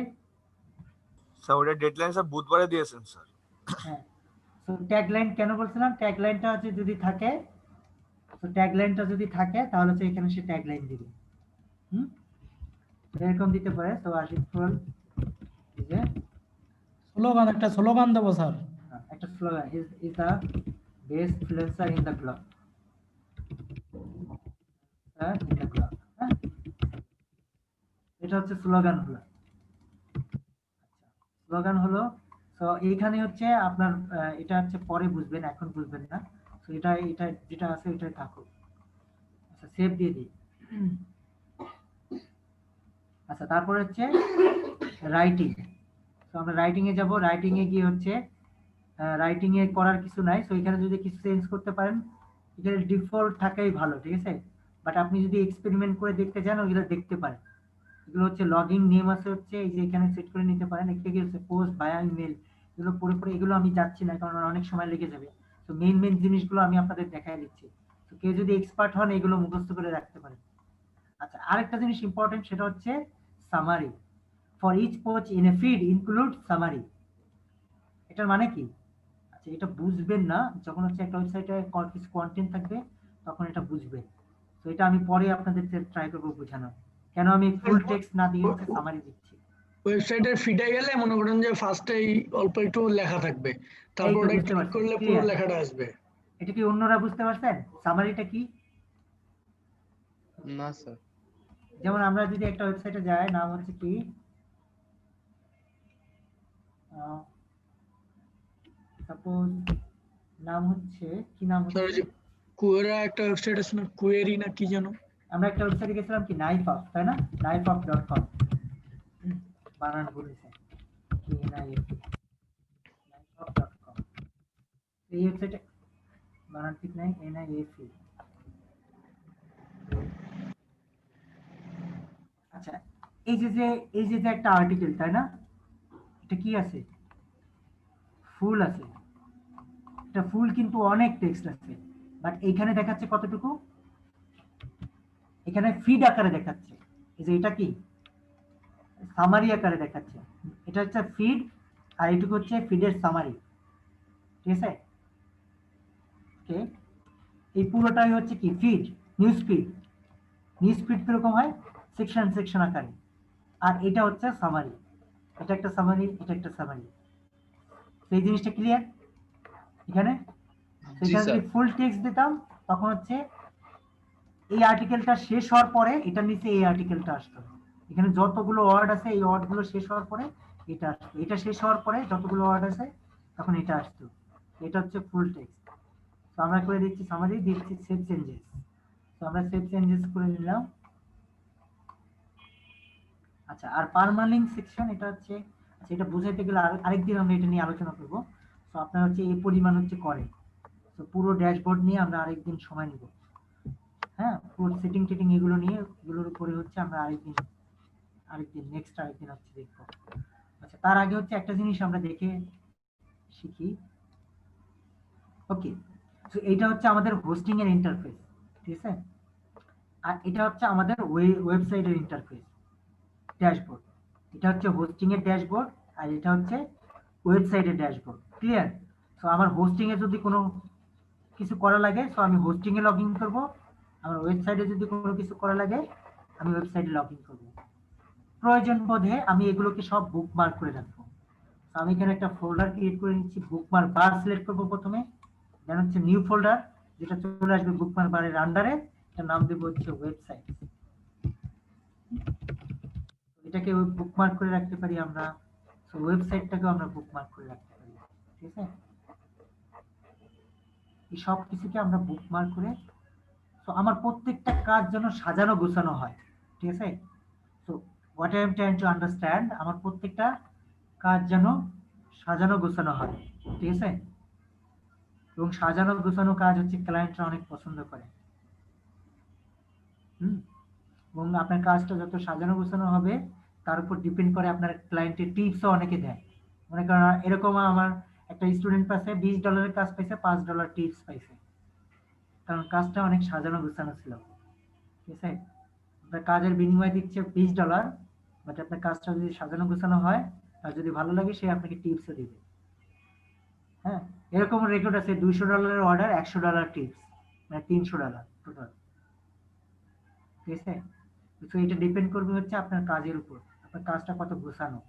Speaker 5: স্যার ওটা ডেডলাইন স্যার বুধবারে দিয়েছেন স্যার।
Speaker 8: হ্যাঁ, তো ট্যাগ লাইন কেন বলছিলাম? ট্যাগ লাইনটা হচ্ছে যদি থাকে, তো ট্যাগ লাইনটা যদি থাকে তাহলে হচ্ছে এখানে সে ট্যাগ লাইন দিবে। এরকম দিতে পারে। তো আশিফুল যে
Speaker 15: স্লোগান, একটা স্লোগান দেবো স্যার।
Speaker 8: একটা slogan, is the best freelancer in the globe, in the globe. হ্যাঁ, এটা হচ্ছে স্লোগান হলো। স্লোগান হলো। তো এইখানে হচ্ছে আপনার এটা হচ্ছে পরে বুঝবেন, এখন বুঝবেন না। তো এটা এটা যেটা আছে এটাই থাকুক। আচ্ছা, সেভ দিয়ে দিই। আচ্ছা, তারপর হচ্ছে রাইটিং। তো আমরা রাইটিং এ যাব। রাইটিং এ গিয়ে হচ্ছে রাইটিং এ করার কিছু নাই। তো এখানে যদি কিছু চেঞ্জ করতে পারেন, এখানে ডিফল্ট থাকাই ভালো, ঠিক আছে? বাট আপনি যদি এক্সপেরিমেন্ট করে দেখতে চান ওগুলো দেখতে পারেন। এগুলো হচ্ছে লগইন নেম আছে হচ্ছে এই যে এখানে সেট করে নিতে পারেন। একটা কি হচ্ছে পোস্ট, বায়া, ইমেল, এগুলো পুরোপুরি এগুলো আমি যাচ্ছি না কারণ অনেক সময় লেগে যাবে। তো মেইন জিনিসগুলো আমি আপনাদের দেখাই দিচ্ছি। তো কেউ যদি এক্সপার্ট হন এগুলো মুখস্থ করে রাখতে পারেন। আচ্ছা, আরেকটা জিনিস ইম্পর্টেন্ট, সেটা হচ্ছে summary. For each post in a feed include summary. এটার মানে কি? আচ্ছা, এটা বুঝবেন না যখন হচ্ছে একটা ওয়েবসাইটে কিছু কন্টেন্ট থাকবে তখন এটা বুঝবেন। তো এটা আমি পরে আপনাদের ট্রাই করবো বোঝানো, কেন আমি ফুল টেক্সট না দিয়ে হচ্ছে সামারি দিচ্ছি।
Speaker 3: ওয়েবসাইটের ফিডে গেলে মনে করেন যে ফার্স্টেই অল্প একটু লেখা থাকবে, তারপর ওটা ক্লিক করলে পুরো লেখাটা আসবে।
Speaker 8: এটা কি অন্যরা বুঝতে পারছেন সামারিটা কি?
Speaker 10: না স্যার।
Speaker 8: যেমন আমরা যদি একটা ওয়েবসাইটে যাই, নাম হচ্ছে কি সাপোজ নাম হচ্ছে কি, নাম হচ্ছে
Speaker 3: কুয়েরা, একটা ওয়েবসাইট আছে না কুয়েরি না কি জানো?
Speaker 8: আমরা একটা ওয়েবসাইটে গেছিলাম কি নাইফআপ, তাই না? naifap.com, বানান বলেছে কি naifap.com। এই ওয়েবসাইটে বানান ঠিক নাই, NIAF। আচ্ছা, এই যে একটা আর্টিকেল, তাই না? এটা কি আছে? ফুল আছে। এটা ফুল কিন্তু অনেক টেক্সট আছে, বাট এইখানে দেখাচ্ছে কতটুকু? এখানে ফিড আকারে দেখাচ্ছে। এই যে এটা কি সামারি আকারে দেখাচ্ছে। এটা হচ্ছে ফিড, আর এইটুকু হচ্ছে ফিডের সামারি, ঠিক আছে? ওকে, এই পুরোটাই হচ্ছে কি feed, news feed. News feed কিরকম হয়? সেকশন সেকশন আকারে। আর এটা হচ্ছে সামারি। এটা একটা সামারি, এটা একটা সামারি। এই জিনিসটা ক্লিয়ার এখানে? এখানে যদি ফুল টেক্সট দিতাম তখন হচ্ছে এই আর্টিকেলটা শেষ হওয়ার পরে এটার নিচে এই আর্টিকেলটা আসতো। এখানে যতগুলো ওয়ার্ড আছে এই ওয়ার্ডগুলো শেষ হওয়ার পরে এটা আসতো, এটা শেষ হওয়ার পরে যতগুলো ওয়ার্ড আছে তখন এটা আসতো। এটা হচ্ছে ফুল টেক্সট। তো আমরা করে দিচ্ছি সামারি, দিচ্ছি সেভ চেঞ্জেস। তো আমরা সেভ চেঞ্জেস করে নিলাম। আচ্ছা, আর পারমালিং সেকশন এটা হচ্ছে, আচ্ছা এটা বুঝাইতে গেলে আরেকদিন আমরা এটা নিয়ে আলোচনা করব। তো আপনার হচ্ছে এই পরিমাণ হচ্ছে করে। তো পুরো ড্যাশবোর্ড নিয়ে আমরা আরেকদিন সময় নিব। হ্যাঁ, পুরো সেটিং টেটিং এগুলো নিয়ে, এগুলোর উপরে হচ্ছে আমরা আরেকদিন নেক্সট আরেকদিন হচ্ছে দেখবো। আচ্ছা, তার আগে হচ্ছে একটা জিনিস আমরা দেখে শিখি। ওকে, তো এইটা হচ্ছে আমাদের হোস্টিং এর ইন্টারফেস, ঠিক আছে? আর এটা হচ্ছে আমাদের ওয়েবসাইটের ইন্টারফেস, ড্যাশবোর্ড। এটা হচ্ছে হোস্টিং এর ড্যাশবোর্ড, আর এটা হচ্ছে ওয়েবসাইটের ড্যাশবোর্ড। ক্লিয়ার? তো আমার হোস্টিং এ যদি কোনো কিছু করা লাগে, তো আমি হোস্টিং এ লগ ইন করবো। আমার ওয়েবসাইটে যদি কোনো কিছু করা লাগে, আমি ওয়েবসাইটে লগ ইন করবো। প্রয়োজন বোধে আমি এগুলোকে সব বুকমার্ক করে রাখবো। তো আমি এখানে একটা ফোল্ডার ক্রিয়েট করে নিচ্ছি, বুকমার্ক বার সিলেক্ট করবো প্রথমে, দেন হচ্ছে নিউ ফোল্ডার, যেটা চলে আসবে বুকমার্ক বারের আন্ডারে, এটার নাম দেবো হচ্ছে ওয়েবসাইট। এটাকে বুকমার্ক করে রাখতে পারি আমরা, তো ওয়েবসাইটটাকেও আমরা বুকমার্ক করে রাখতে পারি, ঠিক আছে? এই সব কিছুকে আমরা বুকমার্ক করে, তো আমার প্রত্যেকটা কাজ যেন সাজানো গোছানো হয়, ঠিক আছে? তো what I am trying to understand, আমার প্রত্যেকটা কাজ যেন সাজানো গোছানো হয়, ঠিক আছে? এবং সাজানো গোছানো কাজ হচ্ছে ক্লায়েন্টরা অনেক পছন্দ করে। এবং আপনার কাজটা যত সাজানো গোছানো হবে, তার উপর ডিপেন্ড করে আপনার ক্লায়েন্টের টিপসও অনেকে দেয়। মনে করেন এরকম আমার একটা স্টুডেন্ট পাশে $20 কাজ পাইছে, $5 টিপস পাইছে, কারণ কাজটা অনেক সাজানো গোছানো ছিল, ঠিক আছে? আপনার কাজের বিনিময় দিচ্ছে $20, বাট আপনার কাজটা যদি সাজানো গোছানো হয়, আর যদি ভালো লাগে, সে আপনাকে টিপসও দিবে। হ্যাঁ, এরকম রেকর্ড আছে, $200 অর্ডার, $100 টিপস, মানে $300 টোটাল, ঠিক আছে? তো এটা ডিপেন্ড করবে হচ্ছে আপনার কাজের উপর, আপনার কাজটা কত গোছানো।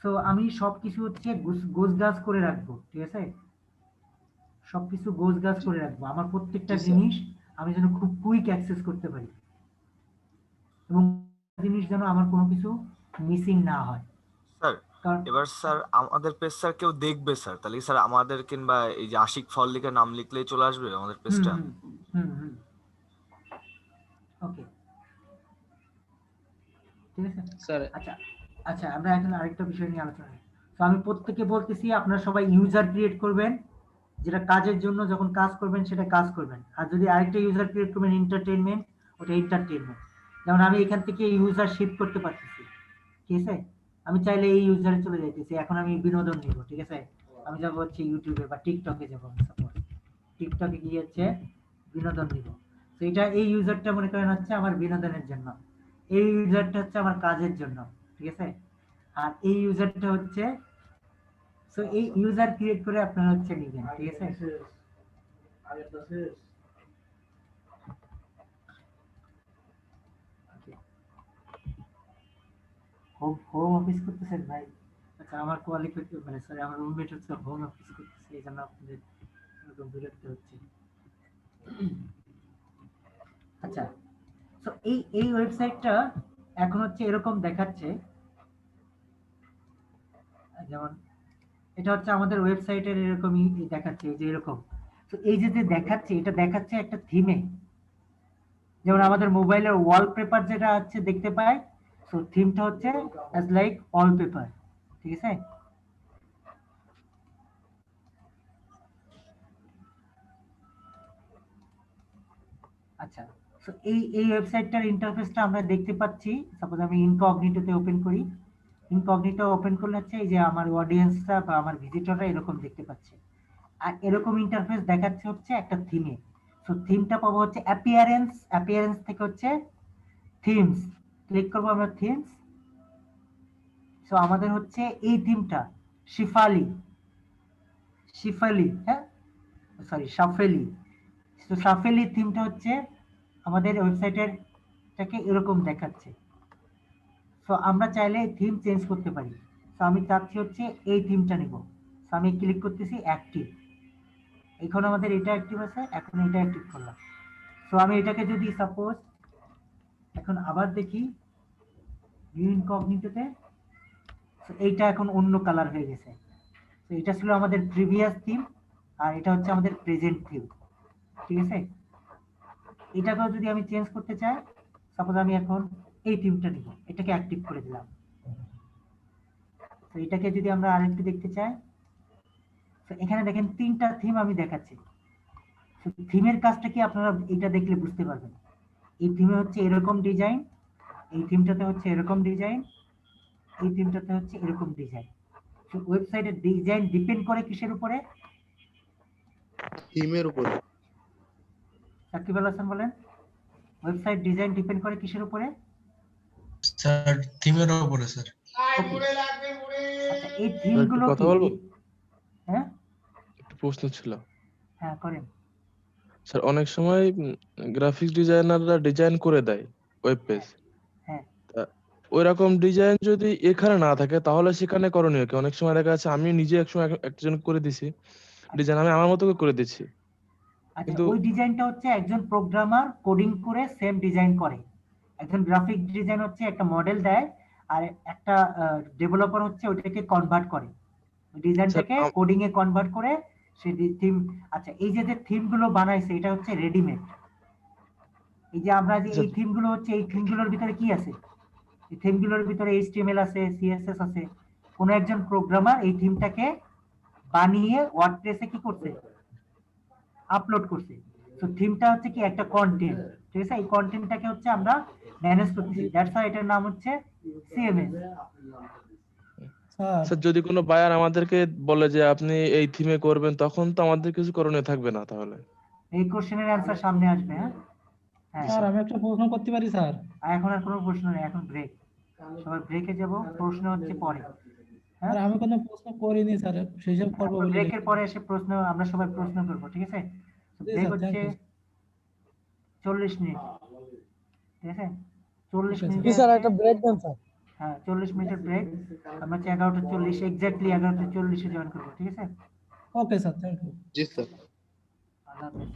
Speaker 8: সো আমি সবকিছু হচ্ছে গোছগাছ করে রাখবো, ঠিক আছে? সবকিছু গোছগাছ করে রাখবো, আমার প্রত্যেকটা জিনিস আমি যেন খুব কুইক অ্যাক্সেস করতে পারি, এবং জিনিস যেন আমার কোনো কিছু মিসিং না হয়।
Speaker 5: স্যার, এবার স্যার আমাদের পেজ স্যার কেউ দেখবে স্যার, তাহলে স্যার আমাদের কিংবা এই যে আশিক ফল লিখে নাম লিখলেই চলে আসবে আমাদের পেজটা?
Speaker 8: ওকে, ঠিক আছে
Speaker 10: স্যার।
Speaker 8: আচ্ছা আচ্ছা, আমরা এখন আরেকটা বিষয় নিয়ে আলোচনা করি। তো আমি প্রত্যেককে বলতেছি, আপনারা সবাই ইউজার ক্রিয়েট করবেন, যেটা কাজের জন্য যখন কাজ করবেন সেটা কাজ করবেন। আর যদি আরেকটা ইউজার ক্রিয়েট করবেন এন্টারটেইনমেন্ট, ওটা এন্টারটেইনমেন্ট। যেমন আমি এখান থেকে ইউজার শিফট করতে পারতেছি, ঠিক আছে? আমি চাইলে এই ইউজারে চলে যাইতেছি, এখন আমি বিনোদন নিব, ঠিক আছে? আমি যাবো হচ্ছে ইউটিউবে বা টিকটকে যাবো, সাপোজ টিকটকে গিয়ে হচ্ছে বিনোদন নিব। তো এটা এই ইউজারটা মনে করেন হচ্ছে আমার বিনোদনের জন্য, এই ইউজারটা হচ্ছে আমার কাজের জন্য, ঠিক আছে? আর এই ইউজারটা হচ্ছে, সো এই ইউজার ক্রিয়েট করে আপনারা হচ্ছে নেবেন, ঠিক আছে? হোম অফিস করতেছেন ভাই? আচ্ছা, আমার কোয়ালিফিকেশন মানে সরি, আমার রুমমেট হচ্ছে হোম অফিস করতেছে, এই জন্য আপনাদের এরকম বিরক্ত হচ্ছে। আচ্ছা, তো এই ওয়েবসাইটটা এখন হচ্ছে এরকম দেখাচ্ছে, যেমন এটা হচ্ছে আমাদের ওয়েবসাইটের এরকমই দেখাচ্ছে, এই যে এরকম। তো এই যে দেখাচ্ছে, এটা দেখাচ্ছে একটা থিমে, যেমন আমাদের মোবাইলের ওয়ালপেপার যেটা আছে দেখতে পাই, সো থিমটা হচ্ছে অ্যাজ লাইক ওয়ালপেপার, ঠিক আছে? আচ্ছা, সো এই ওয়েবসাইটটার ইন্টারফেসটা আমরা দেখতে পাচ্ছি। সাপোজ আমি ইনকগনিটোতে ওপেন করি, ইনকগনিটো ওপেন করলে হচ্ছে এই যে আমার অডিয়েন্সটা বা আমার ভিজিটররা এরকম দেখতে পাচ্ছে, আর এরকম ইন্টারফেস দেখাচ্ছে হচ্ছে একটা থিমে। সো থিমটা পাবো হচ্ছে অ্যাপিয়ারেন্স থেকে হচ্ছে থিমস, ক্লিক করবো আমরা থিমস। সো আমাদের হচ্ছে এই থিমটা শিফালি, হ্যাঁ সরি সাফেলি। তো সাফেলি থিমটা হচ্ছে আমাদের ওয়েবসাইটেরটাকে এরকম দেখাচ্ছে। সো আমরা চাইলে থিম চেঞ্জ করতে পারি। সো আমি চাচ্ছি হচ্ছে এই থিমটা নিব, সো আমি ক্লিক করতেছি অ্যাক্টিভ। এখন আমাদের এটা অ্যাক্টিভ আছে, এখন এটা অ্যাক্টিভ করলাম। সো আমি এটাকে যদি সাপোজ এখন আবার দেখি ভিউ ইনকগনিটোতে, সো এইটা এখন অন্য কালার হয়ে গেছে। তো এটা ছিল আমাদের প্রিভিয়াস থিম, আর এটা হচ্ছে আমাদের প্রেজেন্ট থিম, ঠিক আছে? এটাকেও যদি আমি চেঞ্জ করতে চাই, সাপোজ আমি এখন এই থিমটা নিব, এটাকে অ্যাক্টিভ করে দিলাম। তো এটাকে যদি আমরা আরেকটু দেখতে চাই, তো এখানে দেখেন 3টা থিম আমি দেখাচ্ছি। থিমের কাজটা কি আপনারা এটা দেখলে বুঝতে পারবেন। এই থিমে হচ্ছে এরকম ডিজাইন, এই থিমটাতে হচ্ছে এরকম ডিজাইন, এই থিমটাতে হচ্ছে এরকম ডিজাইন। তো ওয়েবসাইটের ডিজাইন ডিপেন্ড করে কিসের উপরে?
Speaker 16: থিমের উপরে।
Speaker 8: সাকিব আল হাসান বলেন, ওয়েবসাইট ডিজাইন ডিপেন্ড করে কিসের উপরে?
Speaker 12: স্যার থিমের উপরে স্যার।
Speaker 8: আচ্ছা, এই থিমগুলো
Speaker 7: কথা
Speaker 8: কি?
Speaker 7: বলবো?
Speaker 8: হ্যাঁ
Speaker 7: একটু প্রশ্ন ছিল
Speaker 8: হ্যাঁ করেন।
Speaker 7: স্যার। অনেক সময় গ্রাফিক্স ডিজাইনাররা ডিজাইন করে দেয় ওয়েব পেজ,
Speaker 8: হ্যাঁ
Speaker 7: ওই রকম ডিজাইন যদি এখানে না থাকে তাহলে সেখানে করণীয় কি? অনেক সময় দেখা যাচ্ছে আমি নিজে একসময় একজন করে দিছি ডিজাইন, আমি আমার মতো করে দিচ্ছি,
Speaker 8: আচ্ছা
Speaker 7: কিন্তু
Speaker 8: ওই ডিজাইনটা হচ্ছে একজন প্রোগ্রামার কোডিং করে সেম ডিজাইন করে। একজন গ্রাফিক ডিজাইন হচ্ছে একটা মডেল দেয়, আর একটা ডেভেলপার হচ্ছে ওটাকে কনভার্ট করে, ডিজাইনটাকে কোডিং এ কনভার্ট করে সে থিম। আচ্ছা এই যে থিমগুলো বানাইছে এটা হচ্ছে রেডিমেড। এই যে আমরা যে এই থিমগুলো হচ্ছে, এই থিমগুলোর ভিতরে কি আছে? এই থিমগুলোর ভিতরে HTML আছে, CSS আছে। কোন একজন প্রোগ্রামার এই থিমটাকে বানিয়ে ওয়ার্ডপ্রেসে কি করছে? আপলোড করছে। তো থিমটা হচ্ছে কি একটা কন্টেন্ট, ঠিক আছে? এই কন্টেন্টটাকে হচ্ছে আমরা ম্যানেজ করতেছি, দ্যাটস হোয়াই এটার নাম হচ্ছে CMS।
Speaker 7: স্যার যদি কোনো বায়ার আমাদেরকে বলে যে আপনি এই থিমে করবেন, তখন তো আমাদের কিছু করণীয় থাকবে না তাহলে?
Speaker 8: এই কোশ্চেনের অ্যানসার সামনে আসবে। হ্যাঁ হ্যাঁ
Speaker 15: স্যার আমি একটা প্রশ্ন করতে পারি স্যার?
Speaker 8: এখন আর কোনো প্রশ্ন নেই, এখন ব্রেক, সবাই ব্রেকে যাব, প্রশ্ন হচ্ছে পরে। হ্যাঁ
Speaker 15: স্যার আমি কোনো প্রশ্ন করিনি স্যার, সেইসব করবো বলে
Speaker 8: ব্রেকের পরে এসে প্রশ্ন, আমরা সবাই প্রশ্ন করব, ঠিক আছে? ব্রেক হচ্ছে 40 মিনিট, ঠিক আছে? 40 মিনিট
Speaker 15: স্যার একটা ব্রেক দেন স্যার।
Speaker 8: হ্যাঁ 40 মিনিটের ব্রেক। আমরা হচ্ছে 11:40 এক্স্যাক্টলি 11:40 জয়েন করবো, ঠিক আছে?
Speaker 15: Okay sir, thank you.
Speaker 16: জি স্যার।
Speaker 8: আল্লাহ হাফেজ।